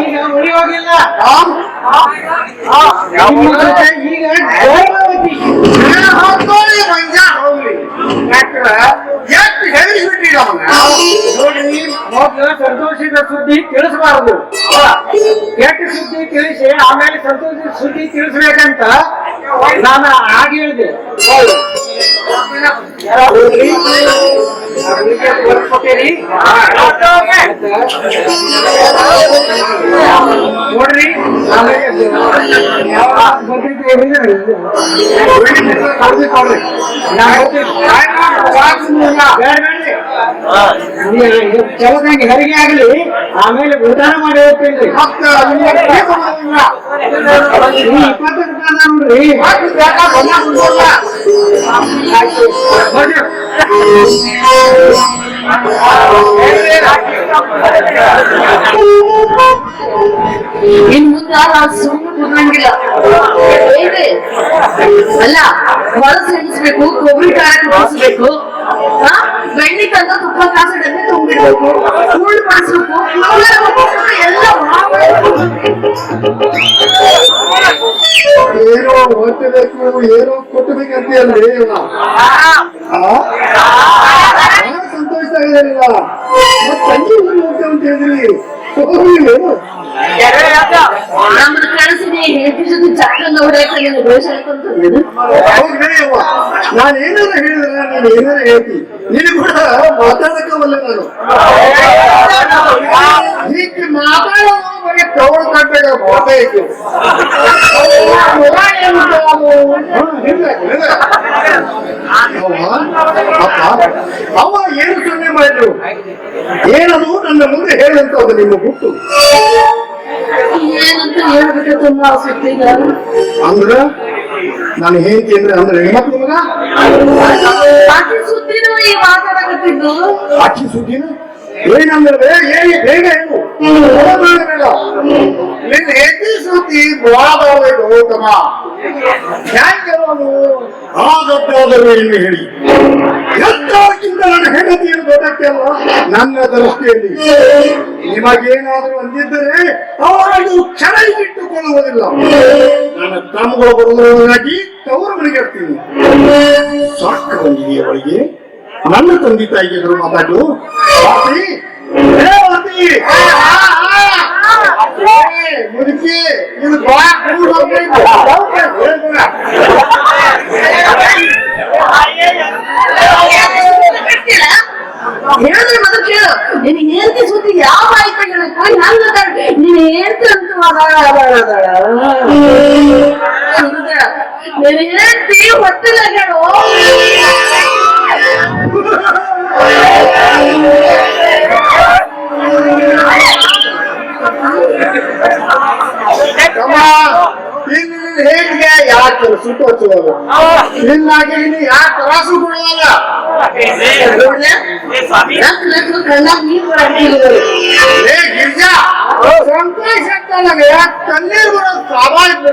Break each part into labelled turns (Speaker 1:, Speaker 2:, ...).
Speaker 1: ಈಗ ಉಳಿ ಹೋಗಿಲ್ಲ ಈಗ ಗರ್ಭವತಿ
Speaker 2: ಎಷ್ಟು ಹೇಳಿಬಿಟ್ರಿ
Speaker 1: ನೋಡಿ, ಮೊದ್ಲು ಸಂತೋಷದ ಸುದ್ದಿ ತಿಳಿಸಬಾರದು, ಕೆಟ್ಟ ಸುದ್ದಿ ತಿಳಿಸಿ ಆಮೇಲೆ ಸಂತೋಷದ ಸುದ್ದಿ ತಿಳಿಸ್ಬೇಕಂತ ನಾನು ಆಗ ಹೇಳಿದೆ. ನೋಡ್ರಿ ಚಲೋದಂಗೆ ಹೆರಿಗೆ ಆಗ್ಲಿ, ಆಮೇಲೆ ಊಟನ ಮಾಡಿ ಹೋಗ್ತೇನ್ರಿ. 20 ರೂಪಾಯಿ ನೋಡ್ರಿ.
Speaker 3: ಇನ್ ಮುಂದೆ ಸುಮ್ಮನೆ ಕುದ್ರಂಗಿಲ್ಲ. ಅಲ್ಲ, ಹೊರ ಸೆಣಿಸ್ಬೇಕು, ಕೊಬ್ಬರಿ ಖಾರ ಕುದಿಸ್ಬೇಕು, ಬೆಣ್ಣೆ ತಂದ ತುಪ್ಪ ಕಾಸು ಡಬ್ಬೆ ತುಂಬಿಡ್ಬೇಕು, ಕೂಳು ಮಾಡಿಸ್ಬೇಕು, ಎಲ್ಲ
Speaker 2: ಏನೋ ಹೊಟ್ಟಬೇಕು, ಏನೋ ಕೊಟ್ಟಬೇಕಂತ ಅಲ್ರಿ. ಸಂತೋಷದಾಗಿಲ್ಲ ತಂಗಿ ಹೋಗ್ತೇವೆ ಅಂತ ಹೇಳಿದ್ರಿ.
Speaker 3: ನಮ್ದು ಕಳಿಸಿದೆ ಹೆಂಡತಿ ಜೊತೆ ಚಕ್ಕಂದ ಹೊಡೆಯಕ್ಕೆ ದೋಷ
Speaker 2: ನಾನು ಏನಾರ ಹೇಳಿದ್ರೆ ನೀನು ಏನಾರ ಹೇಳ್ತಿ, ನೀನು ಕೂಡ ಮಾತಾಡಕ್ಕವಲ್ಲ. ನಾನು ಹೀಗೆ ಮಾತಾಡೋ ಬರೀ ತವಳು ಕಟ್ಟಬೇಕ ಬೇಕು. ಅವ ಏನು ಸೊನ್ನೆ ಮಾಡಿದ್ರು, ಏನದು ನನ್ನ ಮುಂದೆ ಹೇಳಿದಂತದ್ದು ನಿಮ್ಮ ಗುಟ್ಟು
Speaker 3: ಏನಂತ ಹೇಳ್ಬೇಕಂತ ಸುತ್ತೀಗ.
Speaker 2: ಅಂದ್ರ ನಾನು ಹೇಳ್ತಿ ಅಂದ್ರೆ ಹೆಣ್ಮಕ್ಳು ಮಗ
Speaker 3: ಅಕ್ಕಿ ಸುದ್ದಿನೂ ಈ ಮಾತಾಡಕತ್ತಿದ್ದು.
Speaker 2: ಅಕ್ಕಿ ಸುದ್ದಿನ ಏನಂದ್ರೆ ಹೇಳಿ ಬೇಗ ಏನು ನಿನ್ನ ಹೆಜ್ಜೆ ಸುದ್ದಿ ಬಾಳಬೇಕು ಗೌತಮ. ಹ್ಯಾಂಗನು ಆದದ್ದಾದರೂ ಎಂದು ಹೇಳಿ ಎಷ್ಟಕ್ಕಿಂತ ನನ್ನ ಹೆಂಡತಿಯನ್ನು ದೊಡ್ಡಕ್ಕೆಲ್ಲ ನನ್ನ ದೃಷ್ಟಿಯಲ್ಲಿ ನಿಮಗೇನಾದರೂ ಅಂದಿದ್ದರೆ ಅವರನ್ನು ಕ್ಷಣ ಇಟ್ಟುಕೊಳ್ಳುವುದಿಲ್ಲ. ನನ್ನ ತಮ್ಮಗೊಬ್ಬರನ್ನಾಗಿ ತವರು ಮನೆಗೆ ಇರ್ತೀನಿ. ಸಾಕ ಬಂದಿದೆ ಅವಳಿಗೆ. ನನ್ನ ತಂದೆ ತಾಯಿಗೆ ಮಾತಾಡು. ಮುದುಕಿ ಇದು
Speaker 3: ಹೇಳಿದ್ರೆ ಮೊದಲು ಕೇಳು, ನೀನು ಹೇಳ್ತಿ ಸುದ್ದಿ ಯಾವ ಆಯ್ತು ಹೇಳಕ್ ನೀನು ಹೇಳ್ತಿ ಅಂತ ನೀನು ಹೇಳ್ತಿ ಹೊತ್ತಿಲ್ಲ ಹೇಳು.
Speaker 2: ಹೇಗೆ ಯಾಕೆ ಸುಟ್ಟೋಚ್ಚುವಾಗ ನಿನ್ನಾಗಿ ನೀನು ಯಾಕೆ ತರಾಸು ಕೊಡುವಲ್ಲ. ಗಿರ್ಜಾ ಸಂತೋಷ ನನಗೆ ಕಣ್ಣೀರು ಬರೋದು ಸ್ವಾಭಾವಿಕ.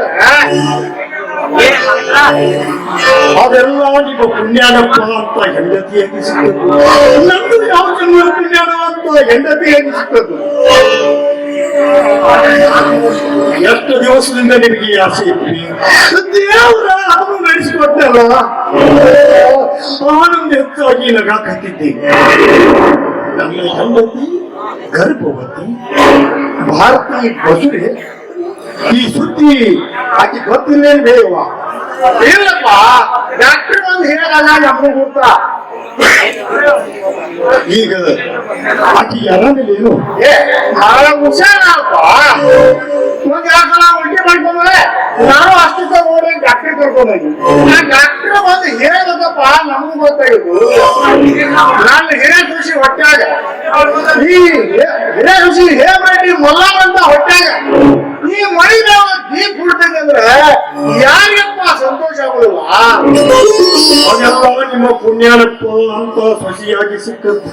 Speaker 2: ಅದೆಲ್ಲ ನಿಮ್ಮ ಪುಣ್ಯಾನಪ್ಪ ಅಂತ ಹೆಂಡತಿಯಾಗಿ ಸಿಕ್ಕದ್ದು. ನಮ್ದು ಯಾವ ಜನ್ಮ ಪುಣ್ಯಾನ ಅಂತ ಹೆಂಡತಿಯಾಗಿ ಸಿಕ್ಕದ್ದು. ಎಷ್ಟು ದಿವಸದಿಂದ ನಿಮಗೆ ಆಸೆ ಇತ್ತು, ದೇವರ ಅವನು ನಡೆಸಿಕೊಟ್ಟಲ್ಲ. ಆನಂದ ಹೆಚ್ಚಾಗಿ ನಗಾಕತ್ತಿದ್ದೇನೆ. ನನ್ನ ಹೆಂಡತಿ ಗರ್ಭವತಿ ಭಾರತಿ ಬಸುರೆ. ಈ ಸುದ್ದಿ ಆಕೆ ಗೊತ್ತಿಲ್ಲೇನು ಬೇವ? ಇಲ್ಲಪ್ಪ, ಡಾಕ್ಟರ್ ಒಂದು ಹೇಳಲ್ಲ ನಮ್ಗೆ ಗೊತ್ತಾ. ಈಗ ಆಕೆಗೆ ಆರಾಮಿಲ್ಲೇನು? ಹುಷಾರಪ್ಪ. ಒಂದು ಯಾಕಲ್ಲ ಉಲ್ಟಿ ಮಾಡ್ಕೊಂಡ್ರೆ ನಾನು ಅಷ್ಟು ಓಡಿ ಡಾಕ್ಟರ್ ಕರ್ಕೊಂಡೋಗಿ ಡಾಕ್ಟರ್ ಬಂದು ಹೇಳಬೇಕಪ್ಪ. ನಮಗೂ ಗೊತ್ತಾಗಿತ್ತು. ನಾನು ಹಿರೇ ಖುಷಿ ಹೊಟ್ಟಾಗ ಈ ಹಿರೇ ಖುಷಿ ಹೇಳಿ ಮೊಲ್ಲ ಅಂತ ಹೊಟ್ಟಾಗ ಈ ಮೈ ನಾವು ದೀಪ್ ಬಿಡ್ತೇನೆ ಅಂದ್ರೆ ಯಾರಿಗಪ್ಪ ಸಂತೋಷ ಆಗುದಿಲ್ಲ. ಅದೆಲ್ಲ ನಿಮ್ಮ ಪುಣ್ಯಾನಪ್ಪ ಅಂತ ಸೊಸೆಯಾಗಿ ಸಿಕ್ಕದ್ದು.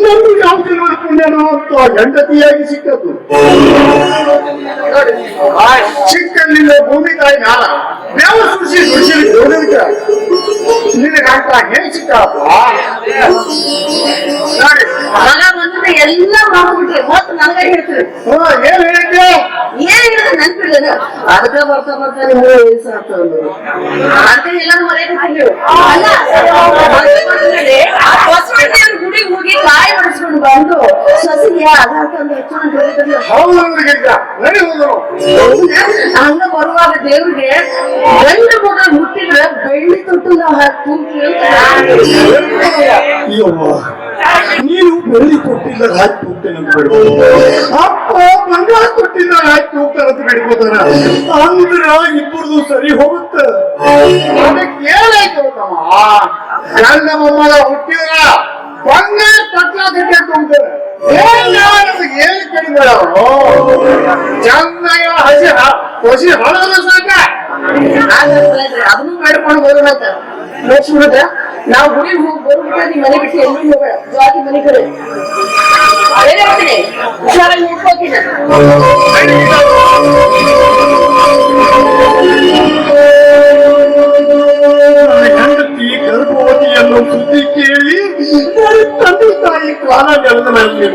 Speaker 2: ನಮ್ಗೆ ಯಾವ ಪುಣ್ಯನೋ ಅಂತ ಹೆಂಡತಿಯಾಗಿ ಸಿಕ್ಕದ್ದು. ಚಿಕ್ಕಲ್ಲಿಂದ ಭೂಮಿ ತಾಯಿ ನಾಲ ಬೇವ ಸುರಿಸಿ ಓದೋದಕ್ಕ ನಿನಗಂತ ಹೇಳಿ ಸಿಕ್ಕಪ್ಪ ನೋಡಿ
Speaker 3: ಮಗ ಬಂದ್ರೆ ಎಲ್ಲ ಮಾಡ್ಬಿಟ್ರಿ ಮತ್ತೆ ನನಗೆ ಹೇಳ್ತೀರಿ
Speaker 2: ಏನ್ ಹೇಳಿದ್ದೆ
Speaker 3: ಏನ್ ಹೇಳಿದ್ರೆ ನೆನ್ಪಿಡ್ಲೇನ ಅದಕ್ಕೆ ಬರ್ತಾ ಬರ್ತಾ ನಿಮ್ಗೆ ವಯಸ್ಸಾಗ್ತದೆ ಅದಕ್ಕೆ ಎಲ್ಲರೂ ಮರೆಯಕ್ಕೆ ಅಲ್ಲ ಹೊಸಮಂದಿಯವ್ರ ಗುಡಿಗೆ ಹೋಗಿ ಕಾಯಿ ಮಾಡಿಸ್ಕೊಂಡು ಬಂದು ಸಸಿಗೆ ಆಧಾರ ತಂದು ಹೆಚ್ಚು
Speaker 2: ಹೌದು ನಡಿ ಹೋದ್ರು
Speaker 3: ಹಂಗ ಬರುವಾಗ ದೇವ್ರಿಗೆ ಗಂಡು ಮಗ ಹುಟ್ಟಿದ್ರೆ ಬೆಳ್ಳಿ ತೊಟ್ಟು ನಾವು ಹಾಕಿ
Speaker 2: ನೀನು ಬೆಳ್ಳಿ ಕೊಟ್ಟಿಲ್ಲ ಹಾಕಿ ಹೋಗ್ತೇನೆ ಅಂತ ಬಿಡ್ಬೋದು ಅಪ್ಪ ಬಂಗಾರ ಕೊಟ್ಟಿಲ್ಲ ಹಾಕಿ ಹೋಗ್ತಾರ ಅಂತ ಬಿಡ್ಬೋದಾರ ಅಂದ್ರ ಇಬ್ಬರದು ಸರಿ ಹೋಗುತ್ತ ಅದಕ್ಕೆ ಏನಾಯ್ತು ಗಂಡ ಮೊಮ್ಮಗ ಹುಟ್ಟಿದ್ರ ಬಂಗಾರ ಪಟ್ಲ ಕಟ್ಟಾಕ ಹೋಗ್ತಾರೆ ಏನು ಕಡಿಮೆ ಚೆನ್ನಾಗಿ ಹಸಿ ಹೊಳದ ಸಾಕ
Speaker 3: ಅದನ್ನು ಮಾಡ್ಕೊಂಡು ಬರೋಣಂತ ನೋಡ್ಸ್ಬಿಡುದ ನಾವು ಗುಡಿಗೆ ಹೋಗಿ ಬರ್ಬಿಟ್ರೆ ನೀವ್ ಮನೆ ಬಿಟ್ಟು ಎಲ್ಲಿ ಹೋಗಬೇಡ ಜಾತಿ ಮನೆ ಕಡೆ ಅದೇ ಹೋಗ್ತೀನಿ ಹುಷಾರಾಗಿ ನೋಡ್ಕೋತೀನಿ
Speaker 2: ಹೆಂಡತಿ ಗರ್ಭವತಿ ಅನ್ನೋ ಸುದ್ದಿ ಕೇಳಿ ತಂದೆ ತಾಯಿ ಕಾಲ ನೆಲದ ಮೇಲೆ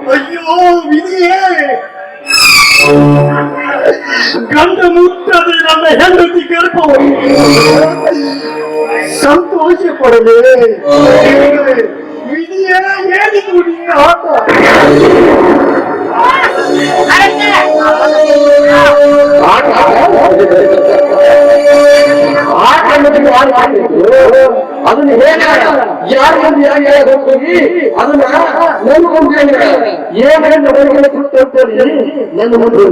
Speaker 2: ಅಯ್ಯೋ ವಿಧಿಯೇ ಗಂಡ ಮುಟ್ಟದೆ ನನ್ನ ಹೆಂಡತಿ ಗರ್ಭವತಿ ಸಂತೋಷ ಪಡದೆ ವಿಧಿಯೇ ಏನಿದು ನಿನ್ನ ಆಟ
Speaker 1: ಅದನ್ನ ಹೇಗ ಯಾರು ಮಂದಿ ಯಾರು ಹೋಗಿ ಅದನ್ನ ನೋಡ್ಕೊಂಡ್ರೆ ಏನೇನು ಕೊಡ್ತೇನೆ ನನ್ನ ಮುಂದೆ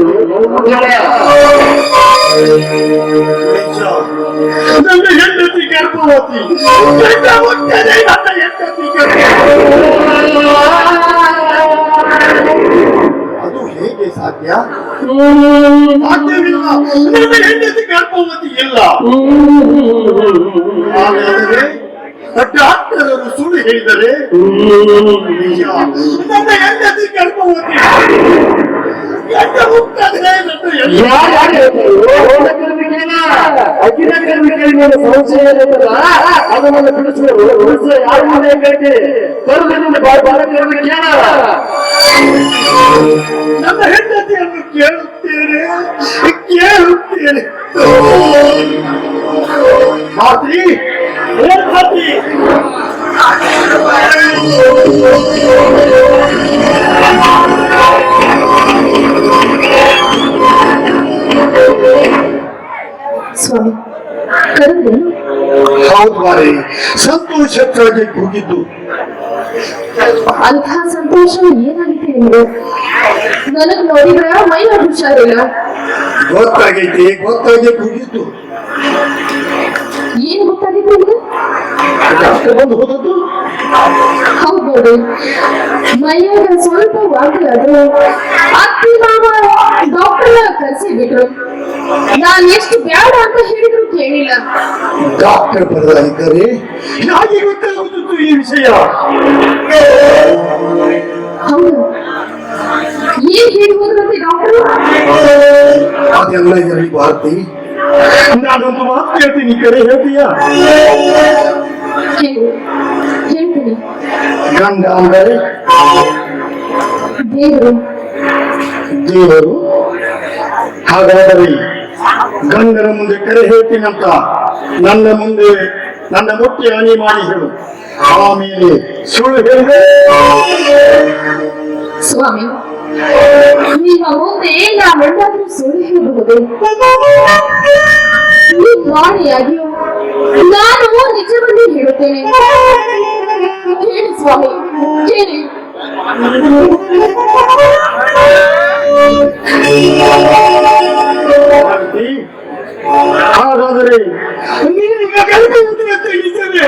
Speaker 2: ನನ್ನ ಹೆಂಡತಿ ಗರ್ಭವತಿ ಗಂಡ ಮುಟ್ಟದೆ ನನ್ನ ಹೆಂಡತಿ ಅದು ಹೇಗೆ ಸಾಧ್ಯ ಸಾಧ್ಯವಿಲ್ಲ ನನ್ನ ಹೆಂಡತಿ ಗರ್ಭವತಿ ಇಲ್ಲ ಹಾಗಾದರೆ ಡಾಕ್ಟರರು ಸುಳ್ಳು ಹೇಳಿದರೆ ನಿಜ ನನ್ನ ಹೆಂಡತಿ ಗರ್ಭವತಿ ಗಂಡ ಮುಟ್ಟದೆ ನನ್ನ
Speaker 1: ಸಂಶಯ ಅದನ್ನು ಬಿಡಿಸುವುದು ಯಾರ ಮನೆ ಕಟ್ಟಿ
Speaker 2: ನನ್ನ ಹೆಂಡತಿಯನ್ನು ಕೇಳುತ್ತೇನೆ ಕೇಳುತ್ತೇನೆ ಮಾತಿ ಮಾತಿ
Speaker 3: ಸ್ವಾಮಿ ಕರೆದ್ರೇನು
Speaker 2: ಹೌದು ಬಾರಿ ಸಂತೋಷಕ್ಕಾಗಿ ಕೂಗಿದ್ದು
Speaker 3: ಅಂಥ ಸಂತೋಷ ಏನಾಗಿದೆ ನಿಮ್ಗೆ ನನಗ್ ನೋಡಿದ್ರೆ ಮೈ ಹುಷಾರಿಲ್ಲ
Speaker 2: ಗೊತ್ತಾಗೈತಿ ಗೊತ್ತಾಗಿ ಕೂಗಿದ್ದು
Speaker 3: ಏನ್ ಗೊತ್ತಾಗಿತ್ತು ನಿಮ್ಗೆ
Speaker 2: ಡಾಕ್ಟರ್ ಬಂದು ಹೋದದ್ದು
Speaker 3: ಹೌದು ಮೈಯಾಗ ಸ್ವಲ್ಪ ವಾಂತಿ ಆದ್ರು ಅತ್ತಿ ಮಾವ ಡಾಕ್ಟರ್ ಕರ್ಸಿ ಬಿಟ್ರು ನಾನ್ ಎಷ್ಟು ಬ್ಯಾಡ ಅಂತ ಹೇಳಿದ್ರು ಕೇಳಿಲ್ಲ
Speaker 2: ಡಾಕ್ಟರ್ ಬರಲಿದ್ದಾರೆ ಯಾಕೆ ಗೊತ್ತಾಗುತ್ತಿತ್ತು ಈ ವಿಷಯ
Speaker 3: ಹೌದು ಏನ್ ಹೇಳಿ ಹೋದ್ರಂತೆ ಡಾಕ್ಟರ್
Speaker 2: ಅದೆಲ್ಲ ಎಲ್ಲಿ ಭಾರತಿ ನಾನೊಂದು ಮಾತು ಹೇಳ್ತೀನಿ ಕರೆ ಹೇಳ್ತೀಯಾ
Speaker 3: ಹೇಳ್ತೀನಿ
Speaker 2: ಗಂಡ ಅಂದರೆ
Speaker 3: ದೇವರು
Speaker 2: ದೇವರು ಹಾಗಾದರೆ ಗಂಡನ ಮುಂದೆ ಕರೆ ಹೇಳ್ತೀನಂತ ನನ್ನ ಮುಂದೆ ನನ್ನ ಮುಟ್ಟಿ ಹಾನಿ ಮಾಡಿ ಹೇಳು ಆಮೇಲೆ ಸುಳ್ಳು ಹೇಳಿದೆ
Speaker 3: ಸ್ವಾಮಿ ನಿಮ್ಮ ಮುಂದೆ ನಾವೆಲ್ಲಾದ್ರೂ ಸುಳ್ಳು ಹೇಳಬಹುದು ನಾಣಿಯಾಗಿಯೂ ನಾನು ನಿಜವನ್ನೇ ಹೇಳುತ್ತೇನೆ ಕೇಳಿ ಸ್ವಾಮಿ ಕೇಳಿ
Speaker 2: ಹಾಗಾದರೆ ನೀನೀಗ ಗರ್ಭವತಿ ಅಂತ ನಿಜವೇ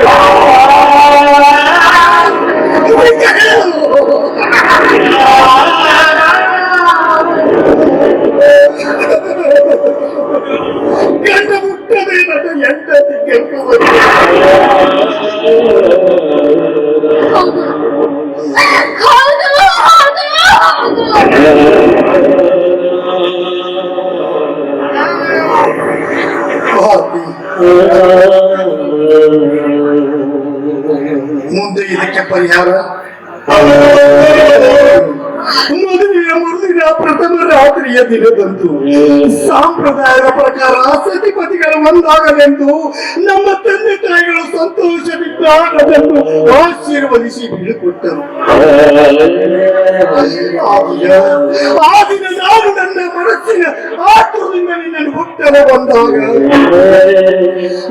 Speaker 2: ಮುಂದೆ ಇದಕ್ಕೆ ಪರಿಹಾರ ಮದುವೆಯ ಮರುದಿನ ಪ್ರಥಮ ರಾತ್ರಿಯ ದಿನದಂದು ಸಾಂಪ್ರದಾಯದ ಪ್ರಕಾರ ಸತಿಪತಿಗಳು ಒಂದಾಗಲೆಂದು ನಮ್ಮ ತಂದೆ ತಾಯಿಗಳು ಸಂತೋಷದಿಂದಾಗಲೆಂದು ಆಶೀರ್ವದಿಸಿ ಬೀಳುಕೊಟ್ಟರು. ಆ ದಿನ ನಾನು ನನ್ನ ಮನಸ್ಸಿನ ಆತುರದಿಂದ ನಿನ್ನನ್ನು ಹುಟ್ಟಲು ಬಂದಾಗ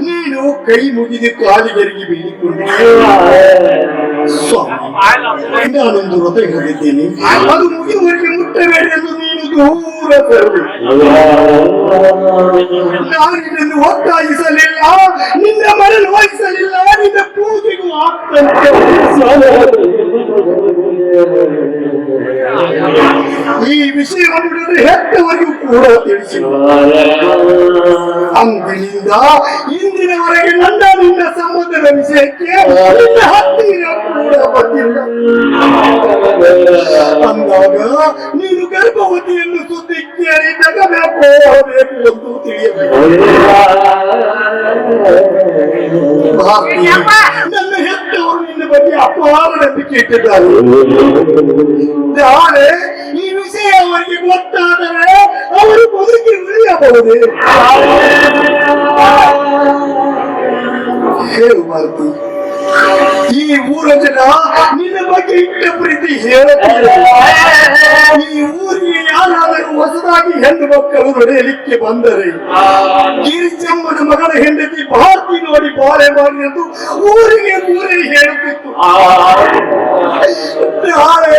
Speaker 2: ನೀನು ಕೈ ಮುಗಿದು ಕಾಲಿಗೆರಿಗೆ ಬೀಳಿಕೊಂಡಿದ್ದೆ. ಸ್ವಾಮಿ, ನಾನೊಂದು ವ್ರತ ಹೇಳಿದ್ದೇನೆ, ಅದು ಮುಗಿಯುವವರೆಗೆ ಮುಟ್ಟಬೇಡಿ ಎಂದು ನೀನು ದೂರ ತರಬೇಕು. ನಾನು ನಿನ್ನನ್ನು ಒತ್ತಾಯಿಸಲಿಲ್ಲ, ನಿನ್ನ ಮರಳು ವಹಿಸಲಿಲ್ಲ, ನಿನ್ನ ಪೂಜೆಗೂ ಆಗ್ತಂತೆ. ಈ ವಿಷಯವನ್ನು ಹೆತ್ತವರಿಗೂ ಕೂಡ ತಿಳಿಸಿಲ್ಲ. ಅಂದಿನಿಂದ ಇಂದಿನವರೆಗೆ ನನ್ನ ನಿನ್ನ ಸಂಬಂಧದ ವಿಷಯಕ್ಕೆ ನಿನ್ನ ಹತ್ತಿರ ಕೂಡ ಬಂದಿಲ್ಲ. ಅಂದಾಗ ನೀನು ಗರ್ಭವತಿಯನ್ನು ಸುದ್ದಿ ಕೇಳಿ ನಗಬೇಕು ಎಂದು ತಿಳಿಯಬೇಕು. ನನ್ನ ಹೆತ್ತವರು ನಿನ್ನ ಬಗ್ಗೆ ಅಪಾರ ನಂಬಿಕೆ ಇಟ್ಟಿದ್ದಾರೆ. ನಾಳೆ ಈ ವಿಷಯ ಅವರಿಗೆ ಗೊತ್ತಾದರೆ ಅವರು ಬದುಕಿ ಉಳಿಯಬಹುದೇ? ಹೇಳು ಭಾರತಿ, ಈ ಊರ ಜನ ನಿನ್ನ ಬಗ್ಗೆ ಇಟ್ಟ ಪ್ರೀತಿ ಹೇಳುತ್ತಾರೆ. ಈ ಊರಿಗೆ ಯಾರಾದರೂ ಹೊಸದಾಗಿ ಹೆಣ್ಣು ಮಕ್ಕಳು ನಡೆಯಲಿಕ್ಕೆ ಬಂದರೆ ಗಿರಿಜಮ್ಮನ ಮಗಳ ಹೆಂಡತಿ ಭಾರತಿ ನೋಡಿ ಬಾಳೆ ಮಾಡಿ ಎಂದು ಊರಿಗೆ ಊರೇ ಹೇಳುತ್ತಿತ್ತು. ನಾಳೆ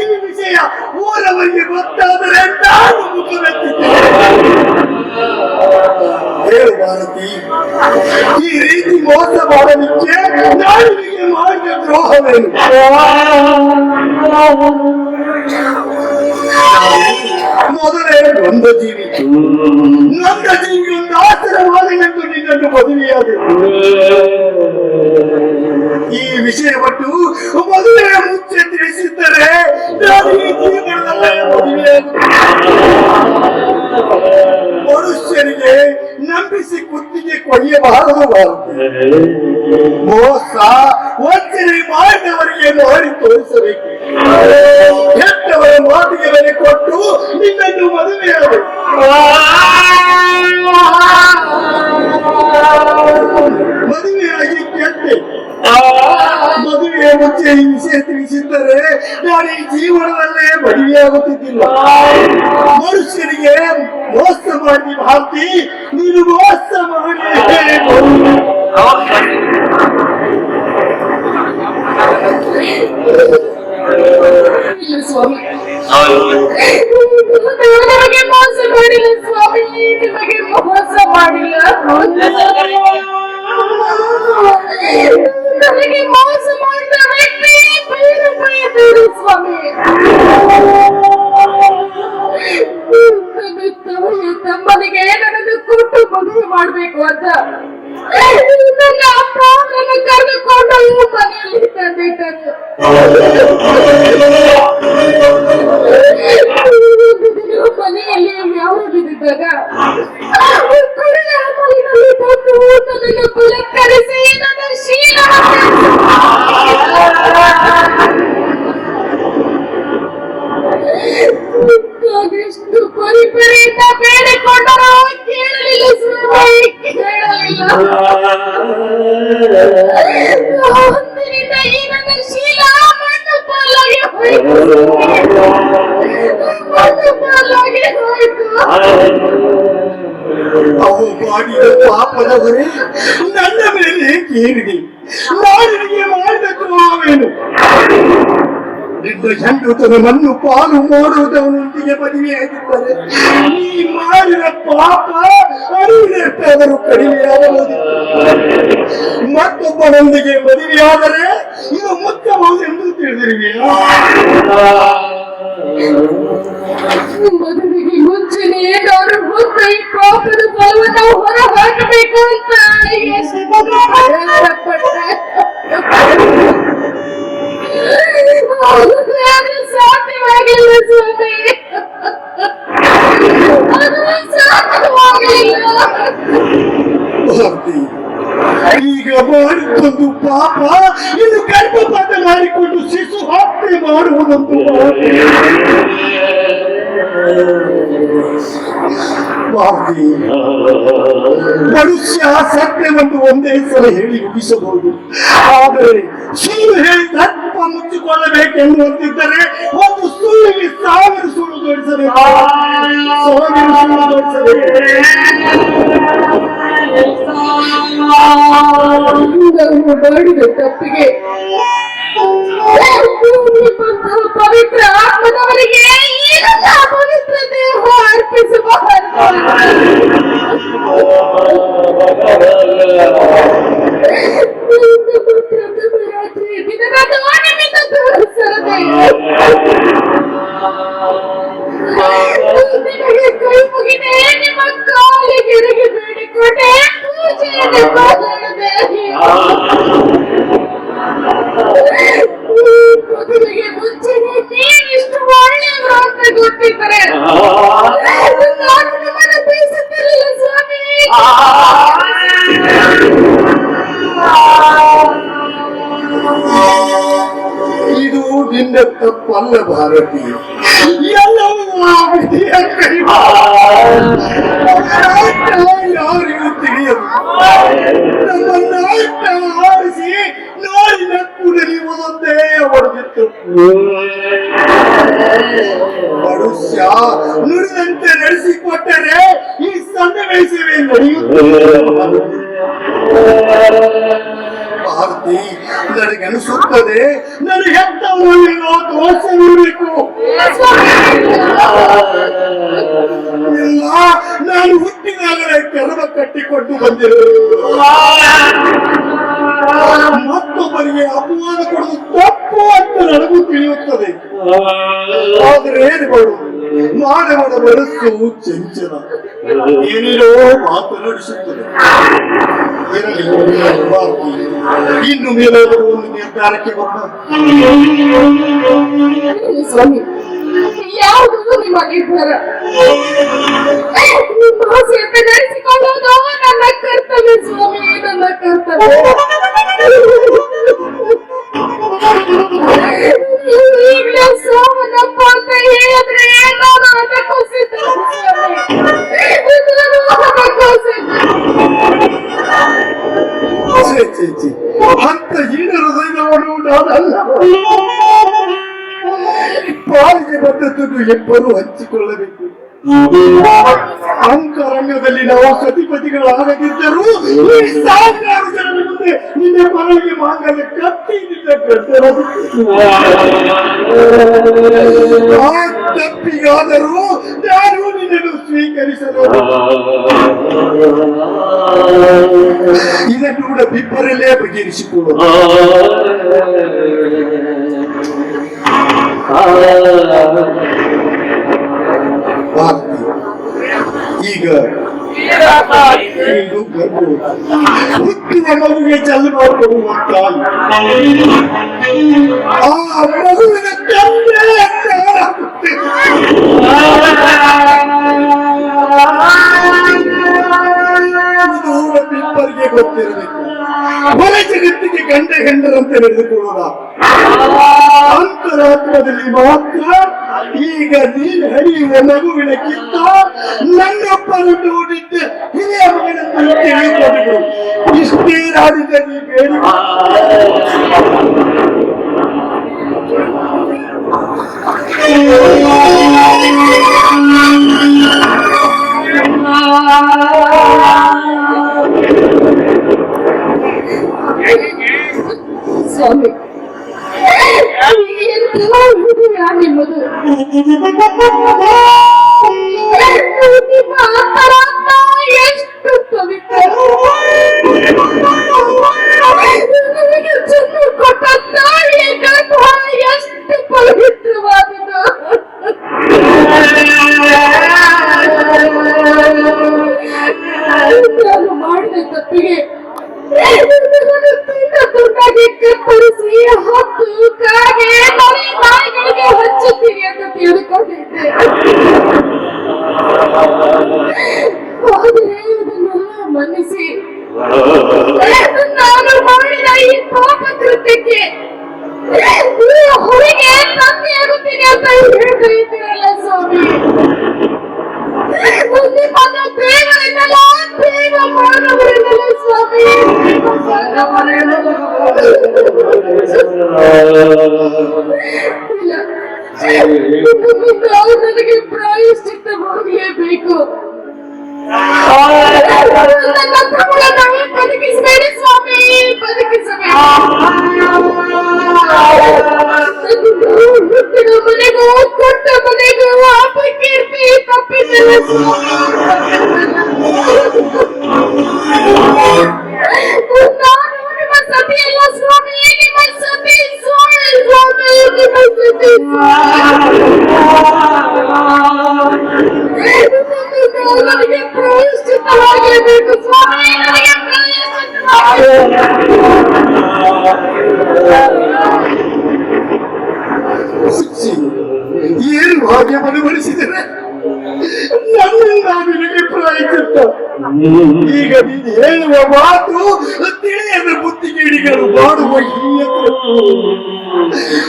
Speaker 2: ಈ ವಿಷಯ ಊರವರಿಗೆ ಗೊತ್ತಾದರೆ ನಾನು ಮುಖವೆತ್ತಿದ್ದೇನೆ. ಹೇಳು ಭಾರತಿ, ಈ ರೀತಿ ಮೋಸ ಮಾಡಲಿಕ್ಕೆ ನಾಡಿಗೆ ಮಾಡಿದ ದ್ರೋಹವೇನು? ಮೊದಲೇ ನೊಂದ ಜೀವಿ ಒಂದು ಆಸರವಾದನೆಂದು ನಿನ್ನನ್ನು ಮದುವೆಯಾದೆವು. ಈ ವಿಷಯವನ್ನು ಮದುವೆಯ ಮುಂಚೆ ತಿಳಿಸಿದ್ದರೆ ನಾನು ಈ ಜೀವನದಲ್ಲೇ ಮದುವೆಯಾಗುತ್ತೇನೆ. ಮನುಷ್ಯರಿಗೆ ನಂಬಿಸಿ ಕುತ್ತಿಗೆ ಕೊಯ್ಯಬಾರದು. ಮೋಸ ವಂಚನೆ ಮಾಡಿದವರಿಗೆ ಮಾಡಿ ತೋರಿಸಬೇಕು. ಹೆತ್ತವರ ಮಾತಿಗೆ ಬೆಲೆ ಕೊಟ್ಟು ನಿನ್ನನ್ನು ಮದುವೆಯಾಗಬೇಕು. ಮದುವೆಯಾಗಿ ಕೆಟ್ಟೆ. ಮದುವೆಯ ಮುಂಚೆ ಈ ವಿಷಯ ತಿಳಿಸಿದ್ದರೆ ನಾನು ಈ ಜೀವನದಲ್ಲೇ ಮದುವೆಯಾಗುತ್ತಿದ್ದಿಲ್ಲ. ಮನುಷ್ಯರಿಗೆ ಮೋಸ ಮಾಡಿ ಭಾರತಿ, ನೀನು ಮೋಸ ಮಾಡಿ
Speaker 3: ಸ್ವಾಮಿ, ನಿಮಗೆ ಮೋಸ ಮಾಡಿಲ್ಲ ಸ್ವಾಮಿ, ನಿಮಗೆ ಮೋಸ ಮಾಡಿಲ್ಲ. ನನಗೆ ಮೋಸ ಮಾಡಿದ ವ್ಯಕ್ತಿ ಬೇರೆ ಬೈದರು ಸ್ವಾಮಿ. ತಮ್ಮನಿಗೆ ನನ್ನನ್ನು ಕೊಟ್ಟು ಮದುವೆ ಮಾಡ್ಬೇಕು ಅಂತ ನನ್ನ ಅಪ್ಪ ನನ್ನ ಕರೆದುಕೊಂಡು ಮನೆಯಲ್ಲಿ ತಂದಿಟ್ಟರು. ಮನೆಯಲ್ಲಿ ಯಾವ ಬಿದ್ದಿದ್ದಾಗ ಕುಡಿದ ಮನೆಯಲ್ಲಿ ಬಂದು ನನ್ನನ್ನು ಕುಲಕರಿಸಿ ನನ್ನ ಶೀಲ ಎಷ್ಟು ಪರಿಪರಿಯಿಂದ ಬೇಡಿಕೊಂಡರೂ ಕೇಳಲಿಲ್ಲ ಸ್ವಾಮಿ, ಕೇಳಲಿಲ್ಲ. ಅಂದಿನಿಂದ ಈ ನನ್ನ ಶೀಲ ಮಣ್ಣು ಪಾಲಾಗಿ ಹೋಯಿತು, ಮಣ್ಣು ಪಾಲಾಗಿ ಹೋಯಿತು.
Speaker 2: ಅವು ಮಾಡಿದ ಪಾಪದವರೇ ನನ್ನ ಮೇಲೆ ಕೇಳಿದೆ. ನಾನಿಗೆ ಮಾಡಿದ ದ್ರೋಹವೇನು? ನಿನ್ನ ಹೆಂಡತನ ಮಣ್ಣು ಪಾಲು ಮಾಡುವುದವನೊಂದಿಗೆ ಮದುವೆಯಾಗಿದ್ದರೆ ನೀ ಮಾಡಿದ ಪಾಪ ಅರಿವಿನೆಷ್ಟಾದರೂ ಕಡಿಮೆಯಾಗಬಹುದು. ಮತ್ತೊಬ್ಬನೊಂದಿಗೆ ಮದುವೆಯಾದರೆ ಇದು ಮುಚ್ಚಬಹುದೆಂದು ತಿಳಿದಿರುವೆಯಾ?
Speaker 3: ಮದುವೆಗೆ ಮುಂಚೆನೆ ನಾನು ಮುಂದೆ ಈ ಪಾಪದ ಫಲವನ್ನು ಹೊರ ಹಾಕಬೇಕು ಅಂತ ಎಷ್ಟು ಸಾಧ್ಯವಾಗಿಲ್ಲ ಸ್ವಾಮಿ, ಅದು ಸಾಧ್ಯವಾಗಿಲ್ಲ.
Speaker 2: ಈಗ ಮಾಡಿದ ಮಾಡುವುದೊಂದು ಪಾಪ, ಇನ್ನು ಗರ್ಭಪಾತ ಮಾಡಿಕೊಂಡು ಶಿಶು ಹತ್ಯೆ ಮಾಡುವುದೊಂದು ಪಾಪ. ಭಾರತಿ, ಮನುಷ್ಯ ಸತ್ಯವನ್ನು ಒಂದೇ ಸಲ ಹೇಳಿ ಮುಗಿಸಬಹುದು, ಆದರೆ ಸುಳ್ಳು ಹೇಳಿ ತಪ್ಪ ಮುಚ್ಚಿಕೊಳ್ಳಬೇಕೆನ್ನುವಂತಿದ್ದರೆ ಒಂದು ಸುಳ್ಳಿಗೆ 1000 ಸುಳ್ಳು ಜೋಡಿಸಬೇಕು, 1000 ಸುಳ್ಳು ಜೋಡಿಸಬೇಕು.
Speaker 3: ನಾನು ಮಾಡಿದ ತಪ್ಪಿಗೆ ನಿಮ್ಮಂತಹ ಪವಿತ್ರ ಆತ್ಮದವರಿಗೆ ಈಗಲ್ಲ ಪವಿತ್ರ ದೇಹ ಅರ್ಪಿಸಬಾರದು. ರಾತ್ರಿ ದಿನದ ನಿಮಿತ್ತ ಸರದೆ ನಿಮಗೆ ಕೈ ಮುಗಿದೆ, ನಿಮ್ಮ ಕಾಲಿಗೆ ಎರಗಿ ಬೇಡಿಕೊಂಡೆ, ಪೂಜೆಯನ್ನು ಮಾಡಿದೆ. ಮದುವೆಗೆ ಮುಂಚೆನೆ ನೀನಿಷ್ಟು ಒಳ್ಳೆಯವರು ಅಂತ ಗೊತ್ತಿದ್ದರೆ ನಾನು ನಿಮ್ಮನ್ನು ಬಯಸುತ್ತಿರಲಿಲ್ಲ ಸ್ವಾಮಿ.
Speaker 2: ಇದು ನಿನ್ನ ತಪ್ಪಲ್ಲ ಭಾರತಿ, ಎಲ್ಲವೂ ಆ ವಿಧಿಯ ಕೈ. ಯಾರಿಗೂ ತಿಳಿಯದು. ನಮ್ಮ ನಾಟ ಆರಿಸಿ ನಾಡಿನ ಕುಡಿಯುವುದೊಂದೇ ಹೊಡೆದಿತ್ತು. ಮನುಷ್ಯ ನುಡಿದಂತೆ ನಡೆಸಿಕೊಟ್ಟರೆ ಈ ಸನ್ನಿವೇಶವೇ ನಡೆಯುತ್ತದೆ. ಭಾರತಿ, ನನಗನಿಸುತ್ತದೆ ನನಗೆ ಹೆತ್ತವರಲ್ಲಿರೋ ದೋಷವಿರಬೇಕು. ಇಲ್ಲ, ನಾನು ಹುಟ್ಟಿದಾಗಲೇ ಗರ್ಭ ಕಟ್ಟಿಕೊಂಡು ಬಂದಿರಬೇಕು. ಮತ್ತೊಬ್ಬರಿಗೆ ಅಪವಾದ ಕೊಡುವುದು ತಪ್ಪು ಅಂತ ನನಗೂ ತಿಳಿಯುತ್ತದೆ. ಆದರೆ ಏನು ಮಾಡುವುದು, ಮಾನವನ ಮನಸ್ಸು ಚಂಚಲ, ಏನೇನೋ ಮಾತನಾಡಿಸುತ್ತದೆ. ಇನ್ನು ಮೇಲಾದರೂ ಒಂದು ನಿರ್ಧಾರಕ್ಕೆ ಬಂದ
Speaker 3: ಸ್ವಾಮಿ, ಯಾವುದೂ ನಿಮ್ಮ ನಿರ್ಧಾರ. ನಿಮ್ಮ ಆಸೆಯಂತೆ ನಡೆಸಿಕೊಳ್ಳುವುದು ನನ್ನ ಕರ್ತವ್ಯ ಸ್ವಾಮಿ, ನನ್ನ ಕರ್ತವ್ಯ. ಈಗಲೇ ಸೋಮನಪ್ಪ ಅಂತ ಹೇಳಿದ್ರೆ ನಾನು ಅದಕ್ಕೂ ಸಿದ್ಧ ಸ್ವಾಮಿ, ನಾನು ಅದಕ್ಕೂ ಸಿದ್ಧ.
Speaker 2: ಅಂತ ಹೀನ ಹೃದಯವನ್ನು ನಾನಲ್ಲ. ಪಾಲಿಗೆ ಬಂದದ್ದನ್ನು ಇಬ್ಬರು ಹಂಚಿಕೊಳ್ಳಬೇಕು. ಅಂಕರಂಗದಲ್ಲಿ ನಾವು ಸತಿಪತಿಗಳಾಗದಿದ್ದರೂ ಈ 1000 ಜನರ ಮುಂದೆ ನಿನ್ನ ಮಗಳಿಗೆ ಮಾಂಗಲ್ಯ ಕತ್ತಿಯಿಂದ ಕಟ್ಟಬಹುದು. ಆ ತಪ್ಪಿಗಾದರೂ ನಾನು ನಿನ್ನನ್ನು ಸ್ವೀಕರಿಸಲು ಇದನ್ನು ಕೂಡ ಇಬ್ಬರಲ್ಲೇ ಬಗೆಹರಿಸಿಕೊಳ್ಳುವುದು. ಈಗ ಹುಟ್ಟಿದ ಮಗುವಿಗೆ ಜನ್ಮ ಕೊಡುವ ತಾಯಿ, ಆ ಮಗುವಿನ ತಂದೆ ಇಬ್ಬರಿಗೆ ಗೊತ್ತಿರಬೇಕು. ಹೊರ ಜಗತ್ತಿಗೆ ಗಂಡ ಗಂಡರಂತೆ ನಡೆದುಕೊಳ್ಳೋಣ. ಅಂತರಾತ್ಮದಲ್ಲಿ ಮಾತ್ರ ಈಗ ನೀನು ಹರಿಯುವ ಮಗುವಿನ ಕಿತ್ತ ನನ್ನೊಬ್ಬನನ್ನು ನೋಡಿದ್ದ ಹಿರಿಯ ಮಗನನ್ನು ತಿಳಿದುಕೊಂಡು ಇಷ್ಟೇ ರಾಡಿದ ನೀ ಬೇಡ.
Speaker 3: ಸ್ವಾಮಿ, ಎಂಥ ಹೃದಯ ನಿಮ್ಮದು. ನಿಮ್ಮ ಅಂತರಾತ್ಮ ಎಷ್ಟು ಪವಿತ್ರ. ನಿಮಗೆ ಜನ್ಮ ಕೊಟ್ಟ ತಾಯಿಯ ಗರ್ಭ ಎಷ್ಟು ಪವಿತ್ರವಾದುದು. ನಾನು ಮಾಡಿದ ತಪ್ಪಿಗೆ ತುಂಡಾಗಿ ಕತ್ತರಿಸಿ ಹೊತ್ತು ಕಾಗೆ ಮರಿ ನಾಯಿಗಳಿಗೆ ಹಚ್ಚುತ್ತೀರಿ ಅಂತ ತಿಳಿದುಕೊಂಡಿದ್ದೆ. ಆದರೆ ಅದನ್ನೆಲ್ಲ ಮನ್ನಿಸಿ ನಾನು ಮಾಡಿದ ಈ ನಾವು ನನಗೆ ಪ್ರಾಯಶ್ಚಿತ್ತ ಮಾಡಲೇಬೇಕು. ನನ್ನ ತಮ್ಮನನ್ನು ಬದುಕಿಸಬೇಡಿ ಸ್ವಾಮಿ, ಬದುಕಿಸಬೇಡಿ. ಹುಟ್ಟಿದ ಮನೆಗೂ ಕೊಟ್ಟ ಮನೆಗೂ ಅಪಕೀರ್ತಿ ತಪ್ಪಿಸಲ್ಲ ನಾನು ನಿಮ್ಮ ಸತಿಯಲ್ಲ ಸ್ವಾಮಿ, ನಿಮ್ಮ ಸತಿ ಸ್ವಾಮಿ, ನಿಮ್ಮ ಸತಿ ನನಗೆ ಪ್ರಾಯಶ್ಚಿತ್ತವಾಗಬೇಕು ಸ್ವಾಮಿ, ನನಗೆ
Speaker 2: ಏನು ಹಾಗೆ ಮನವೊಲಿಸಿದರೆ ನನ್ನಿಂದ ನಿನಗೆ ಪ್ರಾಯಚಿತ್ತ. ಈಗ ನೀನು ಹೇಳುವ ಮಾತು ತಿಳಿಯದ ಬುದ್ಧಿಗೇಡಿಗಳು ಮಾಡುವ ಹೀಯಕರು.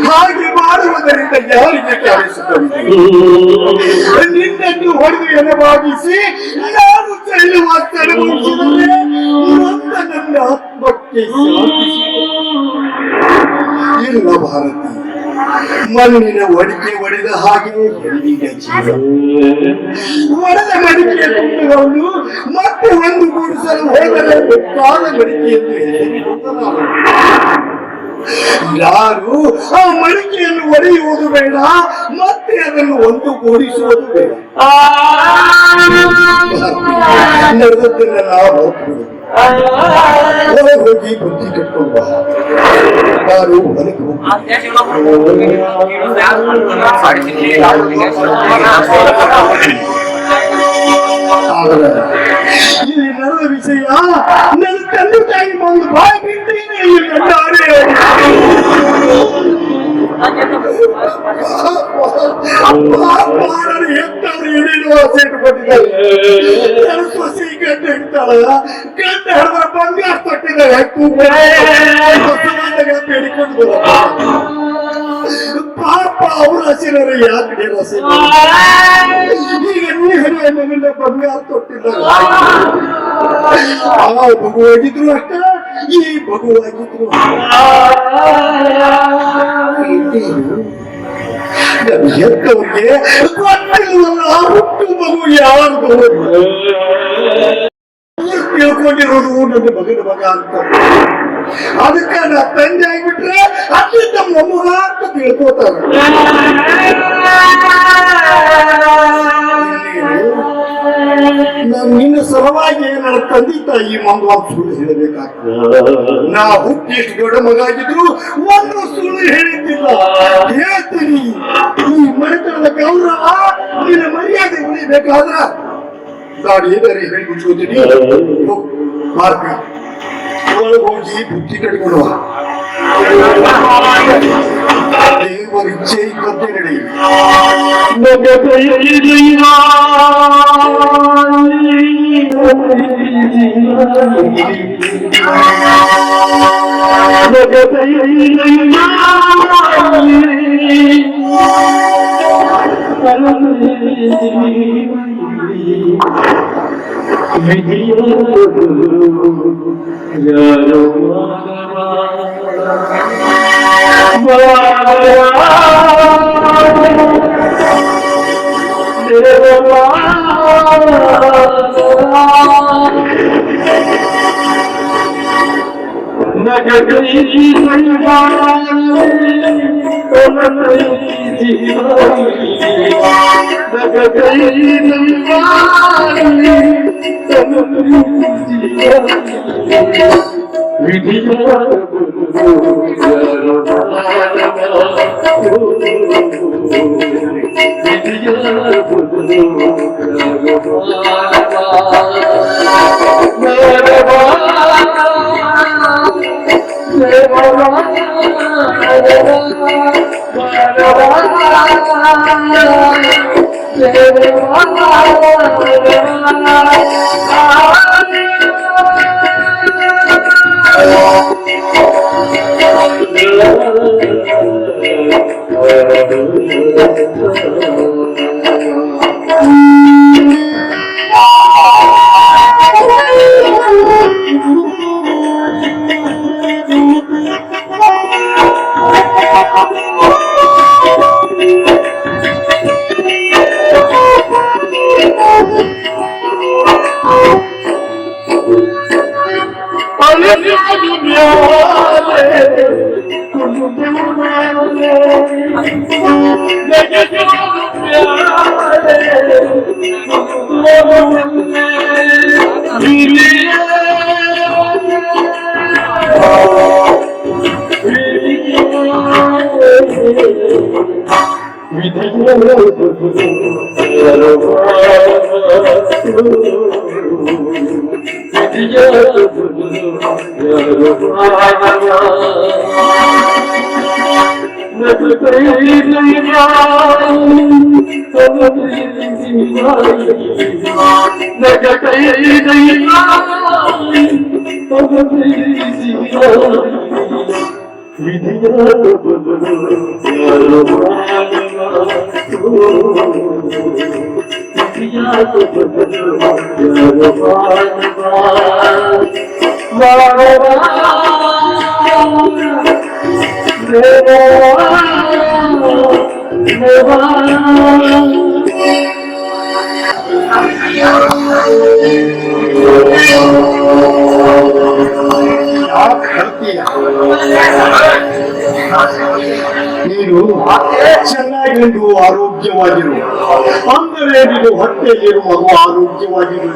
Speaker 2: ಹಾಗೆ ಮಾಡುವುದರಿಂದ ಯಾರಿಗೆ ಕಾಣಿಸುತ್ತದೆ? ನಿನ್ನನ್ನು ಹೊಡೆದು ಎಲೆಬಾಗಿಸಿ ನಾನು ಚೆಲ್ಲುವ ಅನುಭವಿಸಿದರೆ ನನ್ನ ಆತ್ಮಕ್ಕೆ ಇಲ್ಲ ಭಾರತಿ, ಮಣ್ಣಿನ ಒಡಿಕೆ ಒಡೆದ ಹಾಗೆ ಹೆಣ್ಣಿನ ಜೀವ. ಒಡೆದ ಮಡಿಕೆಯ ತುಂಡುಗಳನ್ನು ಮತ್ತೆ ಒಂದು ಗೂಡಿಸಲು ಹೋದರೆ ಕಾಲ ಮಡಿಕೆ ಎಂದು ಹೆಸರಿಡುತ್ತಾರೆ. ಯಾರು ಆ ಮಡಿಕೆಯನ್ನು ಒಡೆಯುವುದು ಬೇಡ, ಮತ್ತೆ ಅದನ್ನು ಒಂದು ಗೂಡಿಸುವುದು ಬೇಡ. ನಡೆದದ್ದನ್ನ ನಾವು ಹೊರಗೆ ಹೋಗಿ ಬುದ್ಧಿ ಕಟ್ಕೊಂಡು ಬಾ. ಯಾರು ಹೊರಗೆ ಇಲ್ಲಿ ನಡೆದ ವಿಷಯ ನನ್ನ ತಂದೆ ತಾಯಿ ಒಂದು ಬಾಯಿ ಬಿಟ್ಟೇನೆ ಎತ್ತವರು ಏನೇನು ಆಸೆಟ್ಟು ಕೊಟ್ಟಿದ್ದಾರೆ. ಸೊಸೆ ಗಂಡ ಇಡ್ತಾಳ, ಗಂಡ ಹಿಡಿದ್ರೆ ಬಂಗಾರ ತೊಟ್ಟಿದ್ದಾರೆ, ಬೇಡಿಕೊಂಡು ಪಾಪ ಅವ್ರ ಹಸಿರರು ಯಾಕೆ ಈಗ ನೀರಿನ ಬಂಗಾರ ತೊಟ್ಟಿದ್ದಾರೆ. ಆ ಮಗುವಾಗಿದ್ರು ಅಷ್ಟ, ಈ ಮಗುವಾಗಿದ್ರು ಎತ್ತವ್ರಿಗೆ ಗೊತ್ತಿಲ್ವಲ್ಲ ಹುಟ್ಟು ಮಗು ಯಾರು ತಿಳ್ಕೊಂಡಿರೋದು ನನ್ನ ಮಗನ ಮಗ ಅಂತ. ಅದಕ್ಕೆ ನಾ ತಂದೆ ಆಗಿಬಿಟ್ರೆ ಅಲ್ಲಿಂದ ಮೊಮ್ಮಗ ಅಂತ ತಿಳ್ಕೋತಾರೆ. ನಾನು ನಿನ್ನ ಸಲುವಾಗಿ ನನ್ನ ತಂದೆ ತಾಯಿ ಒಂದು ಸುಳ್ಳು ಹೇಳಬೇಕಾಗ್ತದೆ. ನಾ ಹುಟ್ಟಿ ಎಷ್ಟು ದೊಡ್ಡ ಮಗ ಆಗಿದ್ರು ಒಂದು ಸುಳ್ಳು ಹೇಳಿದ್ದಿಲ್ಲ. ಹೇಳ್ತೀನಿ, ಈ ಮನೆತನದ ಗೌರವ ನಿನ್ನ ಮರ್ಯಾದೆ ಉಳಿಬೇಕಾದ್ರ ನಾನು ಏನಾರು ಹೇಳ್ಬಿಡ್ತೀನಿ. ಮಾರ್ಗ ಒಳಗೆ ಹೋಗಿ ಬುದ್ಧಿ ಕಟ್ಕೊಳ್ಳುವ. ದೇವರ ಇಚ್ಛೆ ಇದ್ದಂತೆ ನಡಿ. ನೀನು ಚೆನ್ನಾಗಿರು, ಆರೋಗ್ಯವಾಗಿರು. ಅಂದರೆ ನೀನು ಹೊಟ್ಟೆಯಲ್ಲಿರುವ ಮಗು ಆರೋಗ್ಯವಾಗಿರು.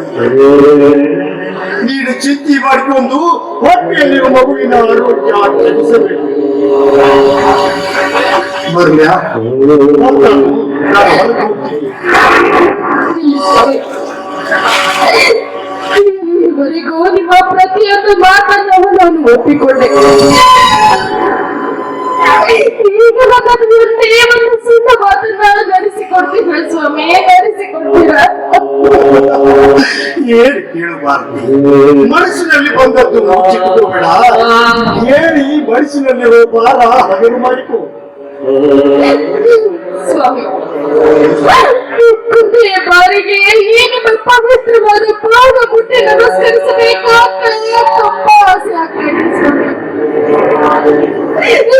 Speaker 2: ನೀನು ಚಿಂತೆ ಮಾಡಿಕೊಂಡು ಹೊಟ್ಟೆಯಲ್ಲಿರುವ ಮಗುವಿನ ಆರೋಗ್ಯ ಕೆಡಿಸಬೇಕು. ಬರ್ಲ್ಯಾ? ನಾನು ಹೊರಗೆ ಹೋಗ್ತೀನಿ.
Speaker 3: ಇವರಿಗೂ ನಿಮ್ಮ ಪ್ರತಿಯೊಂದು ಮಾತನ್ನು ನಾನು ಒಪ್ಪಿಕೊಂಡೆ. ಈಗ ನನ್ನನ್ನು ಒಂದು ಸುಂದ ಮಾತನ್ನ ನಡೆಸಿಕೊಡ್ತೀರ ಸ್ವಾಮಿ, ನಡೆಸಿಕೊಡ್ತೀರ.
Speaker 2: ಏನು ಕೇಳಬಾರ್ದು, ಮನಸ್ಸಿನಲ್ಲಿ ಬಂದದ್ದು ಮುಚ್ಚಿಟ್ಟುಬೇಡ. ಹೇಳಿ ಮನಸ್ಸಿನಲ್ಲಿರುವ ಭಾರ ಹಗಲು ಮಾಡಿಕೊ.
Speaker 3: ಸ್ವಾಮಿ, ಕುಂದೆಯ ಬಾರಿಗೆ ಈ ನಿಮ್ಮ ಪವಿತ್ರವಾದ ಪಾದ ಮುಟ್ಟಿ ನಮಸ್ಕರಿಸಬೇಕು ಅಂತ ತುಂಬಾ ಆಸೆ ಆಗ್ತದೆ ಸ್ವಾಮಿ.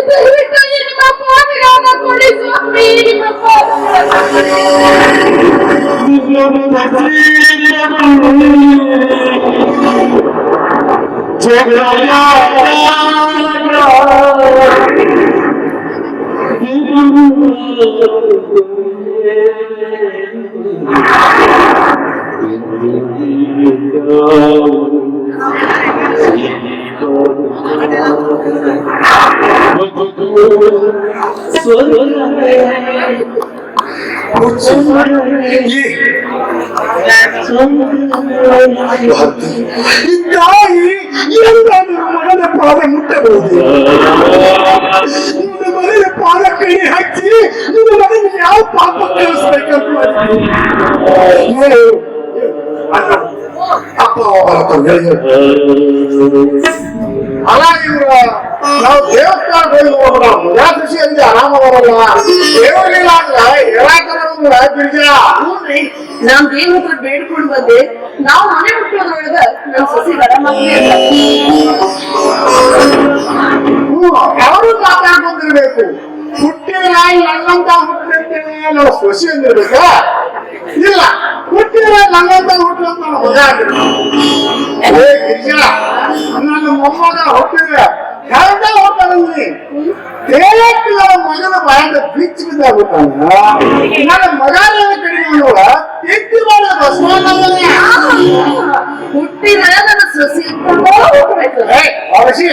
Speaker 3: ದಯವಿಟ್ಟು ನಿಮ್ಮ ಪಾದಗಳನ್ನ ಕೊಡಿ ಸ್ವಾಮಿ, ನಿಮ್ಮ ಪಾದಗಳನ್ನ
Speaker 2: ಮಗನ ಪಾದ ಮುಟ್ಟಬಹುದು. ನಿನ್ನ ಮನೆಯ ಪಾದ ಕೈ ಹಾಕಿ ನಿನ್ನ ಮನೆಗೆ ಯಾವ ಪಾಪ ಕಳಿಸ್ಬೇಕಂತ ಮಾಡಿದ್ರು. ಅಪ್ಪ ಅಲ್ಲ, ಇವ್ರ ನಾವು ದೇವಸ್ಥಾನದಲ್ಲಿ ಹೋಗೋಣ. ಮಜಾ ಖುಷಿಯಲ್ಲಿ ಆರಾಮ ಬರಲ್ಲ. ದೇವರಿಲ್ಲ ಅಂದ್ರೆ ಹೇಳಾಕ ಬರೋದಿಲ್ಲ. ಗಿರಿಜಾ,
Speaker 3: ನಾವ್ ದೇವ್ರ ಹತ್ರ ಬೇಡ್ಕೊಂಡು ಬಂದೆ. ನಾವು ಮನೆ ಮುಟ್ಟೋದ್ರೊಳಗ ನಮ್ ಸಸಿ
Speaker 2: ಅವರು ಮಾತಾಡ್ಕೊಂಡಿರ್ಬೇಕು. ಹುಟ್ಟಿದ ನನ್ನಂತ ಹುಟ್ಟಿರ್ತೇನೆ ನಾವು ಸೊಸಿ ಅಂದಿರ್ಬೇಕ? ಇಲ್ಲ, ಹುಟ್ಟಿದ ನನ್ನಂತ ಹುಟ್ಟಂತ ನಾವು ಮಜಾ ಆಗಿರ್ಬೇಕು. ಏ ಗಿರಿಜಾ, ನನ್ನ ಮೊಮ್ಮಗ ಹುಟ್ಟಿದ್ರೆ ಹೆಂಗ ಹೋಗ್ತಾನೆ? ದೇವಕ್ಕೆ ನಮ್ಮ ಮಗನ ಬಾಯಿಂದ ಬಿಚ್ಚಿ ಬಿದ್ದಾಗುತ್ತಾನ. ನನ್ನ ಮಗನ ಕಡಿಮೆ ನೋಡ ಎತ್ತಿ ಮಾಡಿದ ಬಸವಣ್ಣ
Speaker 3: ಹುಟ್ಟಿದ್ರೆ ನನ್ನ ಸಸಿ
Speaker 2: ಅವಶ್ಯ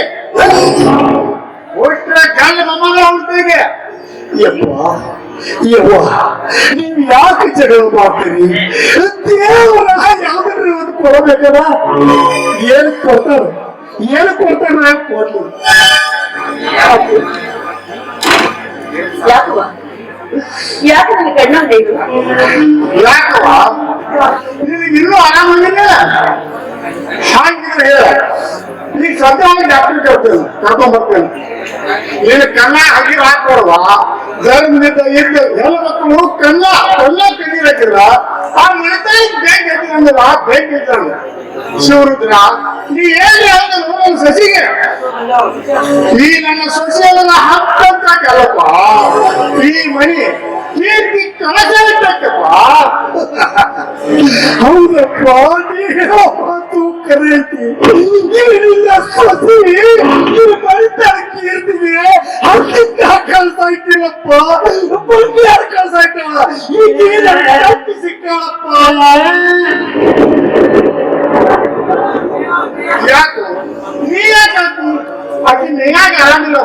Speaker 2: ಹುಟ್ಟ್ರೆ ಗಂಡ ಮೊಮ್ಮಗ ಹುಟ್ಟಿಗೆ. ಯವ್ವ, ನೀವು ಯಾಕೆ ಜಗಳ ಮಾಡ್ತೀರಿ? ದೇವರ ಯಾವ್ದಾದ್ರು ಒಂದು ಕೊಡಬೇಕಲ್ಲ. ಏನು ಕೊಡ್ತಾರ, ಏನು ಕೊಡ್ತಾರ ಕೊಡ್ಲಿ.
Speaker 3: ಯಾಕವ್ವ, ಯಾಕೆ ನನ್ನ ಕಣ್ಣಲ್ಲಿ
Speaker 2: ಯಾಕವ್ವ ನಿನಗೆ ಇನ್ನೂ ಆರಾಮಾಗಿಲ್ಲ? ಹಾಗಿದ್ರೆ ಹೇಳ, ಈಗ ಸದ್ಯವಾಗಿ ಡಾಕ್ಟರ್ ಕೇಳ್ತೇನೆ, ಕರ್ಕೊಂಡ್ ಬರ್ತೇನೆ. ನೀನು ಕಣ್ಣ ಹಗಿ ಹಾಕೊಡ್ವಾ? ಗರ್ಭದಿಂದ ಇದ್ದ ಎಲ್ಲ ಮಕ್ಕಳು ಕಣ್ಣ ಕಣ್ಣೀರ್ ಹಾಕಿದ್ರ ಆ ಮನೆ ಬೇಗ ಎತ್ತಿಲ್ಲ ಬೇಗ ಇದ್ದಂಗ ಶಿವರುದ್ರ ನೀ ಹೇಳಿ ನನ್ನ ಸಸಿಗೆ ಈ ನನ್ನ ಸೊಸೆಯಲ್ಲ ಹತ್ತಂತ ಕೆಲಪ್ಪ ಈ ಮನಿ ಕೀರ್ತಿ ಕಳಸ ಇಟ್ಟಕ್ಕಪ್ಪ ಹೌದಪ್ಪ ನೀನು ಮಾತು ಕರೆಯುತ್ತಿ ನಿನ್ನ ಸೊಸಿ ನೀನು ಬರಿತಾರ ಕೀರ್ತಿಗೆ ಹತ್ತಿಕ್ಕ ಕಳ್ಸಾ ಇಟ್ಟಿರಪ್ಪ ಬುಲ್ಕಿ ಯಾರು ಕಳ್ಸಾ ಇಟ್ಟಲ್ಲ ಈಗ ತಪ್ಪಿ ಸಿಕ್ಕಳಪ್ಪ ಯಾಕು ನೀ ಯಾಕಾಕು ಆಕಿ ನೀನಾಗ ಆರಾಮಿಲ್ಲ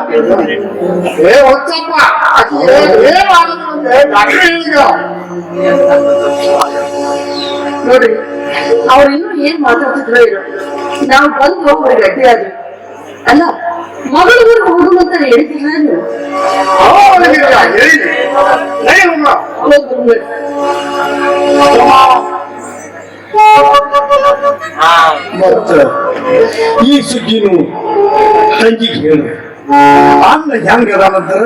Speaker 2: ಏ ಹೊಚ್ಚಪ್ಪ ಆಕಿ ಏನ್ ಮಾಡಿದ್ರು ಅಂದ್ರೆ ಡಾಕ್ಟರ್ ಹೇಳಿದ
Speaker 3: ನೋಡಿ ಅವ್ರು ಇನ್ನೂ ಏನ್ ಮಾತಾಡ್ತಿದ್ರು ಇರೋ ನಾವು ಬಂದು ಅವ್ರಿಗೆ ಅಡ್ಡಿ ಆದ್ವಿ ಅಲ್ಲ ಮಗಳೂರಿಗೆ ಹೋಗುದು ಅಂತ ಹೇಳಿದ್ದಿಲ್ಲ ನೀವು
Speaker 2: ಮತ್ತ ಈ ಸುದ್ದಿನು ತಂಗಿಗೆ ಹೇಳು ಅನ್ನ ಹೆಂಗದಾನಂತರ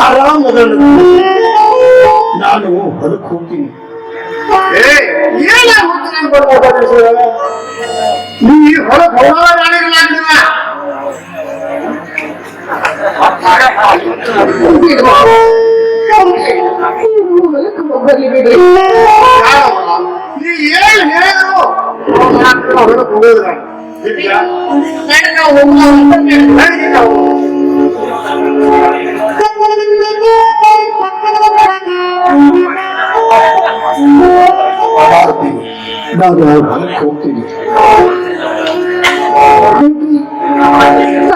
Speaker 2: ಆರಾಮದ ನಾನು ಹೊಲಕ್ಕೆ ಹೋಗ್ತೀನಿ ನೀ ಹೊಲಕ್ಕೆ
Speaker 3: ಬರ್ಲಿ ಬಿಡ್ರಿ
Speaker 2: ನೀ ಏನ್ ಹೇಳಿದ್ರು ಹೊಲಕ್ಕೆ ಹೋಗೋದ್ರ ನಾನು ಹೊಲಕ್ಕೆ ಹೋಗ್ತೀನಿ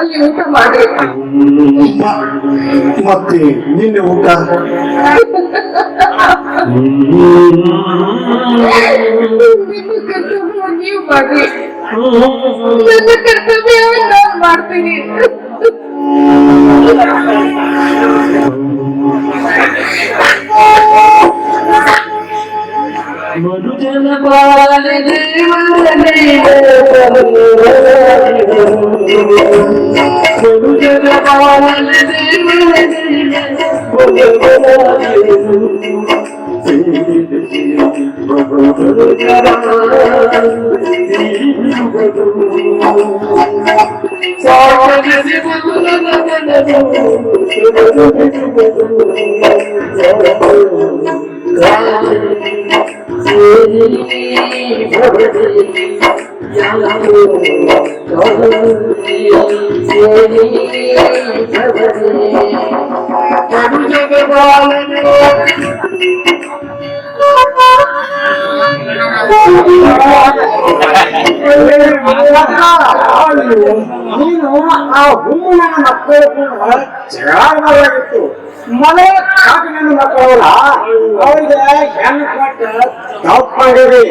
Speaker 3: ಅಲ್ಲಿ ಊಟ ಮಾಡಿ
Speaker 2: ಮತ್ತೆ ನಿನ್ನೆ ಊಟ
Speaker 3: ನಿಮ್ಮ ಕರ್ತವ್ಯ ನೀವು ಮಾಡಿ ನನ್ನ ಕರ್ತವ್ಯ ನಾನು ಮಾಡ್ತೀನಿ
Speaker 1: ಮನುಜನ ಬಾಳೆ ಮನುಜನ ಬಾಳೆ ನೀನು ಆ ಹುಮ್ಮನ ಮಕ್ಕಳು ಜಗಳಾಗಿತ್ತು ಮನೆ ಕಾಕ ನನ್ನ ಮಕ್ಕಳಲ್ಲ ಅವ್ರಿಗೆ ಹೆಣ್ಣು ಕೊಟ್ಟು ತಪ್ಪು ಮಾಡಿರಿ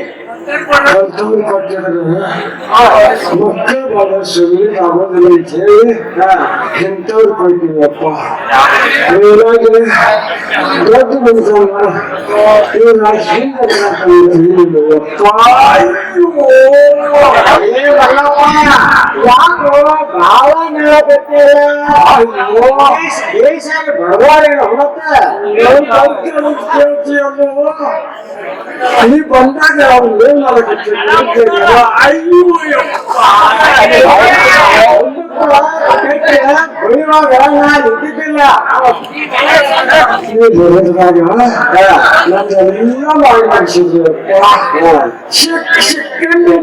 Speaker 1: ಮಕ್ಕಳು ಬಹಳ ಸುಮ್ಮನೆ ಆಗೋದಿಲ್ಲ ಅಂತ ಹೇಳಿ ಎಂತವ್ರು ಕೊಡ್ತೀವಿ ಅಪ್ಪ ಏನಾಗಿದೆ ದೊಡ್ಡ ಮನುಷ್ಯ ಇವ್ರ ಯಾಕೋ ಬಾಳ ಹೇಳಕತ್ತಿಲ್ಲ ದೇಶ ಬಡವಾರೇನು ನೀ ಬಂದಾಗ ಅವ್ರು ಏನ್ ನನ್ನೆಲ್ಲ ಮಾಡಿ ಮಾಡಿಸಿದ್ರು ಸಿಕ್ಕಂಡು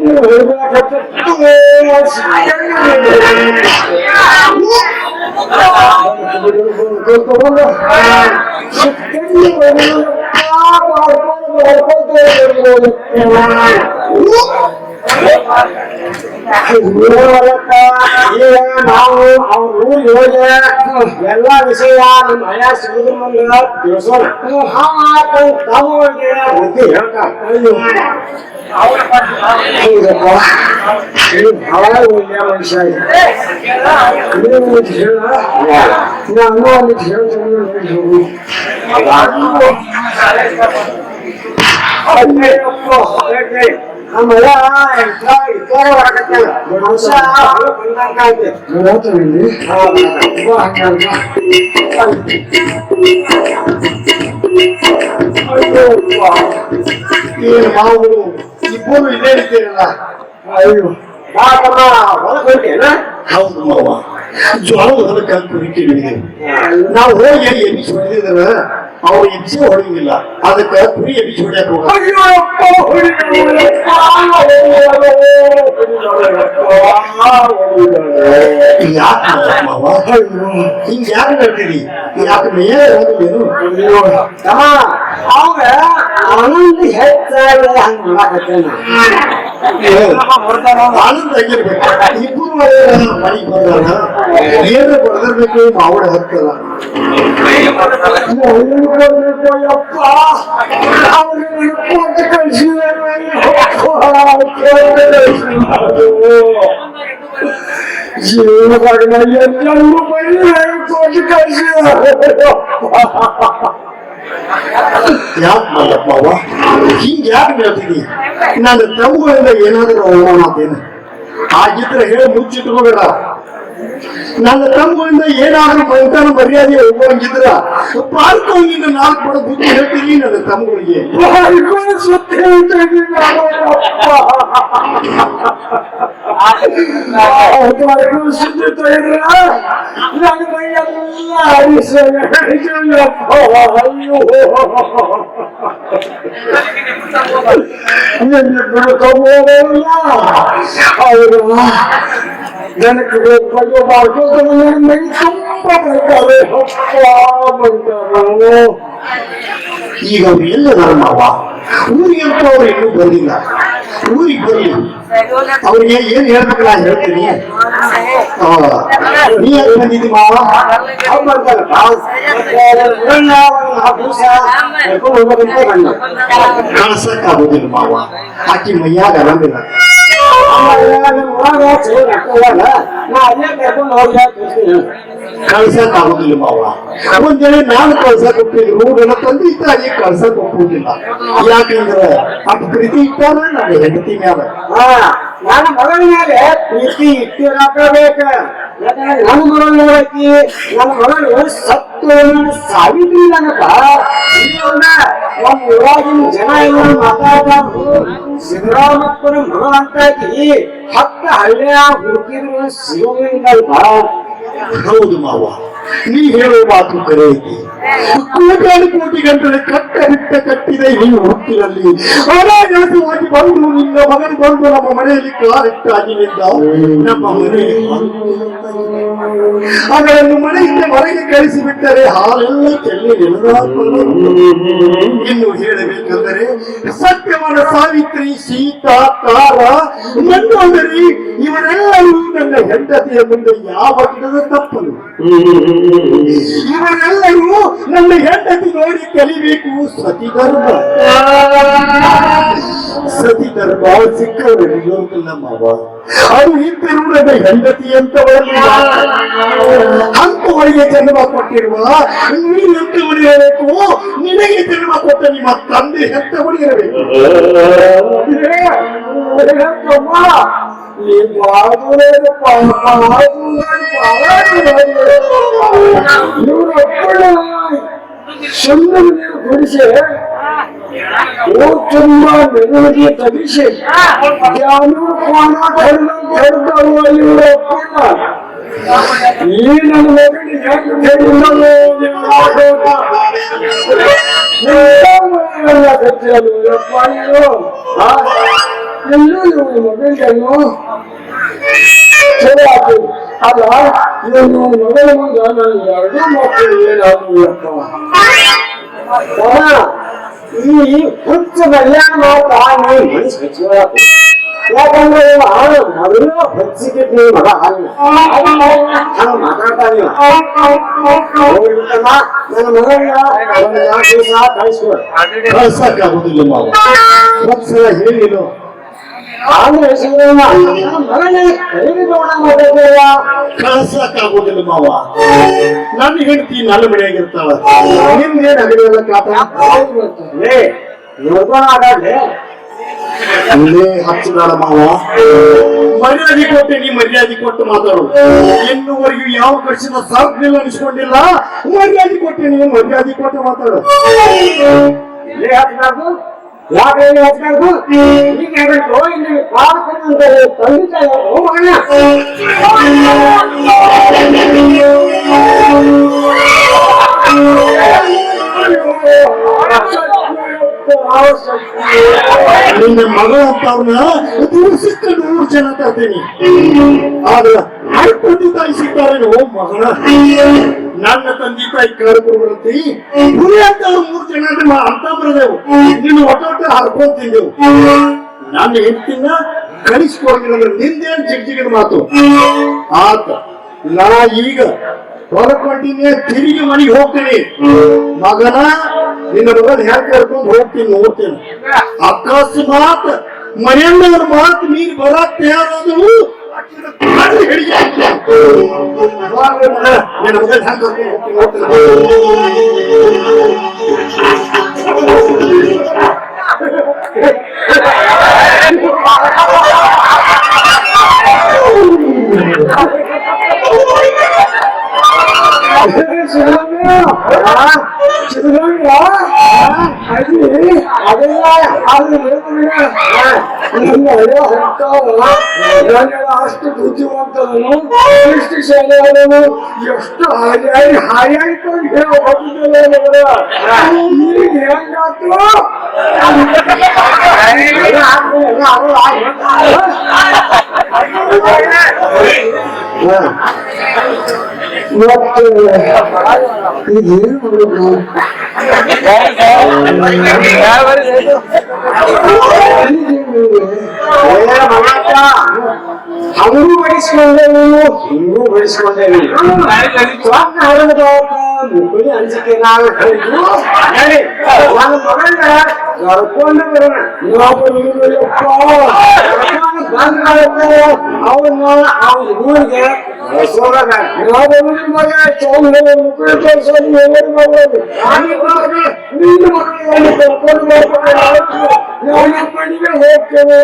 Speaker 1: ನಾವು ಅವ್ರ ಊರಿಗೆ ಹೋಗಿ ಎಲ್ಲ ವಿಷಯ ನಮ್ಮ ಹಯ ಸಿಗುದ್ರ ಮುಂದೆ ತಿಳಿಸೋಣ ತಾವಿಗೆ ಬುದ್ಧಿ ಹೌದಪ್ಪ ನೀವು ಬಹಳ ಒಳ್ಳೆಯ ಮನುಷ್ಯ ನೀವು ಹೇಳ ನಾನು ಅಲ್ಲಿ ಹೇಳ್ತೀನಿ ಆಮೇಲೆ ಇತರ ಹೊರಗತ್ತೆ ಮನುಷ್ಯ ಬಂದಂಗೆ
Speaker 2: ಏನು ನಾವು ಇಬ್ಬರು ಇಲ್ಲೇ ಇದ್ದೀರಲ್ಲ
Speaker 1: ಅಯ್ಯೋ ಯಾಕಮ್ಮ ಹೊಲಕ್ಕೆ ಹೊಂಟೇನ?
Speaker 2: ಹೌದು ಮಾವ, ಜ್ವಾಳದ ಹೊಲಕ್ಕ ಕುರಿ ಕೇಳಿದೆ. ನಾವು ಹೋಗಿ ಎಬ್ಬಿಸಿ ಹೊಡೆದಿದ್ರ ಅವ್ರು ಎಬ್ಸಿ ಹೊಡೆಯಂಗಿಲ್ಲ, ಅದಕ್ಕೆ ಕುರಿ ಎಬ್ಬಿಸಿ ಹೊಡ್ಯಾಕ ಹೋಗ.
Speaker 1: ಅಯ್ಯೋ ಅಪ್ಪ,
Speaker 2: ಯಾಕೆ ಮಾವ ಹಿಂಗ್ ಯಾಕೆ ಹೇಳ್ತೀರಿ? ಯಾಕೆ ಮೇಯ ಹೋಗಲೇನು?
Speaker 1: ತಮ್ಮ ಅವಾಗ ಆನಂದ ಹೆಚ್ಚಾಗಿ ಹಂಗ ಮಾಡಕತ್ತೇನ.
Speaker 2: ಆನಂದ ಆಗಿರ್ಬೇಕು. ಇಬ್ಬರು ಮನೆಗೆ ಬಂದಾಗ ಏನ ಬಡದಿರ್ಬೇಕು, ಮಾವಡ ಹತ್ತಲ್ಲ.
Speaker 1: ಯಪ್ಪ ಅವ್ರಿಗೆ ಕೊಟ್ಟು ಕಳಿಸಿದ್ರು. ಜೀವದಾಗ ಎಲ್ಲರೂ ಬರೀ ಕೊಟ್ಟು ಕಳಿಸಿದ್ರು.
Speaker 2: ಯಾಕೆ ಮಲ್ಲಪ್ಪವ ಹಿಂಗ್ ಯಾಕೆ ಹೇಳ್ತೀನಿ? ನನ್ನ ತಮ್ಮಗಳಿಂದ ಏನಾದರೂ ಅವಮಾನ ಅಂತೇನು ಆಗಿದ್ರೆ ಹೇಳಿ ಮುಚ್ಚಿಟ್ಕೋಬೇಡ. ನನ್ನ ತಮ್ಮಗಳಿಂದ ಏನಾದ್ರೂ ಬಂತಾನ ಮರ್ಯಾದೆ ಹೋಗಿದ್ರ ಪಾರ್ಕ್ ನಿನ್ನ 4 ಪಡ ಬುದ್ಧಿ ಹೇಳ್ತೀನಿ ನನ್ನ ತಮ್ಮಗಳಿಗೆ.
Speaker 1: ಸುತ್ತ ನನ್ನ ಮೈಯೆಲ್ಲ ಅವರು ಜನಕ್ಕೆ ಬಯ್ಯೋ ಮಾಡ್ಕೊಂಡು ಮೈ ತುಂಬ ಬರ್ತಾರೆ. ಬಂದರು
Speaker 2: ಈಗ ಅವ್ರು ಎಲ್ಲದಾರ ಮಾವ? ಊರಿಗಂತೂ ಅವ್ರು ಇನ್ನೂ ಬಂದಿಲ್ಲ. ಊರಿಗೆ ಬರ್ಲಿ, ಅವ್ರಿಗೆ ಏನ್ ಹೇಳ್ಬೇಕು ನಾ ಹೇಳ್ತೀನಿ. ನೀ ಯಾಕೆ ಬಂದಿದ್ದಿ ಮಾವ?
Speaker 1: ಅವ್ರು ಬರ್ತಾರಪ್ಪ.
Speaker 2: ಕಳ್ಸಕ್ ಆಗೋದಿಲ್ಲ ಮಾವ, ಆಕಿ ಮೈಯಾಗ ಆರಾಮಿಲ್ಲ. ಕಳ್ಸಕ್ ಆಗೋದಿಲ್ಲ ಮಾವ. ಒಂದ್ ವೇಳೆ ನಾನು ಕಳ್ಸಕ್ ಒಪ್ಪಿದ್ರು ನನ್ನ ತಂದೆ ತಾಯಿ ಕಳ್ಸಕ್ ಒಪ್ಪುದಿಲ್ಲ. ಯಾಕಂದ್ರೆ ಅಷ್ಟು ಪ್ರೀತಿ ಇಟ್ಟಾರ ನನ್ನ ಹೆಂಡತಿ ಮ್ಯಾಲ.
Speaker 1: ನನ್ನ ಮಗಳ ಮೇಲೆ ಪ್ರೀತಿ ಇಟ್ಟಿರಾಕಬೇಕ. ಯಾಕಂದ್ರೆ ನನ್ನ ಮಗಳು ನೋಡಕಿ, ನನ್ನ ಮಗಳು ಸತ್ತು ಸಾವಿತ್ರಿ ನನಗ ನಮ್ಮ ಊರಾಗಿನ ಜನ ಎಲ್ಲ ಮಾತಾಡ್ತಾರು. ಸಿದ್ದರಾಮಪ್ಪನ ಮಗಳಂತಾಕಿ 10 ಹಳ್ಳಿಯ ಹುಡುಕಿದ್ರು ಸಿಗೋಂಗಿಲ್ಲಪ್ಪ.
Speaker 2: ಹೌದು ಮಾವ, ನೀ ಹೇಳೋ ಮಾತು ಕರೆ ಐತಿ. ಕೋಟ್ಯಾನು ಕೋಟಿ ಗಂಟಲೆ ಕಟ್ಟಬಿಟ್ಟ ಕಟ್ಟಿದೆ ಈ ಹುಟ್ಟಿನಲ್ಲಿ ಅನಾಯಾಸವಾಗಿ ಬಂದು ನಿನ್ನ ಮಗನು ಬಂದು ನಮ್ಮ ಮನೆಯಲ್ಲಿ ಕಾಲಿಟ್ಟಾಗಿ ನಿಂದ ನಮ್ಮ ಮನೆ ಅವರನ್ನು ಮನೆಯಿಂದ ಹೊರಗೆ ಕಳಿಸಿಬಿಟ್ಟರೆ ಹಾಲೆಲ್ಲ ಚೆಲ್ಲಿ ನೆಲದಾಕೊಂಡು. ಇನ್ನು ಹೇಳಬೇಕೆಂದರೆ ಸತ್ಯವಾದ ಸಾವಿತ್ರಿ, ಸೀತಾ, ತಾರ, ಮಂಡೋದರಿ ಇವರೆಲ್ಲರೂ ನನ್ನ ಹೆಂಡತಿಯ ಮುಂದೆ ಯಾವ ಗಿಡದ ತಪ್ಪಲು. ಇವರೆಲ್ಲರೂ ನನ್ನ ಹೆಂಡತಿ ನೋಡಿ ಕಲಿಬೇಕು ಸತಿ ಧರ್ಮ. ಸತಿ ಧರ್ಮ ಸಿಕ್ಕವರಿಗೆ ಮಾವ, ಅದು ಇದ್ದರೂ ನನ್ನ ಹೆಂಡತಿ ಅಂತವರಲ್ಲಿ ಅಂತವರಿಗೆ ಜನ್ಮ ಕೊಟ್ಟಿರುವ ನೀನೆಂತವಳು ಇರಬೇಕು, ನಿನಗೆ ಜನ್ಮ ಕೊಟ್ಟ ನಿಮ್ಮ ತಂದೆ ಎಂತವಳು ಇರಬೇಕು.
Speaker 1: ಸುಂದರ ನೀರು ಗುಡಿಸಿ ತುಂಬಾ ಮೆದುಳಿಗೆ ತಗಿಸಿ ಈ ನನ್ನ ಮಗನಿಗೆ ಎಲ್ಲೂ ಇವನು ಮಗನಿಗೆನ್ನು ಚಲೋ ಆಗ್ತದೆ. ಅಲ್ಲ ಇವನು ಮಗಳ ಮುಂದೆ ನಾನು 2 ಮಕ್ಕಳು ಏನಾದ್ರು ಈ ಹುಚ್ಚ ಕಲ್ಯಾಣ ಮಾತಾ ನೀ ಮನಸ್ಸು ಹಚ್ಚಿಕೊಳ್ಳಬೇಕು. ಯಾಕಂದ್ರೆ ಮೊದಲು ಹಚ್ಚಿಗೆ ನೀ ಮಗ ಹಂಗ ಮಾತಾಡ್ತಾ ನೀವು ನನ್ನ ಮಗನ 4 ದಿವಸ ಕಳಿಸ್ಕೊಡ.
Speaker 2: ಕಳ್ಸಕ್ಕಾಗುದಿಲ್ಲ ಮಾವ, ಒಂದ್ಸಲ ಹೇಳಿಲ್ಲ
Speaker 1: ಆದ್ರೆ ಮಗನ ಕೈಗೆ ತಗೊಂಡ ಮಾತಾಡ್ತೀವ.
Speaker 2: ಕಳ್ಸಕ್ಕಾಗುದಿಲ್ಲ ಮಾವ. ನನ್ನ ಹೆಂಡತಿ ನನ್ನ ಮನೆಯಾಗಿರ್ತಾಳ, ನಿಮ್ದೇನ್ ಅಗಲಿಲ್ಲ ಕಾಟ
Speaker 1: ನೋಡ್ಕೊಂಡಾಗಲೇ
Speaker 2: ಇಲ್ಲೇ ಹಚ್ಚಿದಾಳ ಮಾವ. ಮರ್ಯಾದೆ ಕೊಟ್ಟೆ, ನೀ ಮರ್ಯಾದೆ ಕೊಟ್ಟು ಮಾತಾಡು. ಇನ್ನುವರೆಗೂ ಯಾವ ಕರ್ಷಿನ ಸಾಧ್ಯ ಅನಿಸ್ಕೊಂಡಿಲ್ಲ. ಮರ್ಯಾದೆ ಕೊಟ್ಟೆ, ನೀವು ಮರ್ಯಾದೆ ಕೊಟ್ಟು ಮಾತಾಡು.
Speaker 1: ಇಲ್ಲೇ ಹಚ್ಚಿದಾರ್ದು ಯಾಕೆ ಹಚ್ಬೇಕು ಈಗ ಹೇಳ್ಬೇಕು ಇಲ್ಲಿ ಪಾರ್ಕಂತ ತಂದೆ ತಾಯಿ ಮಗನ
Speaker 2: ನಿನ್ನ ಮಗ ಅಂತ ಅವ್ರನ್ನ ದಿವಸಕ್ಕ 100 ಜನ ತರ್ತೀನಿ ಆದ್ರ ತಂದೆ ತಾಯಿ ಸಿಗ್ತಾರೇನು ಮಗನ ನನ್ನ ತಂದೆ ತಾಯಿ ಕರ್ಕೊಂಡ್ಬರ್ತಿ ಹುಲಿ ಅಂತ ಅವ್ರು 3 ಜನ ಅಂತ ಬರದೇವು ನಿನ್ನ ಒಟ್ಟ ಹರ್ಕೊಂತಿದ್ದೆವು ನನ್ನ ಹೆಂಡತಿನ ಕಳಿಸ್ಕೊಡ್ತೀನಂದ್ರೆ ನಿಂದೇನ್ ಜಿಗ್ಜಿಗಿನ ಮಾತು ಆತ ನಾ ಈಗ ಹೊರಕೊಂಡಿನಿ ತಿರುಗಿ ಮನೆಗೆ ಹೋಗ್ತೀನಿ ಮಗನ ನಿನ್ನ ಮಗನ ಹೆಂಗ್ ಕರ್ಕೊಂಡು ಹೋಗ್ತೀನಿ ನೋಡ್ತೇನೆ ಅಕಸ್ಮಾತ್ ಮನೆಯವ್ರ ಮಾತು ನೀನು ಬರಕ್ ತಯಾರಾದವು ನಿನ್ನ ಮಗನ ಹೆಂಗ್ ಕರ್ಕೊಂಡು ಹೋಗ್ತೀನಿ
Speaker 1: ಅಷ್ಟು ಬುದ್ಧಿವಂತನು ಎಷ್ಟು ಶಾಲೆಯವನು ಎಷ್ಟು ಹಾಯಾಗಿಕೊಂಡು ಹೋಗಿದ್ದಲ್ಲ ಈಗ ಹೆಂಗಾತು ಮತ್ತೆ ಇದೇನು ಅವರು ಬಡಿಸ್ಕೊಂಡೇವು ಹಿಂಗೂ ಬಡಿಸ್ಕೊಂಡೇವಿ ಮುಕ್ಕಳಿ ಅನ್ಸಿಕೆ ನಾನು ನನ್ನ ಮಗನ ಕರ್ಕೊಂಡು ಬರೋಣ ಅವನ್ನ ಅವ್ನ ಊರಿಗೆ ಮಗ ಮುಕ್ಕಳಿ ತೋರಿಸೋದು ಎಲ್ಲರೂ ಮಾಡೋದು ನಿನ್ನ ಮಕ್ಕಳನ್ನು ಕರ್ಕೊಂಡು ಮಾಡ್ಕೊಂಡು ನಾವು ಮನೆಗೆ ಹೋಗ್ತೇವೆ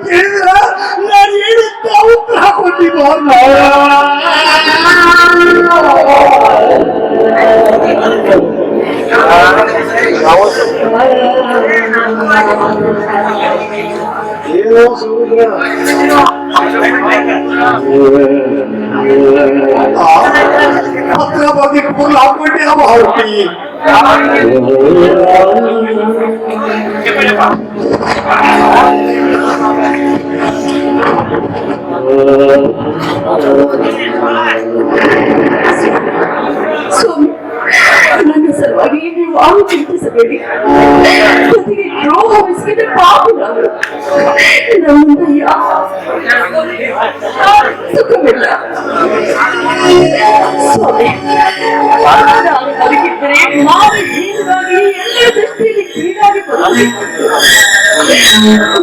Speaker 2: ಕೇಳಿದ್ರ ನಾನು ಹೇಳುತ್ತ ಉತ್ತರ ಕೊಟ್ಟಿದ್ದ
Speaker 1: ಏನೋ ಸಮುದ್ರ
Speaker 2: ಹತ್ರ ಬಂದಿ ಕೂರ್ಲು ಹಾಕೊಂಡೆ ಅವ ಹೊರಟಿ
Speaker 3: ನನ್ನ ಸಲುವಾಗಿ ನೀವು ಆವು ಚಿಂತಿಸಬೇಡಿ ಜೊತೆಗೆ ದ್ರೋಹವೆಸಗಿದ ಪಾಪುಗಳು ನಮ್ಮಿಂದ ಸುಖವಿಲ್ಲ ಸ್ವಾಮಿ ನಾನು ಬದುಕಿದ್ದರೆ ನಾವು ಜೀವನಾಗಿ ಎಲ್ಲ ದೃಷ್ಟಿಯಲ್ಲಿ ಕೀಳಾಗಿ ಬರಬೇಕು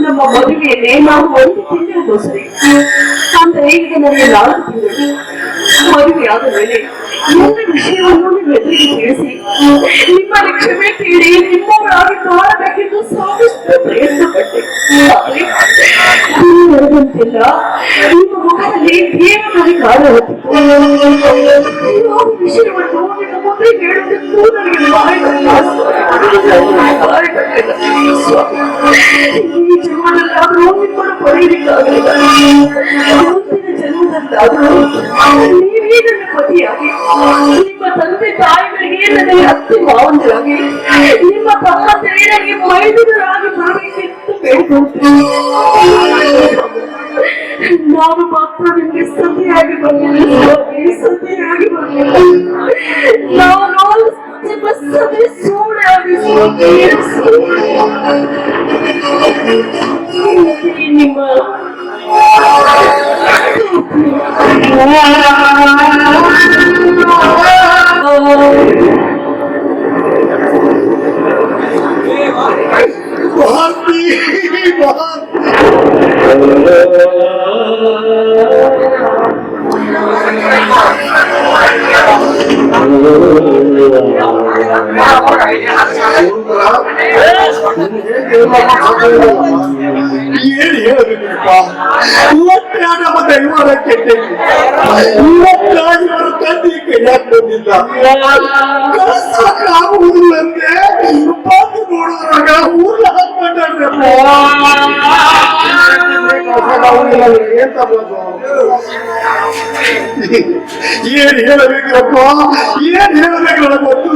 Speaker 3: ನಮ್ಮ ಮದುವೆಯನ್ನೇ ನಾವು ಒಂದು ತಿಂಗಳು ಸರಿ ಅಂದ್ರೆ ಈಗ ನನಗೆ 4 ತಿಂಗಳು ಮದುವೆಯಾದ ಮೇಲೆ ಎಲ್ಲ ವಿಷಯವನ್ನು ನಿಮ್ಮ ಎದುರಿಗೆ ತಿಳಿಸಿ ನಿಮ್ಮಲ್ಲಿ ಕ್ಷಮೆ ಕೇಳಿ ನಿಮ್ಮವರಾಗಿ ಕಾಣಬೇಕೆಂದು ಸಾಕಷ್ಟು ಪ್ರಯತ್ನ ಪಟ್ಟೆ ಮನದಲ್ಲಿ ದೇವರಲ್ಲಿ ಕಾಲ ಹೊತ್ತಿತ್ತು. ಯಾವ ವಿಷಯವನ್ನು ನಿನ್ನ ಮುಂದೆ ಹೇಳುವುದಕ್ಕೂ ನನಗೆ ಈ ಜನ್ಮದಲ್ಲಾದರೂ ನಿಮ್ಮನ್ನು ಪಡೆಯಲಿಕ್ಕಾಗಲಿಲ್ಲ. ಮುಂದಿನ ಜನ್ಮದಲ್ಲಾದರೂ ನೀವೇ ನನ್ನ ಪತಿಯಾಗಿ, ನಿಮ್ಮ ತಂದೆ ತಾಯಿಗಳಿಗೆ ನನಗೆ ಅತ್ತೆ ಮಾವಂದಿರಾಗಿ, ನಿಮ್ಮ ತಮ್ಮ ತೆರೆಯರಿಗೆ ಮೈದುನರಾಗಿ ಬರಬೇಕೆಂದು ಬೇಡಿಕೊಳ್ಳುತ್ತೇನೆ. ನಾನು ಮಾತ್ರ ನಿಮಗೆ ಸತಿಯಾಗಿ ಬಂದಿಲ್ಲ, ಸತಿಯಾಗಿ ಬಂದಿಲ್ಲ. ನಾನು ನಿಮ್ಮ ಸತಿ ಸೂಳೆಯಾಗಿ ನಿಮ್ಮ
Speaker 2: ಏನ್ ಹೇಳಬೇಕಪ್ಪ, ಇವತ್ತೇ ನಮ್ಮ ದೈವಾರ ಕೆಟ್ಟಿದ್ದು. ಇವತ್ತಾಗಿ ಇವರು ತಂದೆ ಕೈಯಾಗ ಬಂದಿಲ್ಲ. ಕಳ್ಸಕ್ಕಾಗುವುದಿಲ್ಲಂತೆ ಬಂದು ನೋಡಿದ್ರಾಗ ಊರ್ಲ ಹಾಕ್ಕೊಂಡ್ರಪ್ಪ. ಏನ್ ಹೇಳಬೇಕಪ್ಪ, ಏನ್ ಹೇಳಬೇಕು ನನಗೊತ್ತು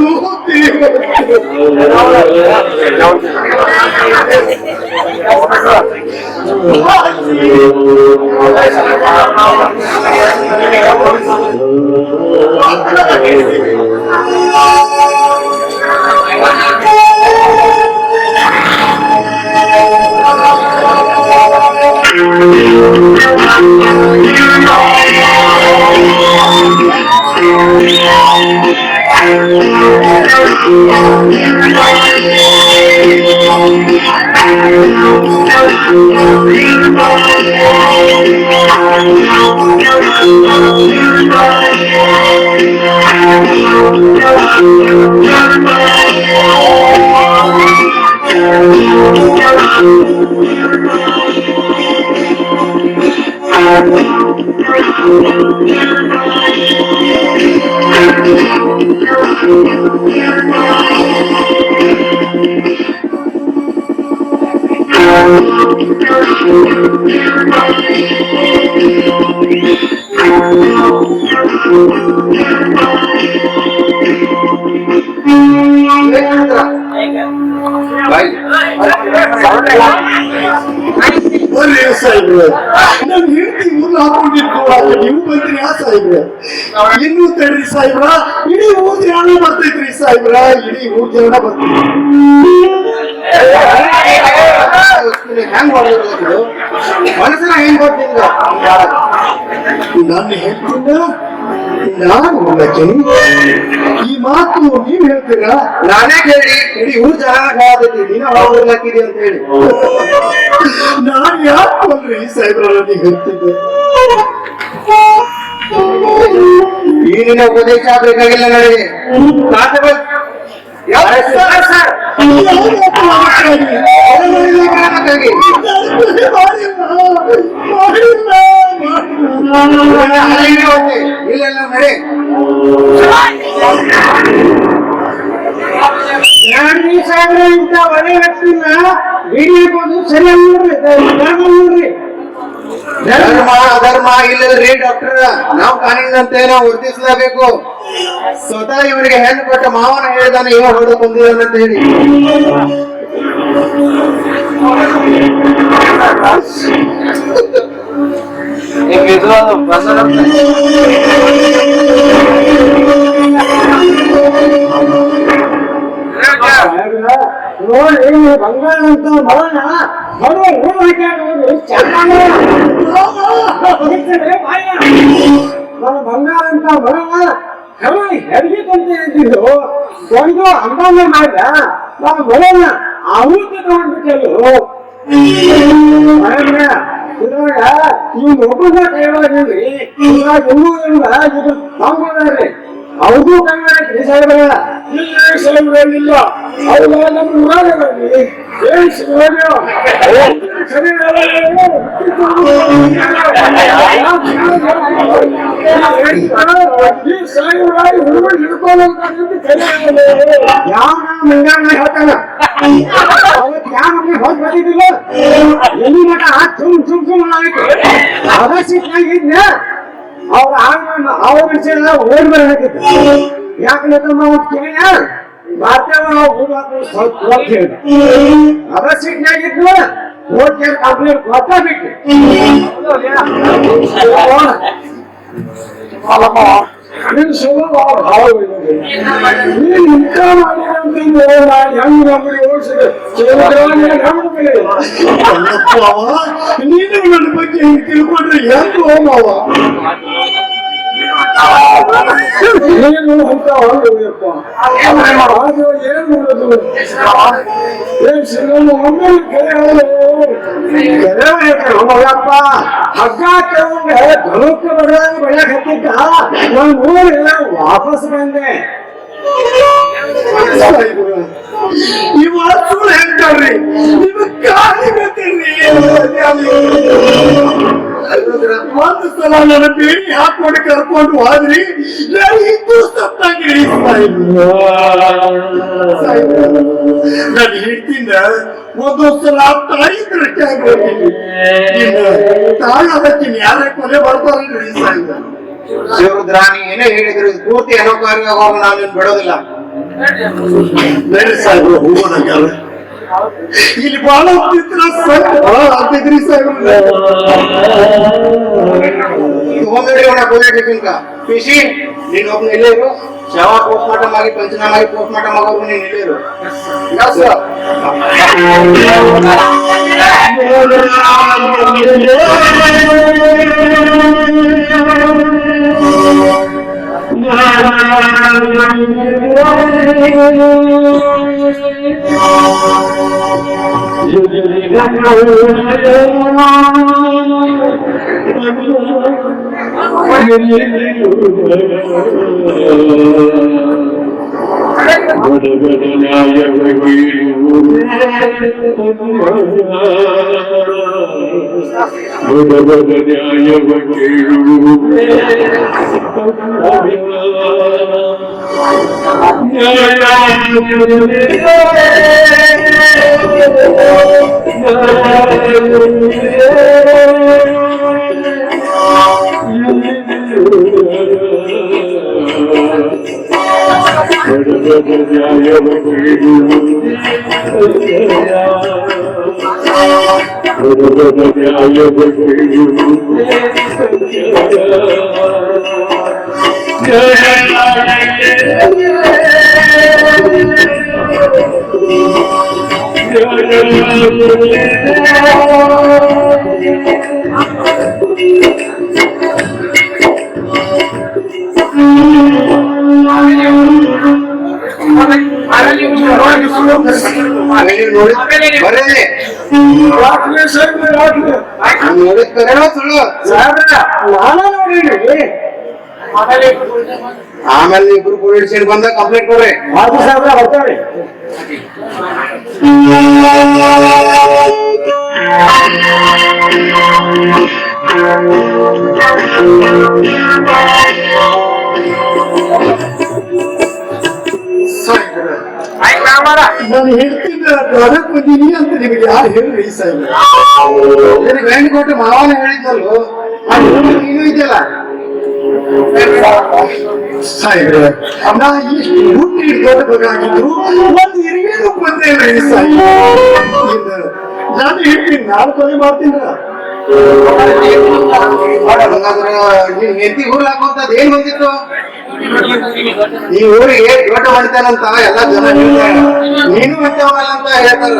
Speaker 2: ಬರ್ರಿ ಸಾಹೇಬ್ರೆ, ನನ್ ಹೆಂಡತಿ ಊರ್ಲ ಹಾಕೊಂಡಿದ್ದು ಆಕೆ ನೀವು ಬಂದ್ರಿ ಆ ಸಾಹೇಬ್ರೆ. ಇನ್ನೂ ತಡ್ರಿ ಸಾಹೇಬ್ರ, ಇಡೀ ಊರ್ ಜನ ಬರ್ತೈತ್ರಿ ಸಾಹೇಬ್ರ, ಇಡೀ ಊರ್ ಜನ ಬರ್ತೈತಿ. ಹೆಂಗ್ ಮಾಡಿದ್ರು ಮನಸ್ಸಿನ ಹೆಂಗ್ ಬರ್ತಿಲ್ಲ. ನನ್ನ ಹೆಂಡತಿನ ನಾನು ಉಳ್ಳಕ್ಕೇನಿ, ಈ ಮಾತು ನೀವ್ ಹೇಳ್ತೀರಾ? ನಾನೇ ಕೇಳಿ ಇಡೀ ಊರ್ ಜನ ಹೇಳತೈತಿ ನೀನ ಹಾಕಿದಿ ಅಂತ ಹೇಳಿ. ನಾನ್ ಯಾಕೆ ಬಂದ್ರಿ ಸಾಹೇಬ್ರ ನೀವು ಹೇಳ್ತಿದ್ದೆ? ಈ ನಿನ್ನ ಉಪದೇಶ ಬೇಕಾಗಿಲ್ಲ ನನಗೆ. ಇಲ್ಲ ನಡೆ
Speaker 1: ಸಾಹೇಬ್ರ ಇಂತ ಒಳ್ಳೆ ವ್ಯಕ್ತಿನ ಹಿಡಿಯಬಹುದು ಸರಿ ನೋಡ್ರಿ.
Speaker 2: ಧರ್ಮ ಅಧರ್ಮ ಇಲ್ಲದ್ರಿ ಡಾಕ್ಟರ್, ನಾವು ಕಾನೂನಂತೆ ನಾವು ವರ್ತಿಸಲೇಬೇಕು. ಸ್ವತಃ ಇವರಿಗೆ ಹೆಣ್ಣು ಕೊಟ್ಟ ಮಾವನ ಹೇಳಿದಾನೆ ಇವ ಹೊಡೆದು ಬಂದಿದ್ದಾನಂತ ಹೇಳಿ.
Speaker 1: ನೋಡಿ ಬಂಗಾರ ಅಂತ ಮರಣ ಬರುವ ಊರು ಹಾಕಿ ಚೆನ್ನಾಗಿ ನಾನು ಬಂಗಾರ ಅಂತ ಮರಣ ಹೆರಿಗೆ ಕೊಂತ ಇದ್ದಿದ್ದು ಒಂದು ಅಂದಾಜ ಮಾಡಿದ ನಾನು ಮರಣ ಅವತ್ತು ತಗೊಂಡ್ಬಿಟ್ಟೆಲ್ಲೋ ಇದ್ರಾಗ ಇವ್ ಒಬ್ಬನ ಕೈಯೊಳಗಿಲ್ರಿ, ಇದ್ರಾಗ ಇನ್ನೂ ಇಲ್ಲ ಇದು ತಂಗೋದ್ರಿ ಅವ್ರಿಗೂ ಕನ್ನಡ ಐತ್ರಿ ಸಾಹೇಬ್ರ.
Speaker 2: ಇಲ್ಲ ಸಾಹೇಬ್ರಲ್ಲಿಲ್ಲ, ಅವಾಗ ನಮ್ಮ ಊರಾಗ ಏನ್ ಶಿವರಾಜ ಸರಿ ಈ ಸಾಹೇಬ್ರಾಗಿ ಹುಡುಗರು ಹಿಡ್ಕೊಳ್ಳೋದು
Speaker 1: ಯಾವ ಮುಂಜಾನೆ ಹೇಳ್ತಾನ ಅವತ್ತು ಯಾವ ನಮ್ಗೆ ಹೋಗಿ ಬಂದಿದ್ದಿಲ್ಲ ಎಲ್ಲಿ ಮಠ ಸುಮ್ ಆಯ್ತು. ಅದ ಸಿಟ್ನಾಗ ಇದ್ನ ಅವ್ರ ಅವ್ರ ಮನುಷ್ಯರೆಲ್ಲ ಓಡಿ ಬರಬೇಕಿತ್ತು. ಯಾಕಂದ್ರೆ ತಮ್ಮ ಕೇಳ ಬಾರ್ತೇವ ಅದ ಸಿಟ್ನಾಗಿದ್ನು ಓಕೆ ಕಂಪ್ಲೇಂಟ್ ಕೊಟ್ಟ ಬಿಟ್ಟು
Speaker 2: ನಿನ್ ಸ್ವಭಾವ ಭಾವ ನೀನ್ ಇಂಥ ಮಾಡಿದಂತ ಹೆಂಗ್ ನಮಗೆ ಓಡಿಸಿದೆ ನೀನು ನನ್ನ ಬಗ್ಗೆ ಹಿಂಗ್ ತಿಳ್ಕೊಂಡ್ರೆ ಹೆಂಗ್ ಹೋಗವ ನೀನು ಅಂತ ಹೋಗಪ್ಪ ಏನ್ ಮಾಡೋದು ಏನ್ ಸಿಗಲ್ಲ ಒಮ್ಮೆ
Speaker 1: ಹೋಗಪ್ಪ ಹಗ್ಗ ತಗೊಂಡೆ ಧನುಕ್ಕೆ ಬಡದಾಗ ಬೆಳಕ್ ಹತ್ತಿದ್ದ ನಾನು ಊರೆಲ್ಲ ವಾಪಸ್ ಬಂದೆ.
Speaker 2: ಇವ ಸುಳ್ಳು ಹೇಳ್ತಾರ್ರಿ, ನಿಮ್ ಕಾಲಿ ಗೊತ್ತಿರ್ರಿ. ಒಂದು ಸಲ ನನ್ನ ಬೇಡಿ ಹಾಕೊಂಡು ಕರ್ಕೊಂಡು ಹೋದ್ರಿ, ನಾನು ಇದ್ದು ಸತ್ತಾಗಿ ನಾನು ಹೇಳ್ತೀನ ಒಂದೊಂದ್ ಸಲ ತಾಯಿ ದೃಷ್ಟಿ ಆಗಿ ಹೋಗ್ತೀನಿ. ತಾಯಿ ಅದಕ್ಕೆ ಯಾರ ಕೊನೆ ಬರ್ತಾರಲ್ರಿ ಸಾಯಿಲ್ಲ.
Speaker 4: ಶಿವರುದ್ರ ನೀ ಏನೇ ಹೇಳಿದ್ರು ಇದು ಪೂರ್ತಿ ಅನೌಪಚಾರಿಕ ಹೋಗಿ ನಾನು ನಿನ್ ಬಿಡೋದಿಲ್ಲ.
Speaker 2: ಬೇರೆ ಸಾಹೇಬ್ರು ಹೋಗೋದಕ್ಕಾಗ ಇಲ್ಲಿ ಬಹಳ ಆಗ್ತಿದ್ರಿ ಸಾಹೇಬ್ರ.
Speaker 4: ಖುಷಿ ನೀನ್ ಒಬ್ಬನ ಇಲ್ಲೇ ಇರು, ಶವ ಪೋಸ್ಟ್ ಮಾರ್ಟಮ್ ಆಗಿ ಪಂಚನಾಮ ಆಗಿ ಪೋಸ್ಟ್ ಮಾರ್ಟಮ್ ಆಗೋರು ನೀನ್ ಇಲ್ಲೇ ಇರು. ಆಮೇಲೆ ಇಬ್ರು ಪೊಲೀಸ್ ಸ್ಟೇಷನ್ ಬಂದ ಕಂಪ್ಲೇಂಟ್ ಕೊಡ್ರಿ.
Speaker 1: ಬರ್ತಾರೆ
Speaker 2: ನಾನು ಹೇಳ್ತಿದ್ದ ಅದಕ್ಕೆ ಬಂದೀನಿ ಅಂತ ನಿಮಗೆ ಯಾರು ಹೇಳ್ರಿ ಸಾಹೇಬ್ರ?
Speaker 4: ಗಂಡು ಕೊಟ್ಟು ಮಾವನ ಹೇಳಿದ್ದಲ್ವ ನೀನು ಇದೆಯಲ್ಲ
Speaker 2: ಸಾಹೇಬ್ರೆ, ನಾ ಇಷ್ಟು ಹುಟ್ಟಿ ದೊಡ್ಡಬೇಕಾಗಿದ್ರು ಒಂದು ಹಿರಿಯರು ಬಂದೇ ಇಲ್ಲ ಸಾಹೇಬ್ರೆ. ನಾನು ಹೇಳ್ತೀನಿ, ನಾನು ಕೊನೆ ಮಾಡ್ತೀನಿ.
Speaker 4: ನೀನ್ ಹೆಂಡತಿ ಊರ್ಲಿ ಹಾಕುವಂತದ್ ಏನ್ ಬಂದಿತ್ತು? ಈ ಊರಿಗೆ ದೊಡ್ಡ ಹೊಡಿತಾನಂತ ಎಲ್ಲ ಜನ ಹೇಳ್ತಾರೆ, ನೀನು ಹೊಂಟವಲ್ಲ ಅಂತ ಹೇಳ್ತಾರ.